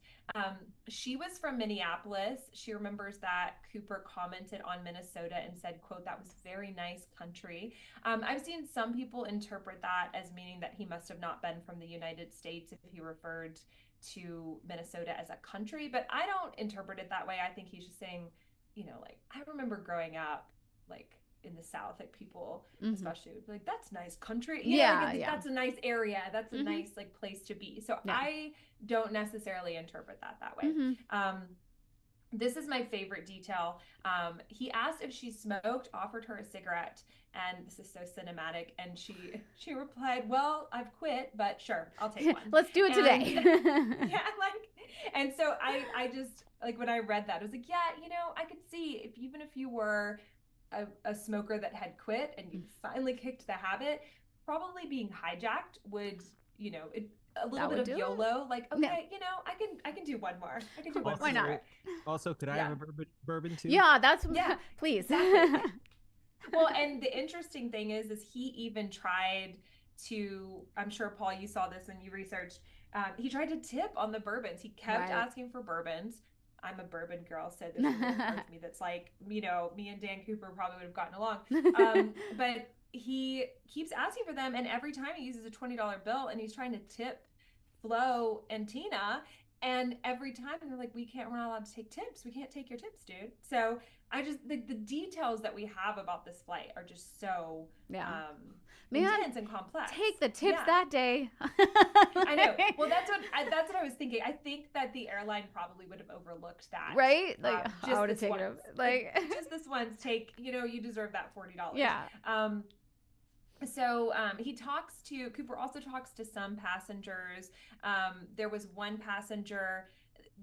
She was from Minneapolis. She remembers that Cooper commented on Minnesota and said, quote, "That was very nice country." I've seen some people interpret that as meaning that he must have not been from the United States if he referred to Minnesota as a country, but I don't interpret it that way. I think he's just saying, like I remember growing up, like in the South, like people, especially like, "That's nice country." That's a nice area. That's a nice like place to be. So I don't necessarily interpret that way. This is my favorite detail. He asked if she smoked, offered her a cigarette, and this is so cinematic. And she replied, "Well, I've quit, but sure, I'll take one. Let's do it today." And so I just like when I read that, I was like, yeah, I could see even if you were a smoker that had quit and you finally kicked the habit, probably being hijacked would, a little bit of YOLO, like, okay, I can do one more. I can do one more. Why not? Also, could I have a bourbon too? Yeah, please. Exactly. Well, and the interesting thing is he even tried to, I'm sure, Paul, you saw this when you researched, he tried to tip on the bourbons. He kept asking for bourbons. I'm a bourbon girl, so there's a part of me that's like, me and Dan Cooper probably would have gotten along. But he keeps asking for them, and every time he uses a $20 bill, and he's trying to tip Flo and Tina, and every time they're like, we're not allowed to take tips. We can't take your tips, dude. So I just, the details that we have about this flight are just so intense and complex. Take the tips that day. I know. Well, that's what I was thinking. I think that the airline probably would have overlooked that. Right? Like, just I would have taken it. Like, just this once, you deserve that $40. Yeah. So Cooper also talks to some passengers. There was one passenger.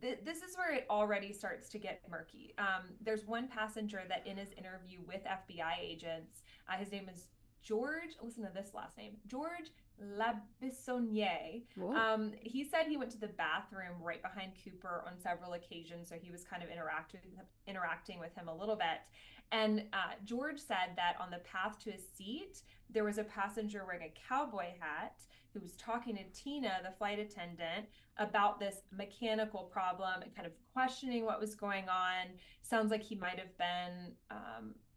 This is where it already starts to get murky. There's one passenger that in his interview with FBI agents, his name is George, listen to this last name, George Labissonnier. He said he went to the bathroom right behind Cooper on several occasions, so he was kind of interacting with him a little bit. And George said that on the path to his seat, there was a passenger wearing a cowboy hat who was talking to Tina, the flight attendant, about this mechanical problem and kind of questioning what was going on. Sounds like he might have been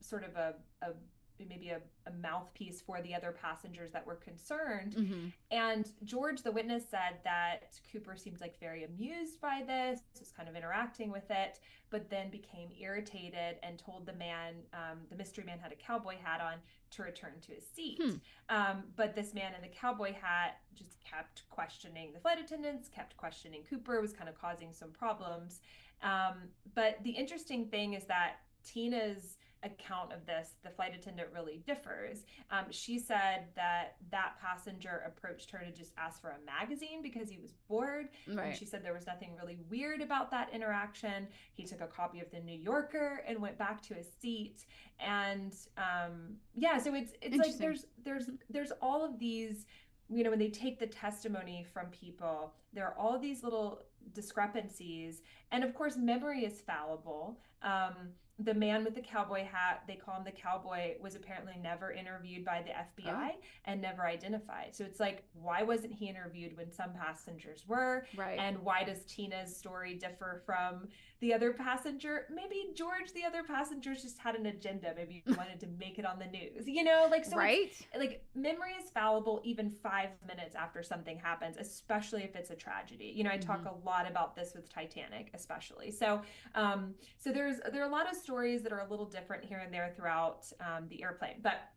sort of maybe a mouthpiece for the other passengers that were concerned. And George, the witness, said that Cooper seemed like very amused by this, was kind of interacting with it, but then became irritated and told the man, the mystery man had a cowboy hat on, to return to his seat. But this man in the cowboy hat just kept questioning the flight attendants, kept questioning Cooper, was kind of causing some problems. But the interesting thing is that Tina's account of this, the flight attendant, really differs. She said that passenger approached her to just ask for a magazine because he was bored. And she said there was nothing really weird about that interaction. He took a copy of the New Yorker and went back to his seat. And so it's like there's all of these, when they take the testimony from people, there are all these little discrepancies. And of course, memory is fallible. The man with the cowboy hat, they call him the cowboy, was apparently never interviewed by the FBI and never identified. So it's like, why wasn't he interviewed when some passengers were? Right. And why does Tina's story differ from the other passenger? Maybe George, the other passengers, just had an agenda. Maybe he wanted to make it on the news, so right? Like, memory is fallible even 5 minutes after something happens, especially if it's a tragedy. I talk a lot about this with Titanic, especially. So there are a lot of stories that are a little different here and there throughout the airplane, but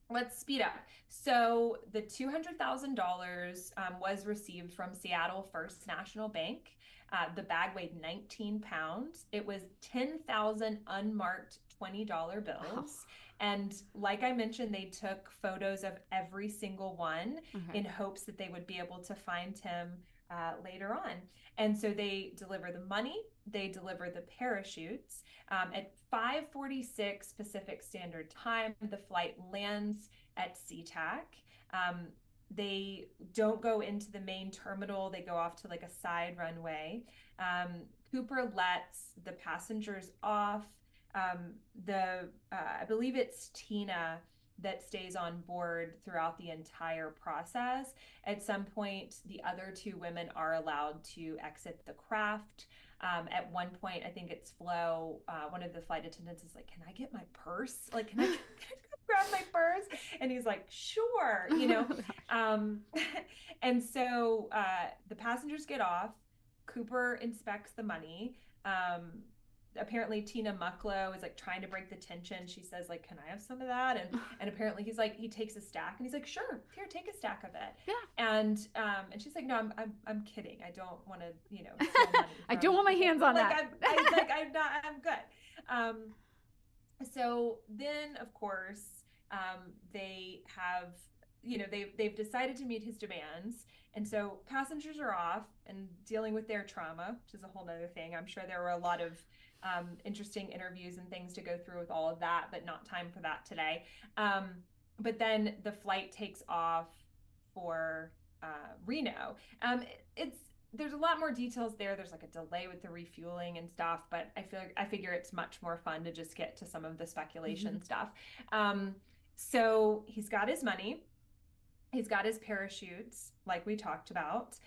let's speed up. So the $200,000 was received from Seattle First National Bank. The bag weighed 19 pounds. It was 10,000 unmarked $20 bills. And like I mentioned, they took photos of every single one in hopes that they would be able to find him later on. And so they deliver the money, they deliver the parachutes. At 5:46 Pacific Standard Time, the flight lands at SeaTac. They don't go into the main terminal. They go off to like a side runway. Cooper lets the passengers off. I believe it's Tina that stays on board throughout the entire process. At some point, the other two women are allowed to exit the craft. At one point, I think it's Flo, one of the flight attendants is like, can I get my purse? Like, can I grab my purse? And he's like, sure, you know? And so the passengers get off. Cooper inspects the money. Apparently Tina Mucklow is like trying to break the tension. She says like, can I have some of that? And apparently he's like, he takes a stack and he's like, sure, here, take a stack of it. Yeah. And she's like, no, I'm kidding. I don't want to, you know, steal money I don't want my hands on that. I'm good. So then of course, they have, you know, they've decided to meet his demands. And so passengers are off and dealing with their trauma, which is a whole nother thing. I'm sure there were a lot of interesting interviews and things to go through with all of that, but not time for that today. But then the flight takes off for Reno. There's a lot more details there. There's like a delay with the refueling and stuff, but I figure it's much more fun to just get to some of the speculation stuff. So he's got his money. He's got his parachutes, like we talked about.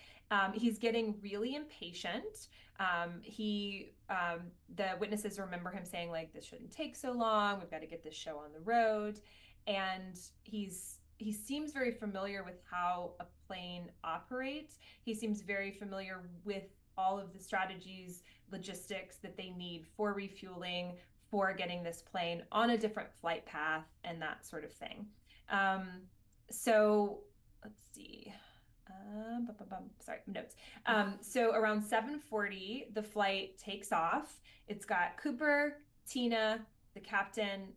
He's getting really impatient. The witnesses remember him saying like, this shouldn't take so long. We've got to get this show on the road. And he seems very familiar with how a plane operates. He seems very familiar with all of the strategies, logistics that they need for refueling, for getting this plane on a different flight path and that sort of thing. So let's see. Sorry, notes. So around 7:40, the flight takes off. It's got Cooper, Tina, the captain,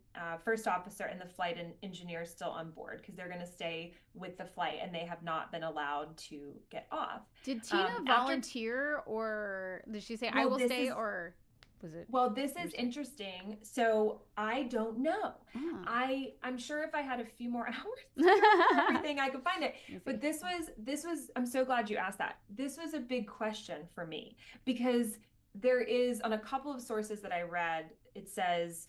first officer, and the flight engineer still on board because they're going to stay with the flight and they have not been allowed to get off. Did Tina volunteer or did she say, I will stay, or was it? Well, this is interesting. So I don't know. I'm sure if I had a few more hours, everything I could find it. But this was, I'm so glad you asked that. This was a big question for me because there is, on a couple of sources that I read, it says,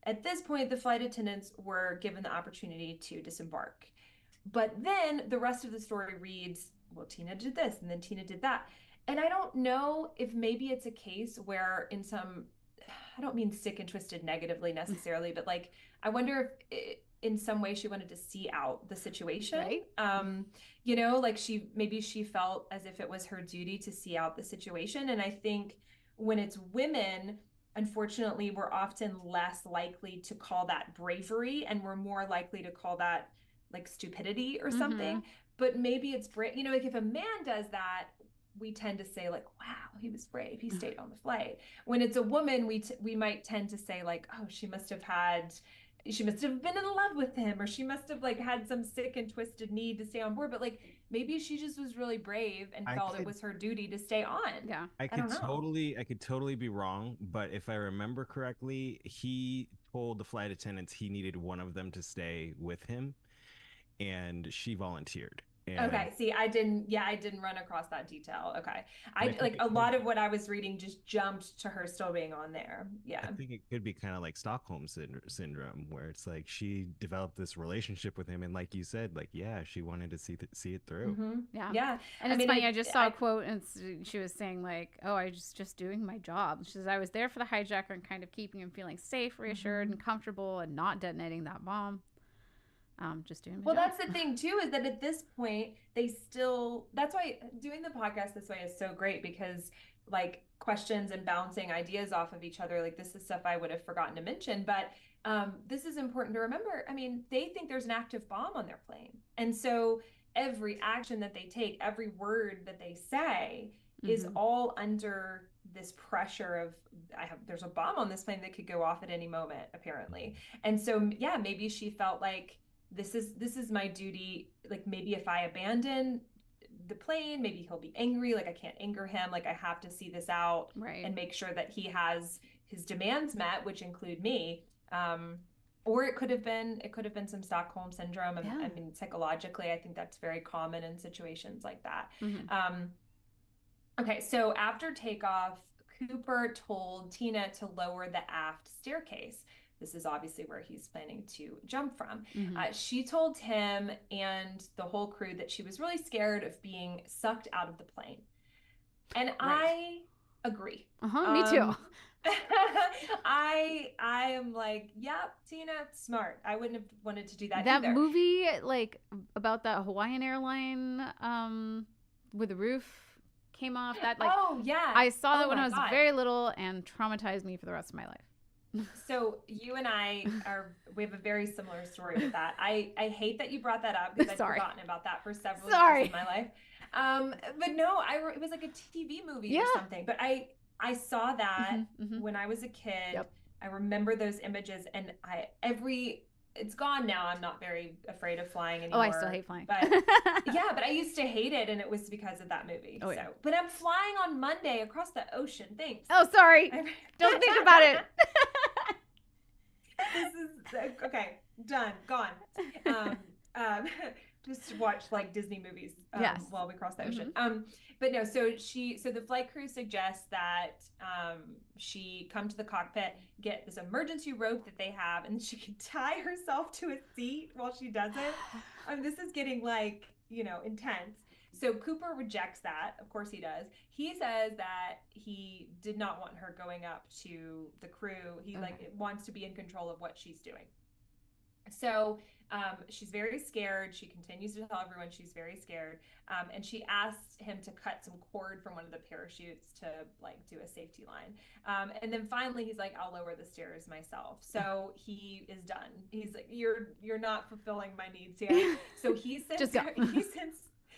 at this point, the flight attendants were given the opportunity to disembark. But then the rest of the story reads, well, Tina did this and then Tina did that. And I don't know if maybe it's a case where in some, I don't mean sick and twisted negatively necessarily, but like, I wonder if in some way she wanted to see out the situation. Right. You know, like maybe she felt as if it was her duty to see out the situation. And I think when it's women, unfortunately, we're often less likely to call that bravery and we're more likely to call that like stupidity or something. But maybe it's brave, you know, like if a man does that, we tend to say like, wow, he was brave. He stayed on the flight. When it's a woman, we might tend to say like, oh, she must have been in love with him, or she must have like had some sick and twisted need to stay on board. But like, maybe she just was really brave and felt it was her duty to stay on. Yeah. I could totally be wrong, but if I remember correctly, he told the flight attendants he needed one of them to stay with him, and she volunteered. Okay. See, I didn't run across that detail. Okay. I like a lot of what I was reading just jumped to her still being on there. Yeah. I think it could be kind of like Stockholm syndrome, where it's like she developed this relationship with him. And like you said, like, yeah, she wanted to see it through. Yeah. Yeah. And it's funny. I just saw a quote and she was saying like, oh, I was just doing my job. She says, I was there for the hijacker and kind of keeping him feeling safe, reassured and comfortable and not detonating that bomb. Just doing my job. That's the thing too, is that at this point that's why doing the podcast this way is so great, because like questions and bouncing ideas off of each other, like this is stuff I would have forgotten to mention, but this is important to remember. I mean, they think there's an active bomb on their plane, and so every action that they take, every word that they say is all under this pressure of there's a bomb on this plane that could go off at any moment, apparently. And so yeah, maybe she felt like this is my duty. Like maybe if I abandon the plane, maybe he'll be angry. Like I can't anger him. Like I have to see this out and make sure that he has his demands met, which include me. Or it could have been some Stockholm syndrome. And I mean, psychologically, I think that's very common in situations like that. Okay, so after takeoff, Cooper told Tina to lower the aft staircase. this is obviously where he's planning to jump from. Mm-hmm. She told him and the whole crew that she was really scared of being sucked out of the plane. And I agree. Me too. I am like, yep, Tina, smart. I wouldn't have wanted to do that That either. movie, like, about that Hawaiian airline where the roof came off, that, like, oh yeah, I saw that Oh when my I was God. very little and traumatized me for the rest of my life. So you and we have a very similar story with that. I hate that you brought that up because I'd Sorry. forgotten about that for several Sorry. years in my life. But no, it was like a TV movie Yeah. or something. But I saw that Mhm. when I was a kid. Yep. I remember those images, and it's gone now. I'm not very afraid of flying Oh, anymore. I still hate flying. But yeah, but I used to hate it, and it was because of that movie. Oh, so, yeah. but I'm flying on Monday across the ocean. Thanks. Oh, sorry. Don't think about it. This is okay. Done. Gone. Just watch like Disney movies Yes. while we cross the ocean. But no. So the flight crew suggests that she come to the cockpit, get this emergency rope that they have, and she can tie herself to a seat while she does it. This is getting like intense. So Cooper rejects that. Of course he does. He says that he did not want her going up to the crew. He wants to be in control of what she's doing. So she's very scared. She continues to tell everyone she's very scared. And she asked him to cut some cord from one of the parachutes to like do a safety line. And then finally he's like, I'll lower the stairs myself. So he is done. He's like, you're not fulfilling my needs here. So he sends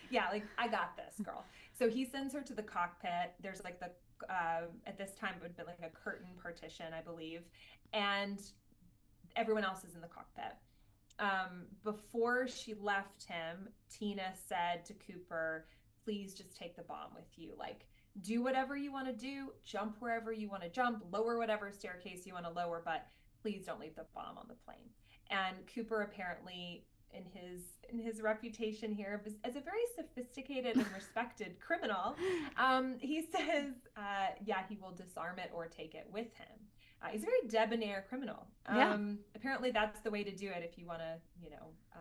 yeah, like, I got this, girl. So he sends her to the cockpit. There's like at this time it would have been like a curtain partition, I believe. And everyone else is in the cockpit. Before she left him, Tina said to Cooper, please just take the bomb with you. Like, do whatever you want to do, jump wherever you want to jump, lower whatever staircase you want to lower, but please don't leave the bomb on the plane. And Cooper apparently, in his reputation here as a very sophisticated and respected criminal, he says, yeah, he will disarm it or take it with him. He's a very debonair criminal. Apparently, that's the way to do it if you want to,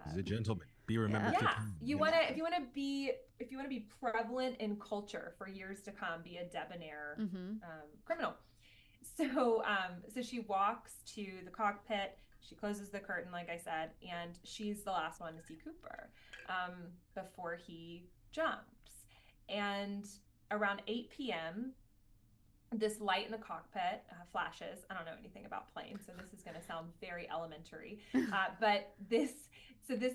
he's a gentleman. Be remembered. Yeah, if you want to be prevalent in culture for years to come, be a debonair criminal. So, so she walks to the cockpit. She closes the curtain, like I said, and she's the last one to see Cooper before he jumps. And around 8 p.m., this light in the cockpit flashes. I don't know anything about planes, so this is going to sound very elementary. But this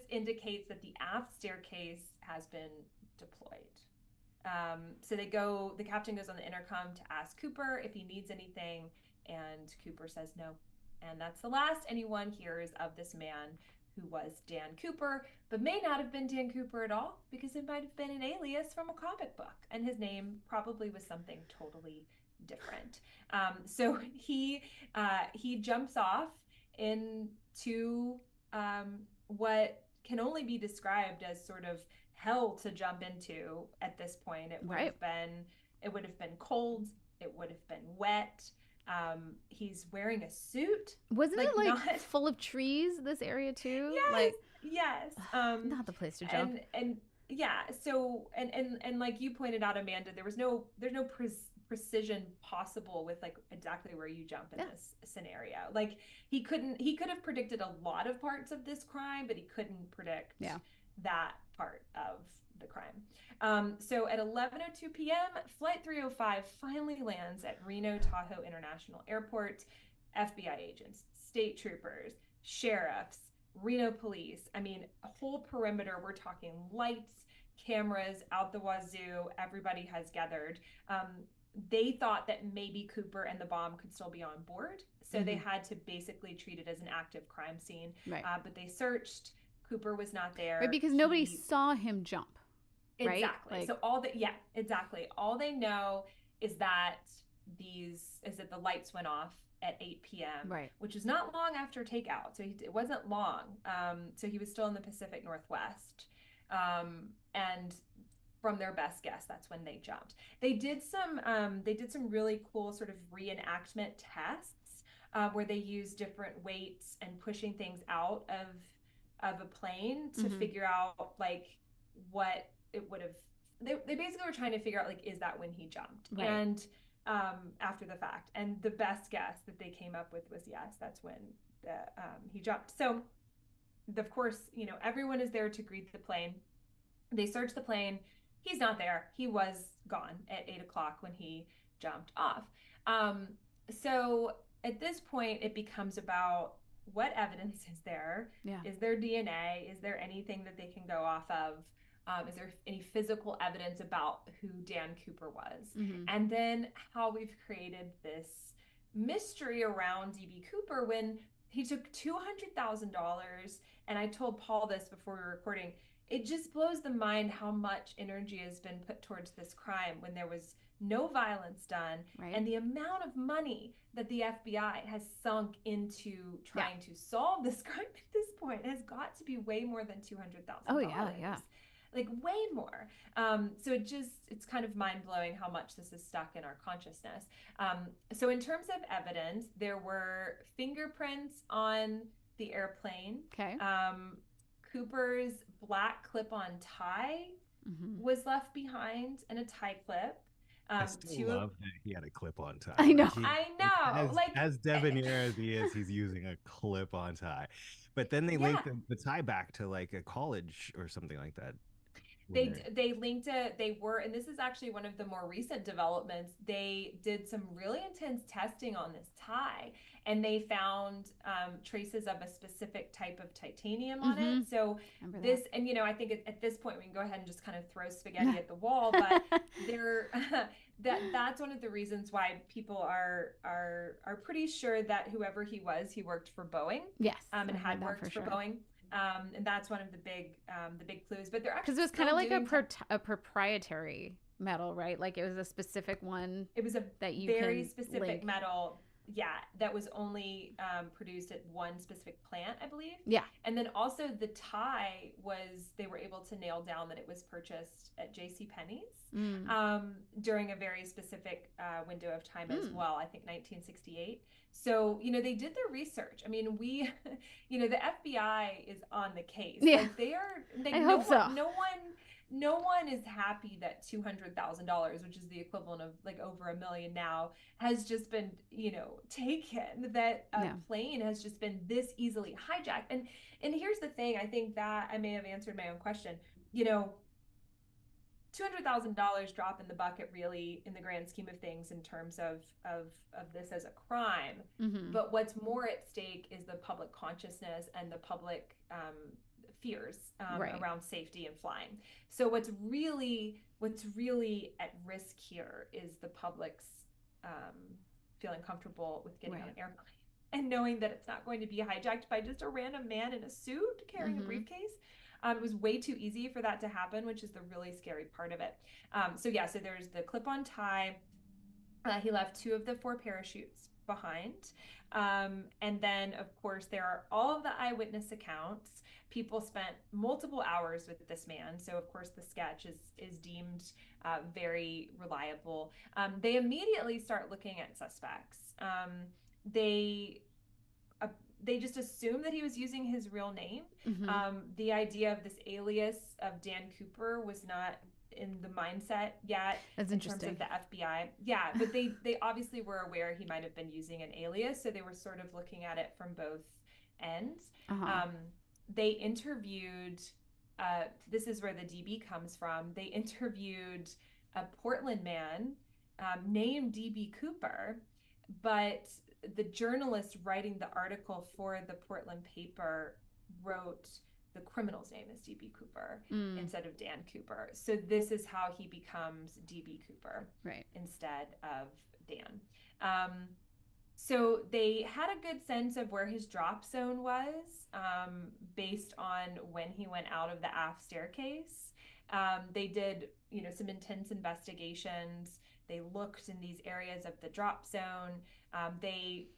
indicates that the aft staircase has been deployed. So the captain goes on the intercom to ask Cooper if he needs anything, and Cooper says no. And that's the last anyone hears of this man who was Dan Cooper, but may not have been Dan Cooper at all, because it might have been an alias from a comic book, and his name probably was something totally different. So he jumps off into what can only be described as sort of hell to jump into at this point. It would have been cold. It would have been wet. He's wearing a suit. Wasn't it like full of trees, this area too? Yes. Not the place to jump. And yeah. So and like you pointed out, Amanda, there's no precision possible with like exactly where you jump in this scenario. Like he could have predicted a lot of parts of this crime, but he couldn't predict that part of the crime. So at 11:02 p.m., Flight 305 finally lands at Reno Tahoe International Airport. FBI agents, state troopers, sheriffs, Reno police. I mean, a whole perimeter. We're talking lights, cameras out the wazoo. Everybody has gathered. They thought that maybe Cooper and the bomb could still be on board. So they had to basically treat it as an active crime scene. Right. But they searched. Cooper was not there. Right, because nobody saw him jump. Right? Exactly. So exactly. All they know is that the lights went off at 8 p.m. Right. Which is not long after takeout. So it wasn't long. So he was still in the Pacific Northwest. And from their best guess, that's when they jumped. They did some really cool sort of reenactment tests where they use different weights and pushing things out of a plane to figure out like what it would have. They basically were trying to figure out like, is that when he jumped? Right. And after the fact, and the best guess that they came up with was yes, that's when he jumped. So of course, you know, everyone is there to greet the plane. They search the plane. He's not there. He was gone at 8 o'clock when he jumped off. So at this point, it becomes about what evidence is there? Yeah. Is there DNA? Is there anything that they can go off of? Is there any physical evidence about who Dan Cooper was? And then how we've created this mystery around DB Cooper when he took $200,000. And I told Paul this before we were recording. It just blows the mind how much energy has been put towards this crime when there was no violence done, and the amount of money that the FBI has sunk into trying to solve this crime at this point has got to be way more than $200,000. Oh yeah. Like way more. So it's kind of mind blowing how much this is stuck in our consciousness. So in terms of evidence, there were fingerprints on the airplane. Okay. Cooper's black clip-on tie was left behind, and a tie clip. I still love that he had a clip-on tie. I know. I know. As debonair as he is, he's using a clip-on tie. But then they linked the tie back to like a college or something like that. They linked it. They were, and this is actually one of the more recent developments. They did some really intense testing on this tie, and they found traces of a specific type of titanium on it. So this, and you know, I think at this point we can go ahead and just kind of throw spaghetti at the wall. But that's one of the reasons why people are pretty sure that whoever he was, he worked for Boeing. Yes, and had worked for Boeing. And that's one of the big clues. But they're actually, because it was kind of like a proprietary metal, right? Like it was a specific one. It was a that you very specific metal. Yeah, that was only produced at one specific plant, I believe. Yeah. And then also the tie they were able to nail down that it was purchased at JCPenney's during a very specific window of time as well, I think 1968. So, you know, they did their research. I mean, you know, the FBI is on the case. Yeah. Like I hope so. No one is happy that $200,000, which is the equivalent of like over $1 million now, has just been, you know, taken. That a plane has just been this easily hijacked. And here's the thing. I think that I may have answered my own question. You know, $200,000 drop in the bucket, really, in the grand scheme of things, in terms of this as a crime. But what's more at stake is the public consciousness and the public fears around safety and flying. So what's really at risk here is the public's feeling comfortable with getting on an airplane and knowing that it's not going to be hijacked by just a random man in a suit carrying a briefcase. It was way too easy for that to happen, which is the really scary part of it. So there's the clip-on tie. He left 2 of the 4 parachutes behind. And then, of course, there are all of the eyewitness accounts. People spent multiple hours with this man. So, of course, the sketch is deemed very reliable. They immediately start looking at suspects. They just assumed that he was using his real name. The idea of this alias of Dan Cooper was not in the mindset yet. That's interesting. In terms of the FBI. Yeah, but they obviously were aware he might have been using an alias, so they were sort of looking at it from both ends. They interviewed, this is where the DB comes from, they interviewed a Portland man named DB Cooper, but the journalist writing the article for the Portland paper wrote the criminal's name as DB Cooper instead of Dan Cooper. So this is how he becomes DB Cooper instead of Dan. So they had a good sense of where his drop zone was based on when he went out of the aft staircase. They did, you know, some intense investigations. They looked in these areas of the drop zone. They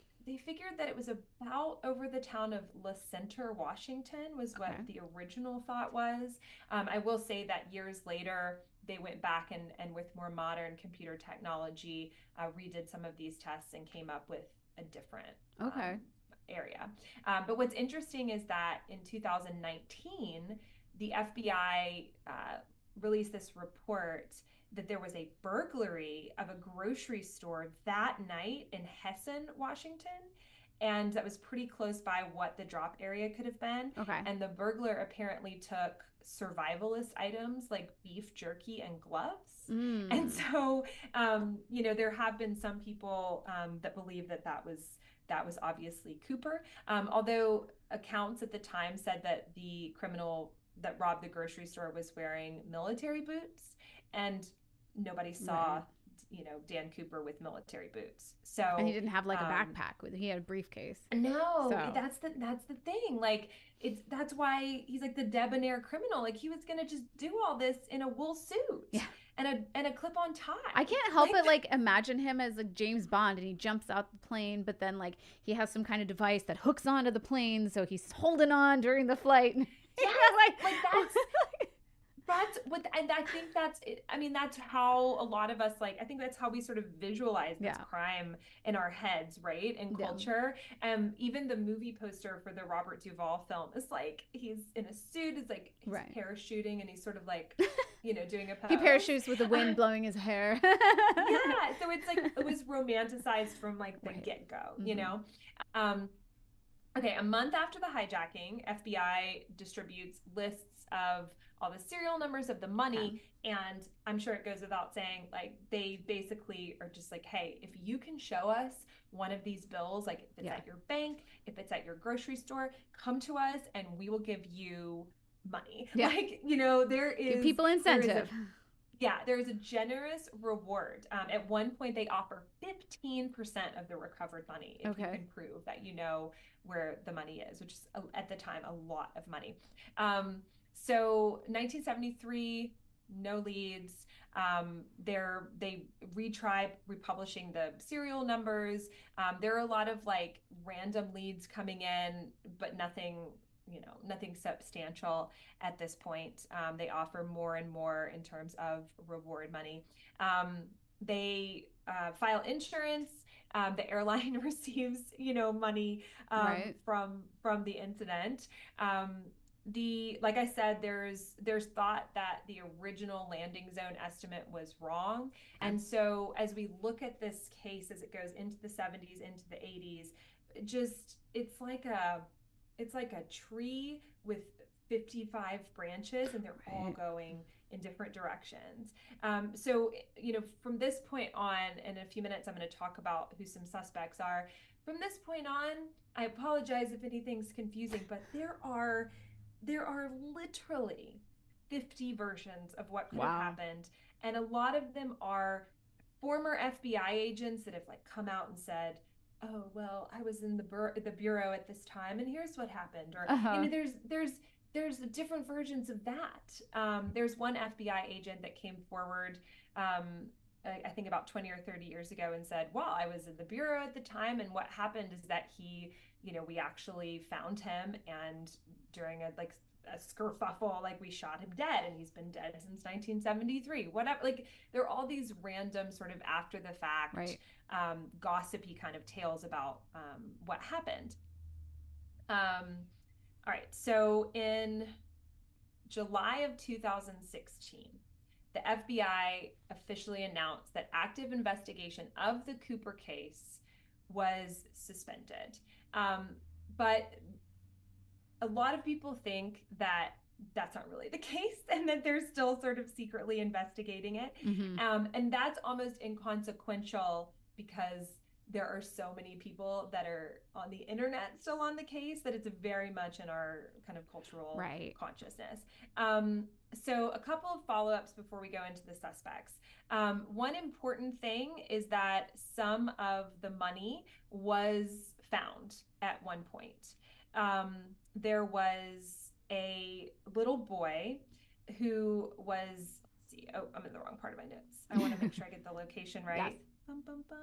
figured that it was about over the town of La Center, Washington, was what the original thought was. I will say that years later, they went back and with more modern computer technology, redid some of these tests and came up with a different area. But what's interesting is that in 2019, the FBI released this report that there was a burglary of a grocery store that night in Hessen, Washington. And that was pretty close by what the drop area could have been. Okay. And the burglar apparently took survivalist items like beef jerky and gloves. And so, there have been some people that believe that was obviously Cooper. Although accounts at the time said that the criminal that robbed the grocery store was wearing military boots, and nobody saw Dan Cooper with military boots. So and he didn't have like a backpack he had a briefcase. No, that's the thing. Like that's why he's like the debonair criminal. Like he was gonna just do all this in a wool suit and a clip-on tie. I can't help but like imagine him as like James Bond, and he jumps out the plane, but then like he has some kind of device that hooks onto the plane, so he's holding on during the flight. Yeah, like that's what, and I think that's it. I mean, that's how a lot of us, like, I think that's how we sort of visualize this crime in our heads, right? In culture. Even the movie poster for the Robert Duvall film is like, he's in a suit, it's like he's parachuting, and he's sort of like, doing a pose. He parachutes with the wind blowing his hair. Yeah, so it's like, it was romanticized from like the get-go, Okay, a month after the hijacking, FBI distributes lists of all the serial numbers of the money. And I'm sure it goes without saying, like, they basically are just like, hey, if you can show us one of these bills, like if it's at your bank, if it's at your grocery store, come to us and we will give you money. Yeah. Like, there is... Give people incentive. There's a generous reward. At one point, they offer 15% of the recovered money if you can prove that you know where the money is, which is, at the time, a lot of money. So 1973, no leads. They retried republishing the serial numbers. There are a lot of like random leads coming in, but nothing substantial at this point. They offer more and more in terms of reward money. They file insurance. The airline receives, money from the incident. Like I said, there's thought that the original landing zone estimate was wrong. And so as we look at this case, as it goes into the 70s, into the 80s, it's like a tree with 55 branches, and they're all going in different directions. So, from this point on, in a few minutes, I'm going to talk about who some suspects are. From this point on, I apologize if anything's confusing, but there are literally 50 versions of what could have happened. And a lot of them are former FBI agents that have like come out and said, oh, well, I was in the bureau at this time, and here's what happened. Or, there's different versions of that. There's one FBI agent that came forward, I think about 20 or 30 years ago, and said, well, I was in the bureau at the time, and what happened is that he, we actually found him, and during a skerfuffle, like we shot him dead, and he's been dead since 1973. Whatever, like there are all these random sort of after the fact, gossipy kind of tales about what happened. All right, so in July of 2016, the FBI officially announced that active investigation of the Cooper case was suspended. But a lot of people think that that's not really the case, and that they're still sort of secretly investigating it. And that's almost inconsequential because there are so many people that are on the internet still on the case that it's very much in our kind of cultural consciousness. So a couple of follow-ups before we go into the suspects. One important thing is that some of the money was found at one point. There was a little boy who was, I'm in the wrong part of my notes. I want to make sure I get the location right. Yes. Bum, bum, bum.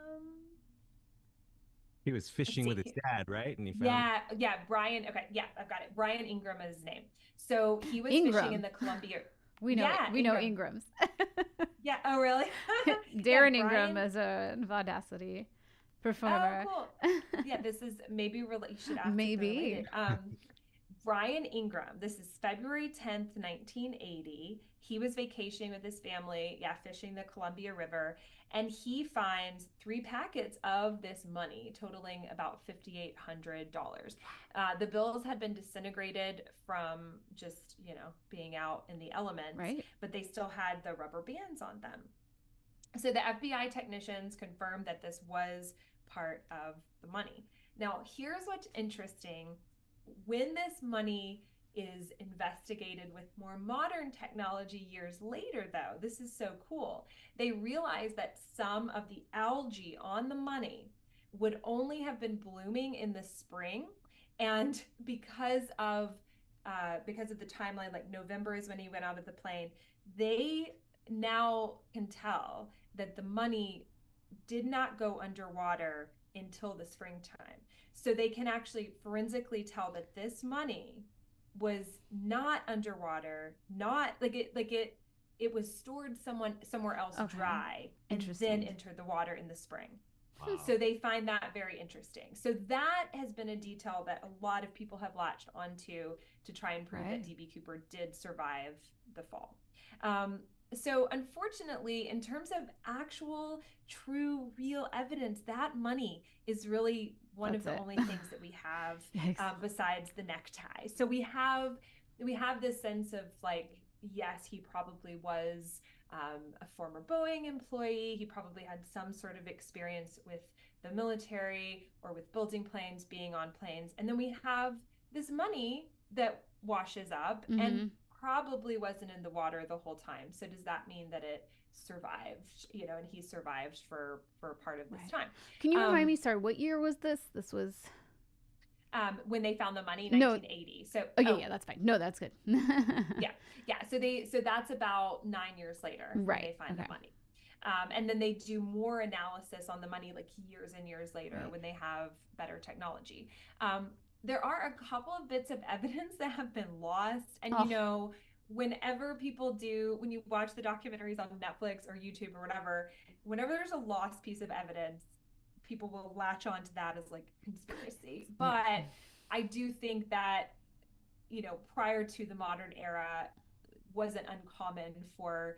He was fishing with his dad, right? And he found Brian. Okay, yeah, I've got it. Brian Ingram is his name. So he was fishing in the Columbia. We know Ingrams. Yeah. Oh, really? Darren Ingram is an Audacity performer. Oh, cool. Yeah, this is maybe you should ask Maybe. Brian Ingram. This is February 10th, 1980. He was vacationing with his family, fishing the Columbia River, and he finds 3 packets of this money totaling about $5,800. The bills had been disintegrated from just, being out in the elements, Right. but they still had the rubber bands on them. So the FBI technicians confirmed that this was part of the money. Now, here's what's interesting. When this money is investigated with more modern technology years later, though, this is so cool. They realized that some of the algae on the money would only have been blooming in the spring, and because of the timeline, like November is when he went out of the plane, they now can tell that the money did not go underwater until the springtime. So they can actually forensically tell that this money was not underwater, not it was stored somewhere else dry and then entered the water in the spring. Wow. So they find that very interesting. So that has been a detail that a lot of people have latched onto to try and prove that D.B. Cooper did survive the fall. So unfortunately, in terms of actual, true, real evidence, that money is really one of the only things that we have besides the necktie. So we have this sense of like, yes, he probably was a former Boeing employee. He probably had some sort of experience with the military or with building planes, being on planes. And then we have this money that washes up and probably wasn't in the water the whole time. So does that mean that it survived, and he survived for part of this time? Can you remind me, sorry, what year was this? This was when they found the money, 1980. So yeah, that's fine. No, that's good. So that's about 9 years later when they find the money. And then they do more analysis on the money like years and years later when they have better technology. There are a couple of bits of evidence that have been lost. And, whenever when you watch the documentaries on Netflix or YouTube or whatever, whenever there's a lost piece of evidence, people will latch on to that as like conspiracy. But I do think that, prior to the modern era, wasn't uncommon for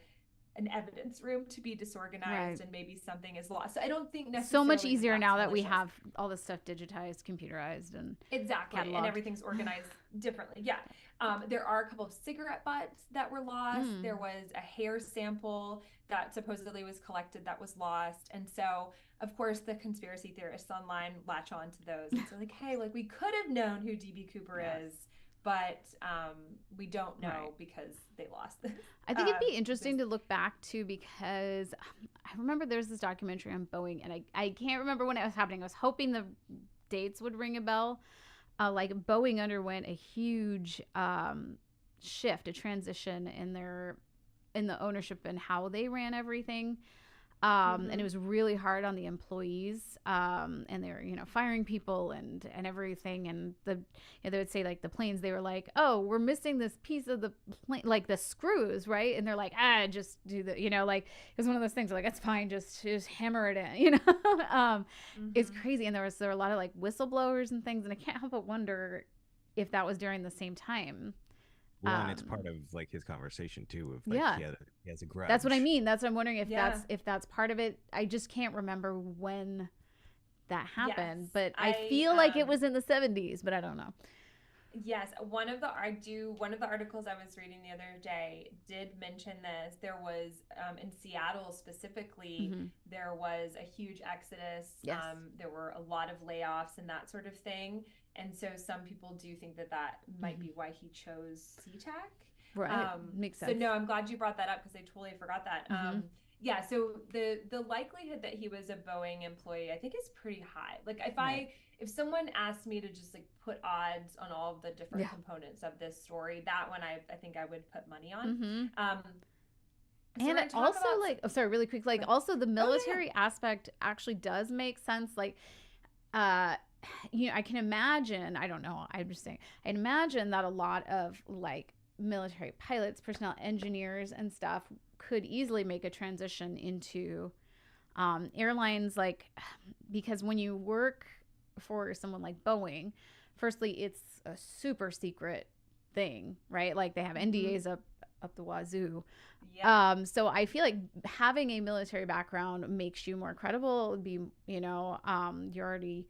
an evidence room to be disorganized and maybe something is lost. So I don't think necessarily so much easier now that we have all this stuff digitized, computerized, and cataloged. And everything's organized differently. There are a couple of cigarette butts that were lost. There was a hair sample that supposedly was collected that was lost. And so, of course, the conspiracy theorists online latch on to those. And so like, hey, like we could have known who D.B. Cooper is, but we don't know because they lost this. I think it'd be interesting to look back to, because I remember there's this documentary on Boeing, and I can't remember when it was happening. I was hoping the dates would ring a bell. Like Boeing underwent a huge shift, a transition in the ownership and how they ran everything. And it was really hard on the employees, and they were, firing people and everything. And they would say like the planes, they were like, oh, we're missing this piece of the plane, like the screws, right? And they're like, just do the, like it was one of those things like, it's fine, just hammer it in, It's crazy. And there were a lot of like whistleblowers and things, and I can't help but wonder if that was during the same time. Well, and it's part of like his conversation too. Of like, he has a grudge. That's what I mean. That's what I'm wondering if that's part of it. I just can't remember when that happened, but I feel like it was in the 70s, but I don't know. Yes, one of the articles I was reading the other day did mention this. There was in Seattle specifically, there was a huge exodus. Yes. There were a lot of layoffs and that sort of thing. And so some people do think that might be why he chose SeaTac. Right. Makes sense. So no, I'm glad you brought that up because I totally forgot that. So the likelihood that he was a Boeing employee, I think, is pretty high. Like if someone asked me to just like put odds on all of the different components of this story, that one I think I would put money on. And it also really quick, like also the military aspect actually does make sense. Like, I can imagine, I don't know, I'm just saying, I imagine that a lot of like military pilots, personnel engineers and stuff could easily make a transition into Airlines, like, because when you work for someone like Boeing, firstly, it's a super secret thing, right? Like they have NDAs up the wazoo. Yeah. So I feel like having a military background makes you more credible. It would be, you're already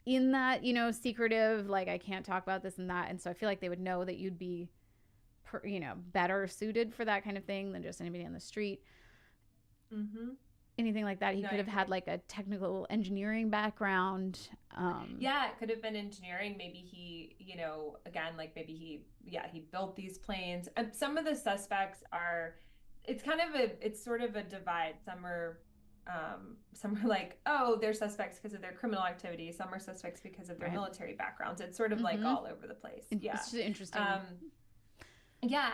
in that, secretive, like I can't talk about this and that. And so I feel like they would know that you'd be, better suited for that kind of thing than just anybody on the street. Anything like that. He could have had like a technical engineering background. Yeah, it could have been engineering. Maybe he, again, like maybe he built these planes. Some of the suspects are, it's sort of a divide. Some are like, oh, they're suspects because of their criminal activity. Some are suspects because of their military backgrounds. It's sort of like all over the place. Yeah. It's just interesting. Yeah.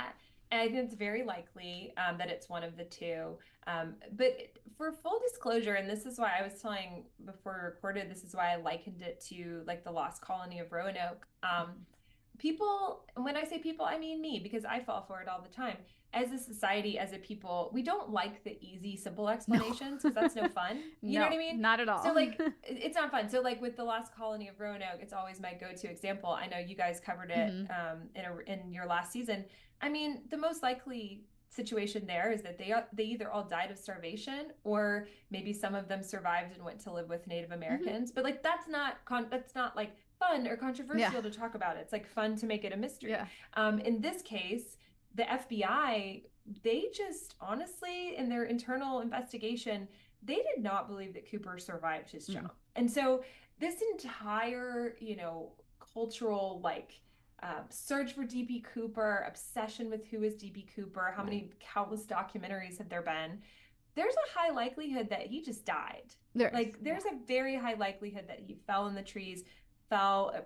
And I think it's very likely that it's one of the two. But for full disclosure, and this is why I was telling before we recorded, this is why I likened it to like the Lost Colony of Roanoke. People, when I say people, I mean me, because I fall for it all the time. As a society, as a people, we don't like the easy, simple explanations because that's no fun. You know what I mean? Not at all. So like, it's not fun. So like with the Lost Colony of Roanoke, it's always my go-to example. I know you guys covered it in your last season. I mean, the most likely situation there is that they either all died of starvation or maybe some of them survived and went to live with Native Americans. But like that's not like fun or controversial to talk about. It's like fun to make it a mystery. Yeah. In this case, the FBI, they just honestly, in their internal investigation, they did not believe that Cooper survived his jump. And so this entire, cultural like search for DB Cooper, obsession with who is DB Cooper, how many countless documentaries have there been? There's a high likelihood that he just died. There's a very high likelihood that he fell in the trees,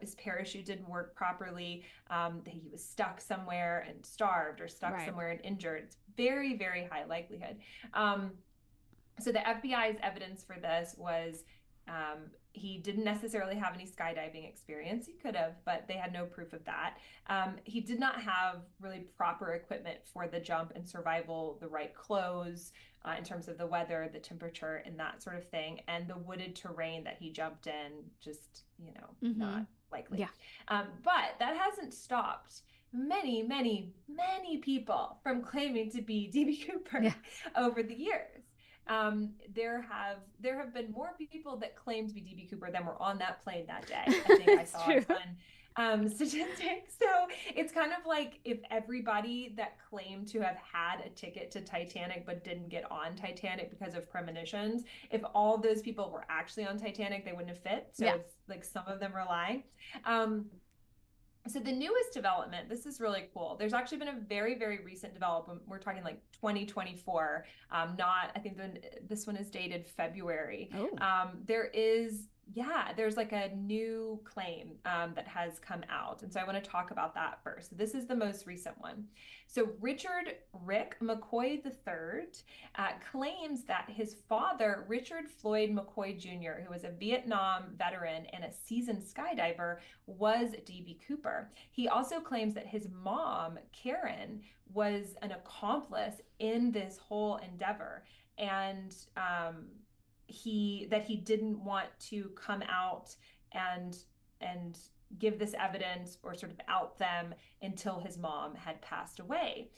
his parachute didn't work properly, that he was stuck somewhere and starved or stuck somewhere and injured. It's very, very high likelihood. So the FBI's evidence for this was he didn't necessarily have any skydiving experience. He could have, but they had no proof of that. He did not have really proper equipment for the jump and survival, the right clothes in terms of the weather, the temperature, and that sort of thing. And the wooded terrain that he jumped in, just, not likely. Yeah. But that hasn't stopped many, many, many people from claiming to be DB Cooper over the years. There have been more people that claim to be DB Cooper than were on that plane that day. I think I saw a fun statistic. So it's kind of like if everybody that claimed to have had a ticket to Titanic but didn't get on Titanic because of premonitions, if all those people were actually on Titanic, they wouldn't have fit. So it's like some of them were lying. So the newest development, this is really cool. There's actually been a very, very recent development. We're talking like 2024. I think this one is dated February. There's like a new claim that has come out. And so I want to talk about that first. This is the most recent one. So Richard Rick McCoy III claims that his father, Richard Floyd McCoy Jr., who was a Vietnam veteran and a seasoned skydiver, was DB Cooper. He also claims that his mom, Karen, was an accomplice in this whole endeavor. And he didn't want to come out and give this evidence or sort of out them until his mom had passed away.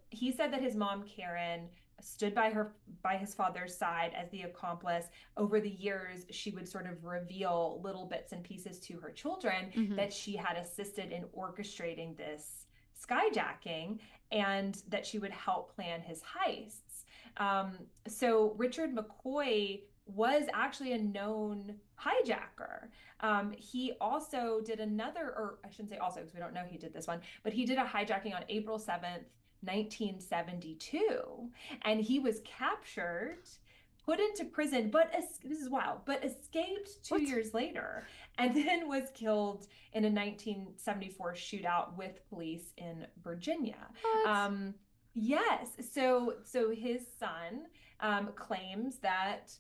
He said that his mom, Karen, stood by his father's side as the accomplice. Over the years, she would sort of reveal little bits and pieces to her children that she had assisted in orchestrating this skyjacking and that she would help plan his heists. So Richard McCoy was actually a known hijacker. He also did another, or I shouldn't say also because we don't know he did this one, but he did a hijacking on April 7th, 1972. And he was captured, put into prison, this is wild, but escaped 2 years later, and then was killed in a 1974 shootout with police in Virginia. Yes. So his son claims that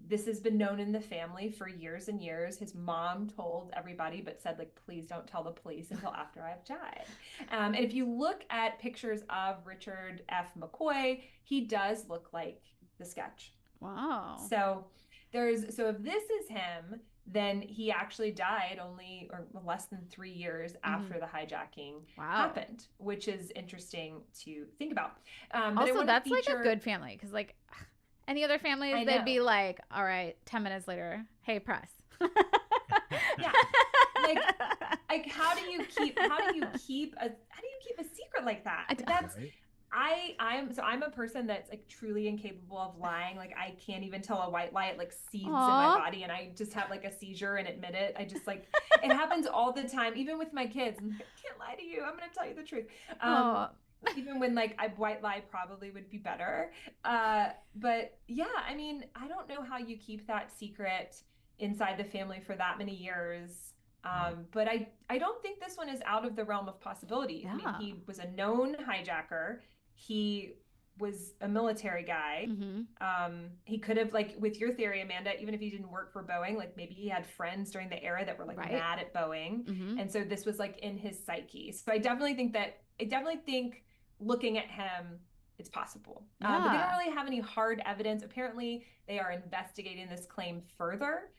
this has been known in the family for years and years. His mom told everybody, but said, like, please don't tell the police until after I've died. And if you look at pictures of Richard F. McCoy, he does look like the sketch. Wow. So if this is him, then he actually died only or less than 3 years after the hijacking happened, which is interesting to think about. But also, that's like a good family, because like any other families, they'd be like, all right, 10 minutes later, hey, press. Yeah. Like how do you keep a secret like that? That's right? I'm a person that's like truly incapable of lying. Like I can't even tell a white lie. It like seethes in my body and I just have like a seizure and admit it. I just like, it happens all the time, even with my kids. I'm like, I can't lie to you. I'm going to tell you the truth. Even when like I white lie probably would be better. But yeah, I mean, I don't know how you keep that secret inside the family for that many years. But I don't think this one is out of the realm of possibility. I mean, he was a known hijacker. He was a military guy. He could have, like with your theory, Amanda, even if he didn't work for Boeing, like maybe he had friends during the era that were like mad at Boeing. And so this was like in his psyche. So I definitely think looking at him, it's possible. But they don't really have any hard evidence. Apparently, they are investigating this claim further,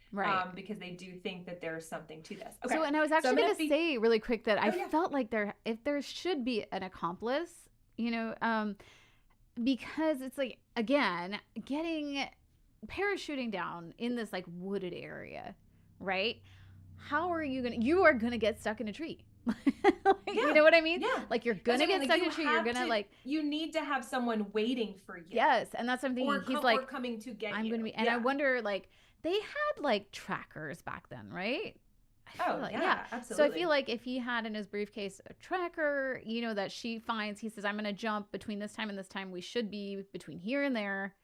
because they do think that there's something to this. Okay. So, and I was actually going to say really quick that I felt like if there should be an accomplice, you know, because it's like, again, parachuting down in this like wooded area, right? How are you going to get stuck in a tree? You know what I mean? Yeah. Like you're gonna get stuck in a tree. You're gonna you need to have someone waiting for you. Yes, and that's something he's like coming to get I'm gonna be. And I wonder, like they had like trackers back then, right? Absolutely. So I feel like if he had in his briefcase a tracker, you know, that she finds, he says, I'm gonna jump between this time and this time. We should be between here and there.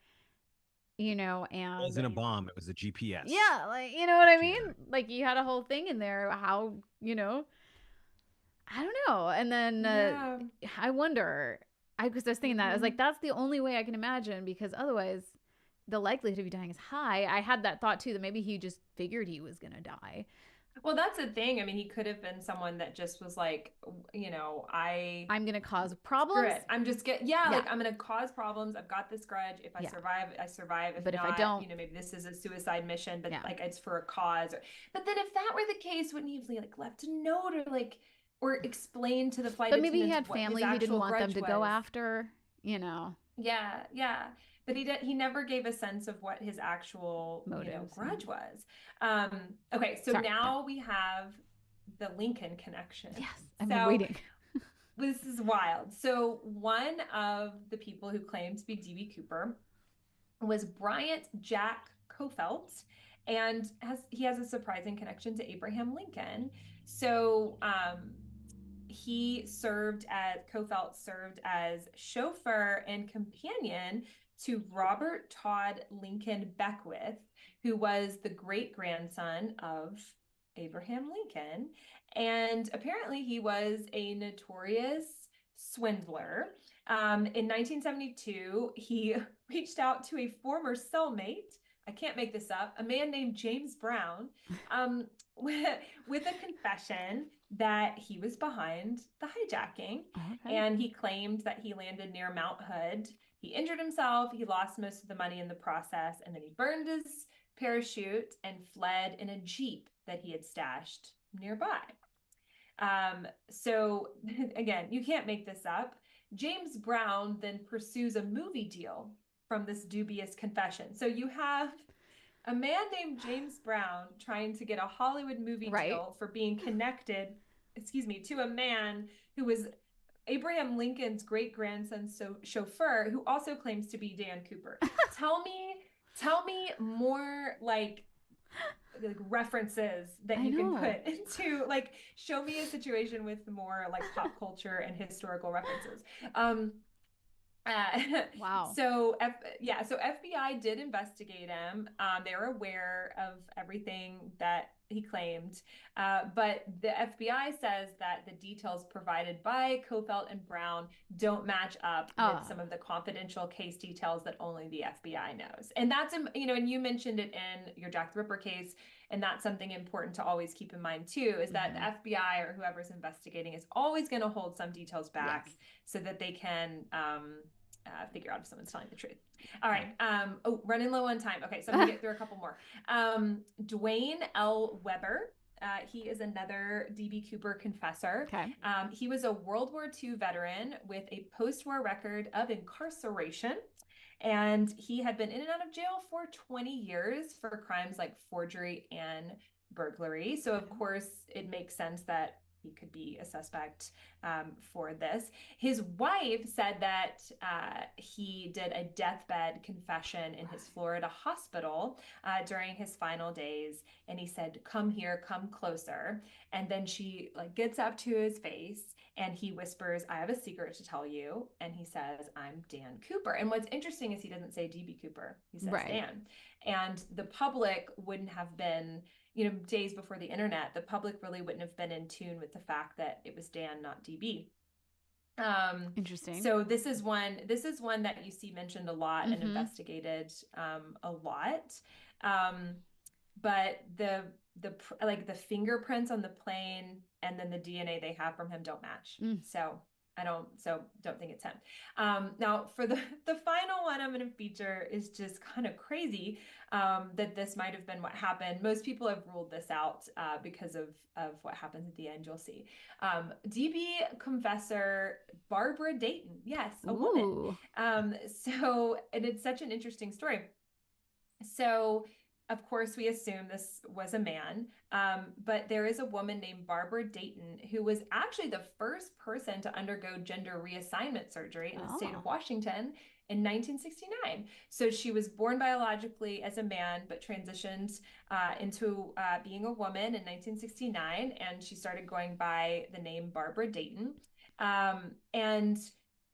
You know, and it wasn't a bomb; it was a GPS. Yeah, like you know what I mean. Like you had a whole thing in there. How you know. I don't know. And then I wonder, because I was thinking that, I was like, that's the only way I can imagine, because otherwise the likelihood of you dying is high. I had that thought too, that maybe he just figured he was going to die. Well, that's the thing. I mean, he could have been someone that just was like, you know, I'm going to cause problems. I'm just like, I'm going to cause problems. I've got this grudge. If I survive, I survive. If if I don't, you know, maybe this is a suicide mission, but like it's for a cause. But then if that were the case, wouldn't he have like left a note or explain to the flight attendants? But maybe he had family he didn't want them to go after, you know. Yeah. But he never gave a sense of what his actual grudge was. Okay, so now we have the Lincoln connection. Yes, I've been waiting. This is wild. So one of the people who claimed to be D.B. Cooper was Bryant Jack Kofelt, and he has a surprising connection to Abraham Lincoln. So Kofelt served as chauffeur and companion to Robert Todd Lincoln Beckwith, who was the great-grandson of Abraham Lincoln. And apparently he was a notorious swindler. In 1972, he reached out to a former cellmate, I can't make this up, a man named James Brown, with a confession that he was behind the hijacking. And he claimed that he landed near Mount Hood. He injured himself, he lost most of the money in the process, and then he burned his parachute and fled in a Jeep that he had stashed nearby. So again, you can't make this up. James Brown then pursues a movie deal from this dubious confession. So you have a man named James Brown trying to get a Hollywood movie deal for being connected, to a man who was Abraham Lincoln's great-grandson's chauffeur, who also claims to be Dan Cooper. Tell me more like references that you can put into, like, show me a situation with more like pop culture and historical references. Wow. So FBI did investigate him. They were aware of everything that he claimed, but the FBI says that the details provided by Kofelt and Brown don't match up with some of the confidential case details that only the FBI knows. And that's, you know, and you mentioned it in your Jack the Ripper case, and that's something important to always keep in mind too, is that the FBI or whoever's investigating is always going to hold some details back so that they can figure out if someone's telling the truth. All right. Running low on time. Okay, so I'm gonna get through a couple more. Dwayne L. Weber. He is another D.B. Cooper confessor. Okay. He was a World War II veteran with a post-war record of incarceration. And he had been in and out of jail for 20 years for crimes like forgery and burglary. So, of course, it makes sense that he could be a suspect for this. His wife said that he did a deathbed confession in his Florida hospital during his final days. And he said, "Come here, come closer." And then she gets up to his face and he whispers, "I have a secret to tell you." And he says, "I'm Dan Cooper." And what's interesting is he doesn't say DB Cooper. He says Dan. And the public wouldn't have been, days before the internet, the public really wouldn't have been in tune with the fact that it was Dan, not DB. Interesting. So this is one that you see mentioned a lot and investigated a lot. But the fingerprints on the plane and then the DNA they have from him don't match. So don't think it's him. Now for the final one I'm going to feature is just kind of crazy that this might have been what happened. Most people have ruled this out because of what happens at the end. You'll see. DB confessor Barbara Dayton. Yes, a woman. And it's such an interesting story. So, of course, we assume this was a man, but there is a woman named Barbara Dayton who was actually the first person to undergo gender reassignment surgery in the state of Washington in 1969. So she was born biologically as a man, but transitioned into being a woman in 1969, and she started going by the name Barbara Dayton. And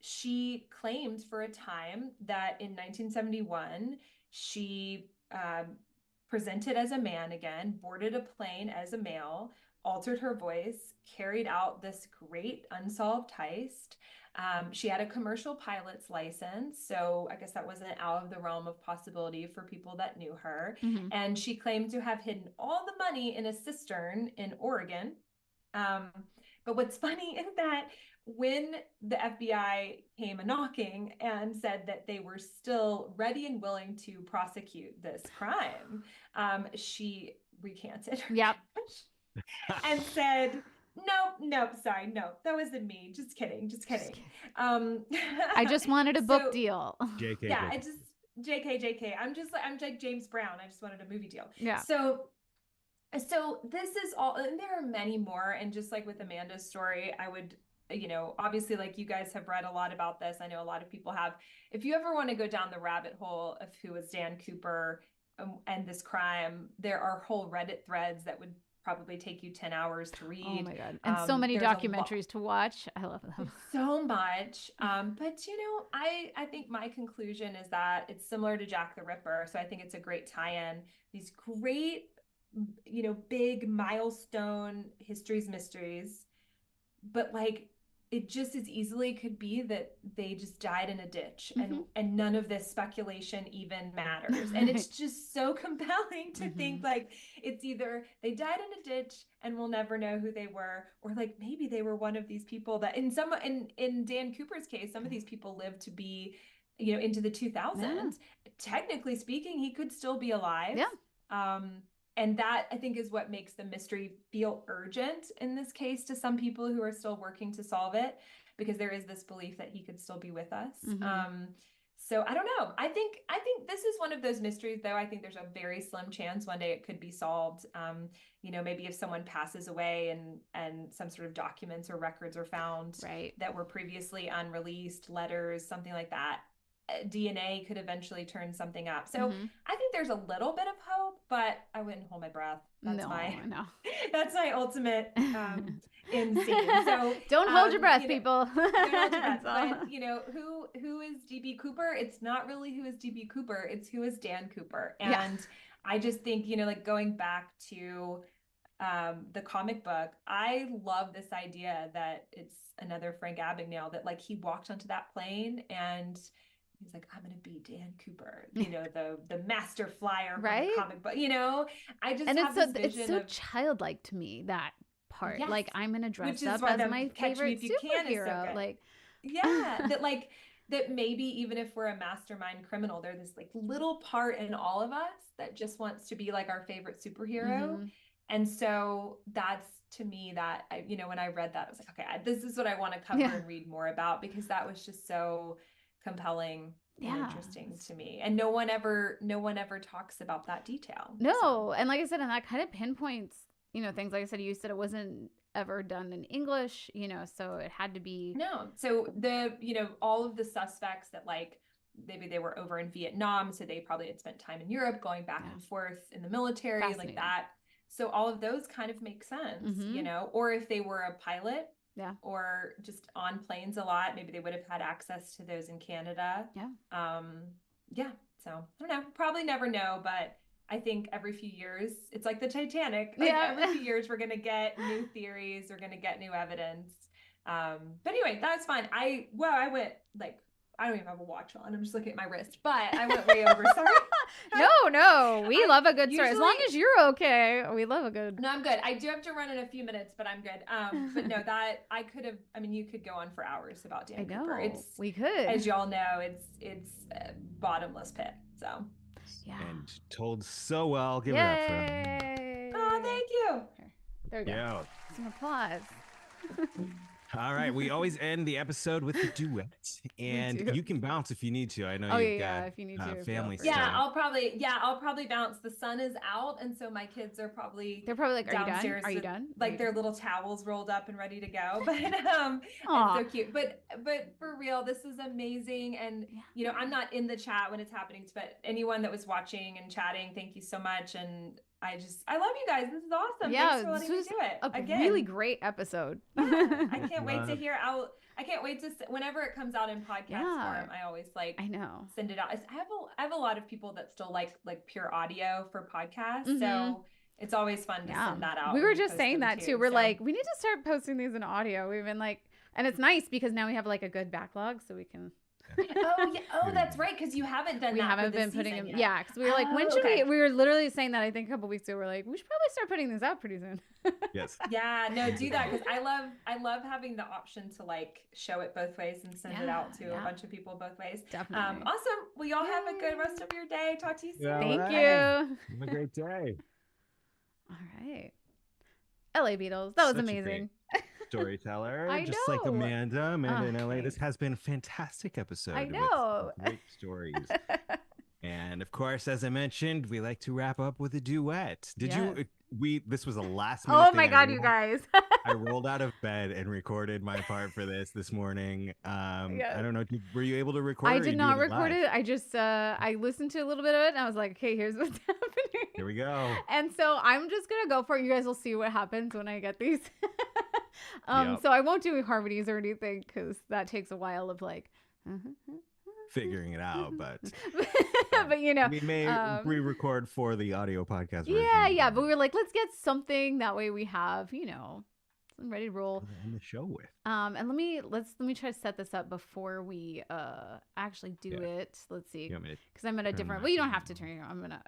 she claimed for a time that in 1971, she presented as a man again, boarded a plane as a male, altered her voice, carried out this great unsolved heist. She had a commercial pilot's license, so I guess that wasn't out of the realm of possibility for people that knew her. And she claimed to have hidden all the money in a cistern in Oregon. But what's funny is that when the FBI came a-knocking and said that they were still ready and willing to prosecute this crime, she recanted her and said, nope, sorry, no, that wasn't me. Just kidding. I just wanted a book deal. JK. Yeah, JK. I'm like James Brown. I just wanted a movie deal. Yeah. So this is all, and there are many more. And just like with Amanda's story, I would, obviously, like, you guys have read a lot about this. I know a lot of people have. If you ever want to go down the rabbit hole of who was Dan Cooper and this crime, there are whole Reddit threads that would probably take you 10 hours to read. Oh my God. And so many documentaries to watch. I love them. So much. But I think my conclusion is that it's similar to Jack the Ripper. So I think it's a great tie-in. These great, big milestone mysteries, but it just as easily could be that they just died in a ditch and none of this speculation even matters. And it's just so compelling to think it's either they died in a ditch and we'll never know who they were, or maybe they were one of these people that in Dan Cooper's case, some of these people lived to be, into the 2000s. Yeah. Technically speaking, he could still be alive. Yeah. And that, I think, is what makes the mystery feel urgent in this case to some people who are still working to solve it, because there is this belief that he could still be with us. So I don't know. I think this is one of those mysteries, though. I think there's a very slim chance one day it could be solved. Maybe if someone passes away and some sort of documents or records are found that were previously unreleased, letters, something like that. DNA could eventually turn something up. So I think there's a little bit of hope, but I wouldn't hold my breath. That's my ultimate end scene. So don't hold your breath, people. Don't hold your breath. But who is DB Cooper? It's not really who is DB Cooper. It's who is Dan Cooper. And I just think, going back to the comic book, I love this idea that it's another Frank Abagnale, that he walked onto that plane and he's like, I'm going to be Dan Cooper, the master flyer from the comic book, I just have this vision. It's so childlike to me, that part. Yes. I'm going to dress up as my favorite superhero. That that maybe even if we're a mastermind criminal, there's this like little part in all of us that just wants to be like our favorite superhero. And so that's, to me, that when I read that, I was like, okay, this is what I want to cover and read more about, because that was just so compelling and interesting to me. And no one ever talks about that detail. No. And like I said, and that kind of pinpoints, things. Like I said, you said it wasn't ever done in English, so it had to be. No. So all of the suspects that like maybe they were over in Vietnam, so they probably had spent time in Europe going back and forth in the military like that. So all of those kind of make sense, or if they were a pilot or just on planes a lot, maybe they would have had access to those in Canada. So I don't know, probably never know, but I think every few years, it's like the Titanic. Like every few years, we're going to get new theories. We're going to get new evidence. But anyway, that's fine. I went like, I don't even have a watch on. I'm just looking at my wrist, but I went way over. Sorry. No. We love a good story. As long as you're okay, we love a good. No, I'm good. I do have to run in a few minutes, but I'm good. But no, that I could have, you could go on for hours about Dan Cooper. We could. As y'all know, it's a bottomless pit. So. Yeah. And told so well. Give it up for him. Oh, thank you. There we go. Some applause. All right. We always end the episode with a duet. And you can bounce if you need to. I know you've got if you need to, family stuff. Yeah, I'll probably bounce. The sun is out, and so my kids are probably like, downstairs. Are you done? Like their little towels rolled up and ready to go. But it's so cute. But for real, this is amazing. And I'm not in the chat when it's happening, but anyone that was watching and chatting, thank you so much. And I love you guys. This is awesome. Thanks for letting me do it. A really great episode. I can't wait to hear out. I can't wait to whenever it comes out in podcast form. I always send it out. I have a lot of people that still like pure audio for podcasts. So it's always fun to send that out. We were just saying that too. We're like, we need to start posting these in audio. We've been like, and it's nice because now we have like a good backlog, so we can. Oh, that's right. Because you haven't done. We that haven't for been this putting them. yet. Yeah, because we were like, when should we? We were literally saying that. I think a couple weeks ago. We're like, we should probably start putting this out pretty soon. Yes. Yeah. No, do that because I love having the option to like show it both ways and send it out to a bunch of people both ways. Definitely. Awesome. Well, y'all have a good rest of your day. Talk to you soon. Thank you. Have a great day. All right. LA Beadles. That was amazing. Storyteller, I just know. like Amanda in LA. This has been a fantastic episode. I know. With great stories. And of course, as I mentioned, we like to wrap up with a duet. This was a last minute Oh thing. my God, you guys. I rolled out of bed and recorded my part for this morning. I don't know. Were you able to record it? I did not record it. I just, I listened to a little bit of it and I was like, okay, here's what's happening. Here we go. And so I'm just going to go for it. You guys will see what happens when I get these. So I won't do harmonies or anything because that takes a while of like figuring it out, but but we may re-record for the audio podcast version. Yeah, but we were like, let's get something that way we have I'm ready to roll to end the show with. And let me try to set this up before we actually do it. Let's see, because I'm at a different. Well, you don't have to turn it on. I'm gonna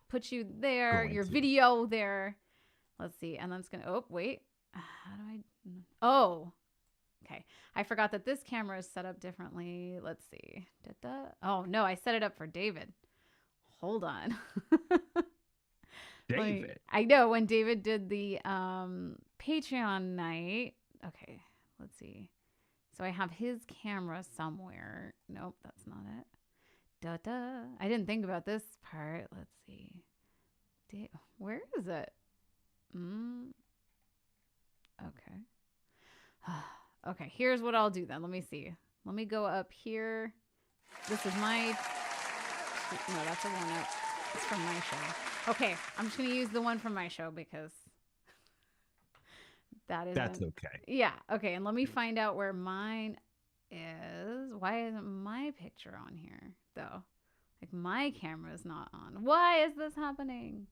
put you there, your video there. Let's see, and then it's gonna. Oh wait, how do I? Oh. Okay, I forgot that this camera is set up differently. Let's see. Oh, no, I set it up for David. Hold on. David? I know, when David did the Patreon night. Okay, let's see. So I have his camera somewhere. Nope, that's not it. I didn't think about this part. Let's see. Where is it? Okay. Okay, here's what I'll do then. Let me see. Let me go up here. This is my... No, that's a one up. It's from my show. Okay, I'm just going to use the one from my show because that's okay. Yeah, okay, and let me find out where mine is. Why isn't my picture on here, though? Like, my camera is not on. Why is this happening?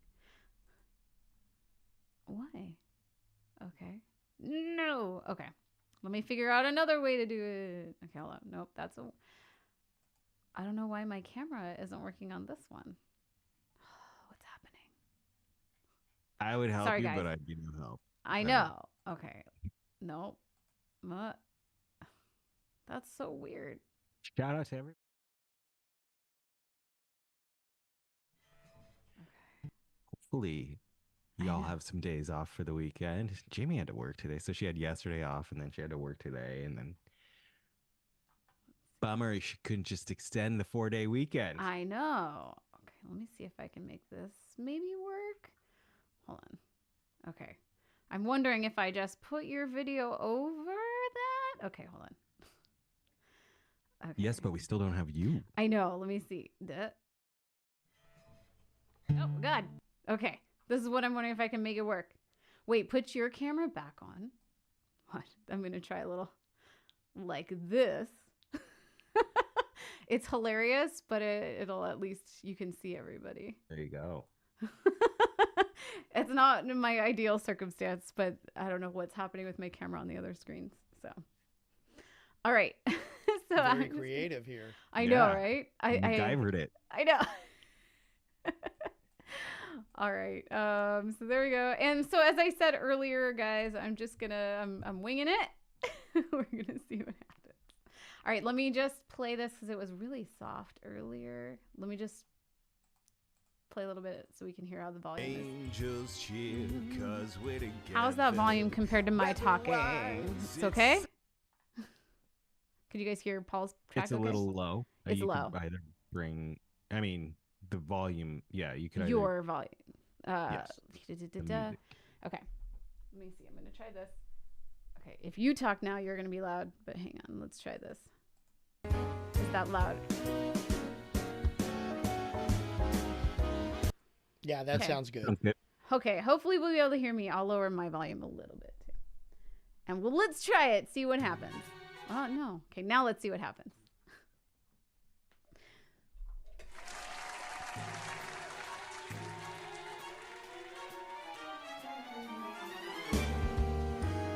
Why? Okay. No. Okay. Let me figure out another way to do it. Okay, hold on. Nope, I don't know why my camera isn't working on this one. What's happening? I would help Sorry, you, guys. but I'd be no help. I know. Okay. Nope. That's so weird. Shout out to everyone. Hopefully, y'all have some days off for the weekend. Jamie had to work today, so she had yesterday off, and then she had to work today, and then bummer she couldn't just extend the 4-day weekend. I know. Okay, let me see if I can make this maybe work. Hold on. Okay. I'm wondering if I just put your video over that. Okay, hold on. Okay. Yes, but we still don't have you. I know. Let me see. Oh, God. Okay. This is what I'm wondering if I can make it work. Wait, put your camera back on. What? I'm going to try a little like this. It's hilarious, but it'll at least you can see everybody. There you go. It's not my ideal circumstance, but I don't know what's happening with my camera on the other screens. So, all right. So Very creative here. I know, right? I MacGyvered it. I know. All right. So there we go. And so as I said earlier, guys, I'm winging it. We're gonna see what happens. All right, let me just play this because it was really soft earlier. Let me just play a little bit so we can hear how the volume is. Angels cheer 'cause we're together. How's that volume compared to my talking? It's okay? Could you guys hear Paul's track? It's a little low. It's you low. Could either bring, I mean, the volume. Yeah, you could. Your volume. Yes. Okay. Let me see. I'm going to try this. Okay. If you talk now, you're going to be loud. But hang on. Let's try this. Is that loud? Yeah, that Okay. sounds good. Okay. Okay. Hopefully we'll be able to hear me. I'll lower my volume a little bit too. And let's try it. See what happens. Oh, no. Okay. Now let's see what happens.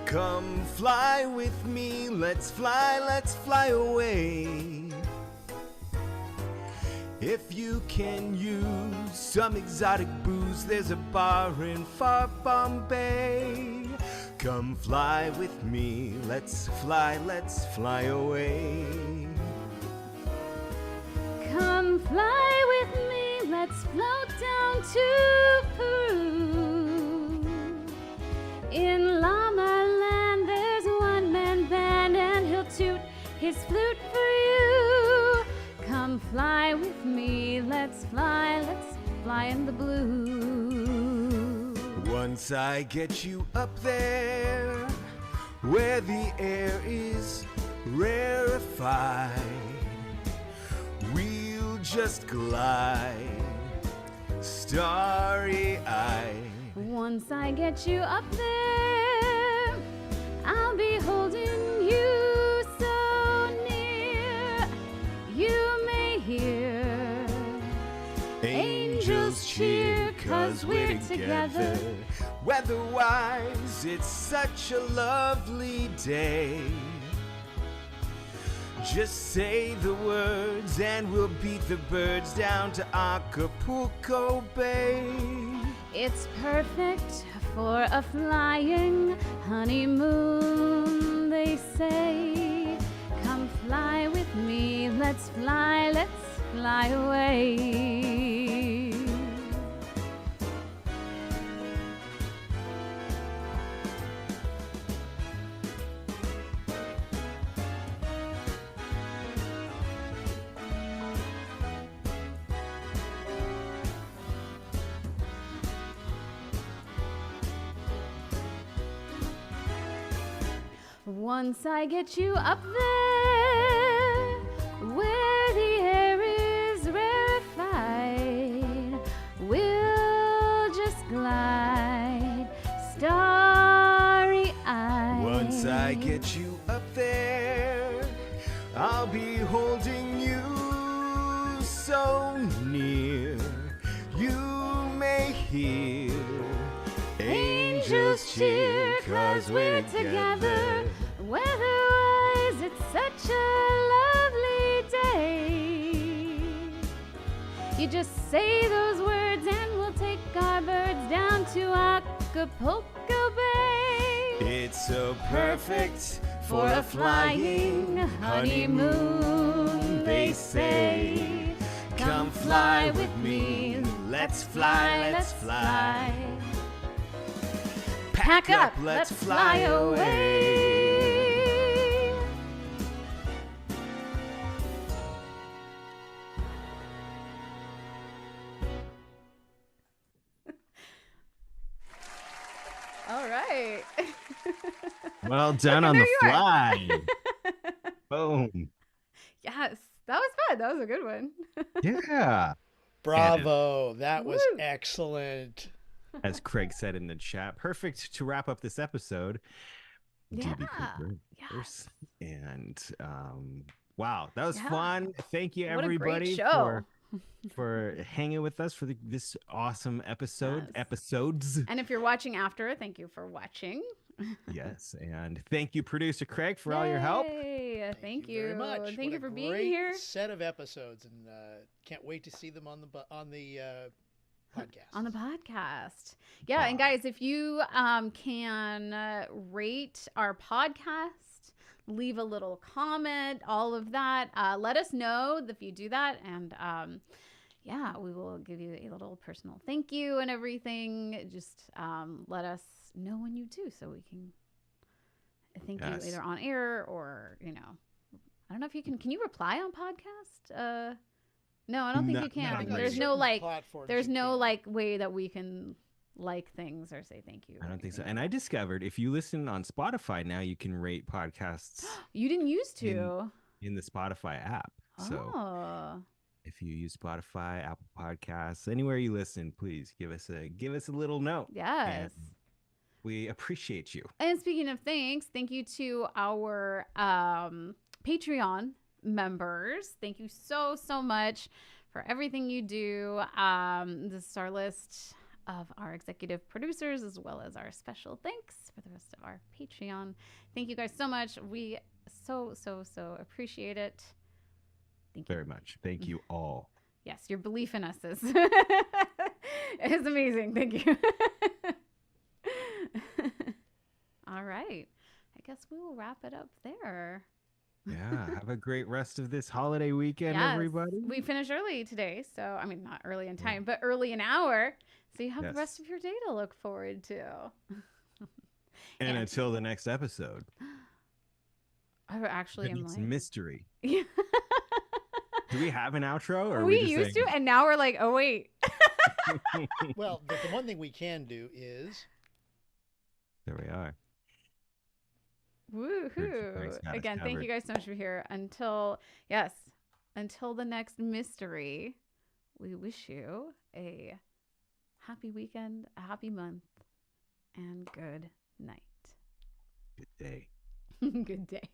Come fly with me, let's fly away. If you can use some exotic booze, there's a bar in far Bombay. Come fly with me, let's fly away. Come fly with me, let's float down to Peru. In Llama Land, there's one man band, and he'll toot his flute for you. Come fly with me, let's fly in the blue. Once I get you up there, where the air is rarefied, we'll just glide, starry-eyed. Once I get you up there, I'll be holding you so near. You may hear angels cheer 'cause we're together. Weather-wise, it's such a lovely day. Just say the words and we'll beat the birds down to Acapulco Bay. It's perfect for a flying honeymoon, they say. Come fly with me, let's fly away. Once I get you up there, where the air is rarefied, we'll just glide, starry-eyed. Once I get you up there, I'll be holding you so near. You may hear angels cheer 'cause we're together. Weather-wise, it's such a lovely day. You just say those words and we'll take our birds down to Acapulco Bay. It's so perfect for a flying honeymoon, they say. Come fly with me, let's fly, let's fly. Pack up, let's fly away. All right. Well done on the fly. Boom. Yes, that was fun. That was a good one. Yeah. Bravo. That was Woo. excellent. As Craig said in the chat, perfect to wrap up this episode. Yeah. DB Cooper, of course. And wow, that was Yeah. fun. Thank you, What a great everybody, show. for hanging with us for this awesome episode. Yes. Episodes. And if you're watching after, thank you for watching. Yes, and thank you, producer Craig, for all your help. Yay. Thank you very much. Thank What you a for being great here set of episodes, and can't wait to see them on the podcast. on the podcast. Yeah, and guys, if you can rate our podcast, leave a little comment, all of that, let us know if you do that, and yeah, we will give you a little personal thank you and everything. Just let us know when you do, so we can thank you either on air or, I don't know if you can you reply on podcast? No, I don't think you can. There's no way that we can like things or say thank you. I don't think so. And I discovered if you listen on Spotify now, you can rate podcasts. You didn't used to in the Spotify app. So if you use Spotify, Apple Podcasts, anywhere you listen, please give us a little note. Yes. And we appreciate you. And speaking of thanks, thank you to our Patreon members. Thank you so much for everything you do. This is our list of our executive producers, as well as our special thanks for the rest of our Patreon. Thank you guys so much. We so appreciate it. Thank you very much. Thank you all. Yes, your belief in us is is amazing. Thank you. All right. I guess we will wrap it up there. Yeah. Have a great rest of this holiday weekend, everybody. We finished early today. So, I mean, not early in time, but early in hour. So you have the rest of your day to look forward to. And until the next episode. I actually am like mystery. Yeah. Do we have an outro? Or we used to, and now we're like, oh, wait. Well, the one thing we can do is... There we are. Woohoo. Again, thank you guys so much for here. Until the next mystery, we wish you a happy weekend, a happy month, and good night. Good day. Good day.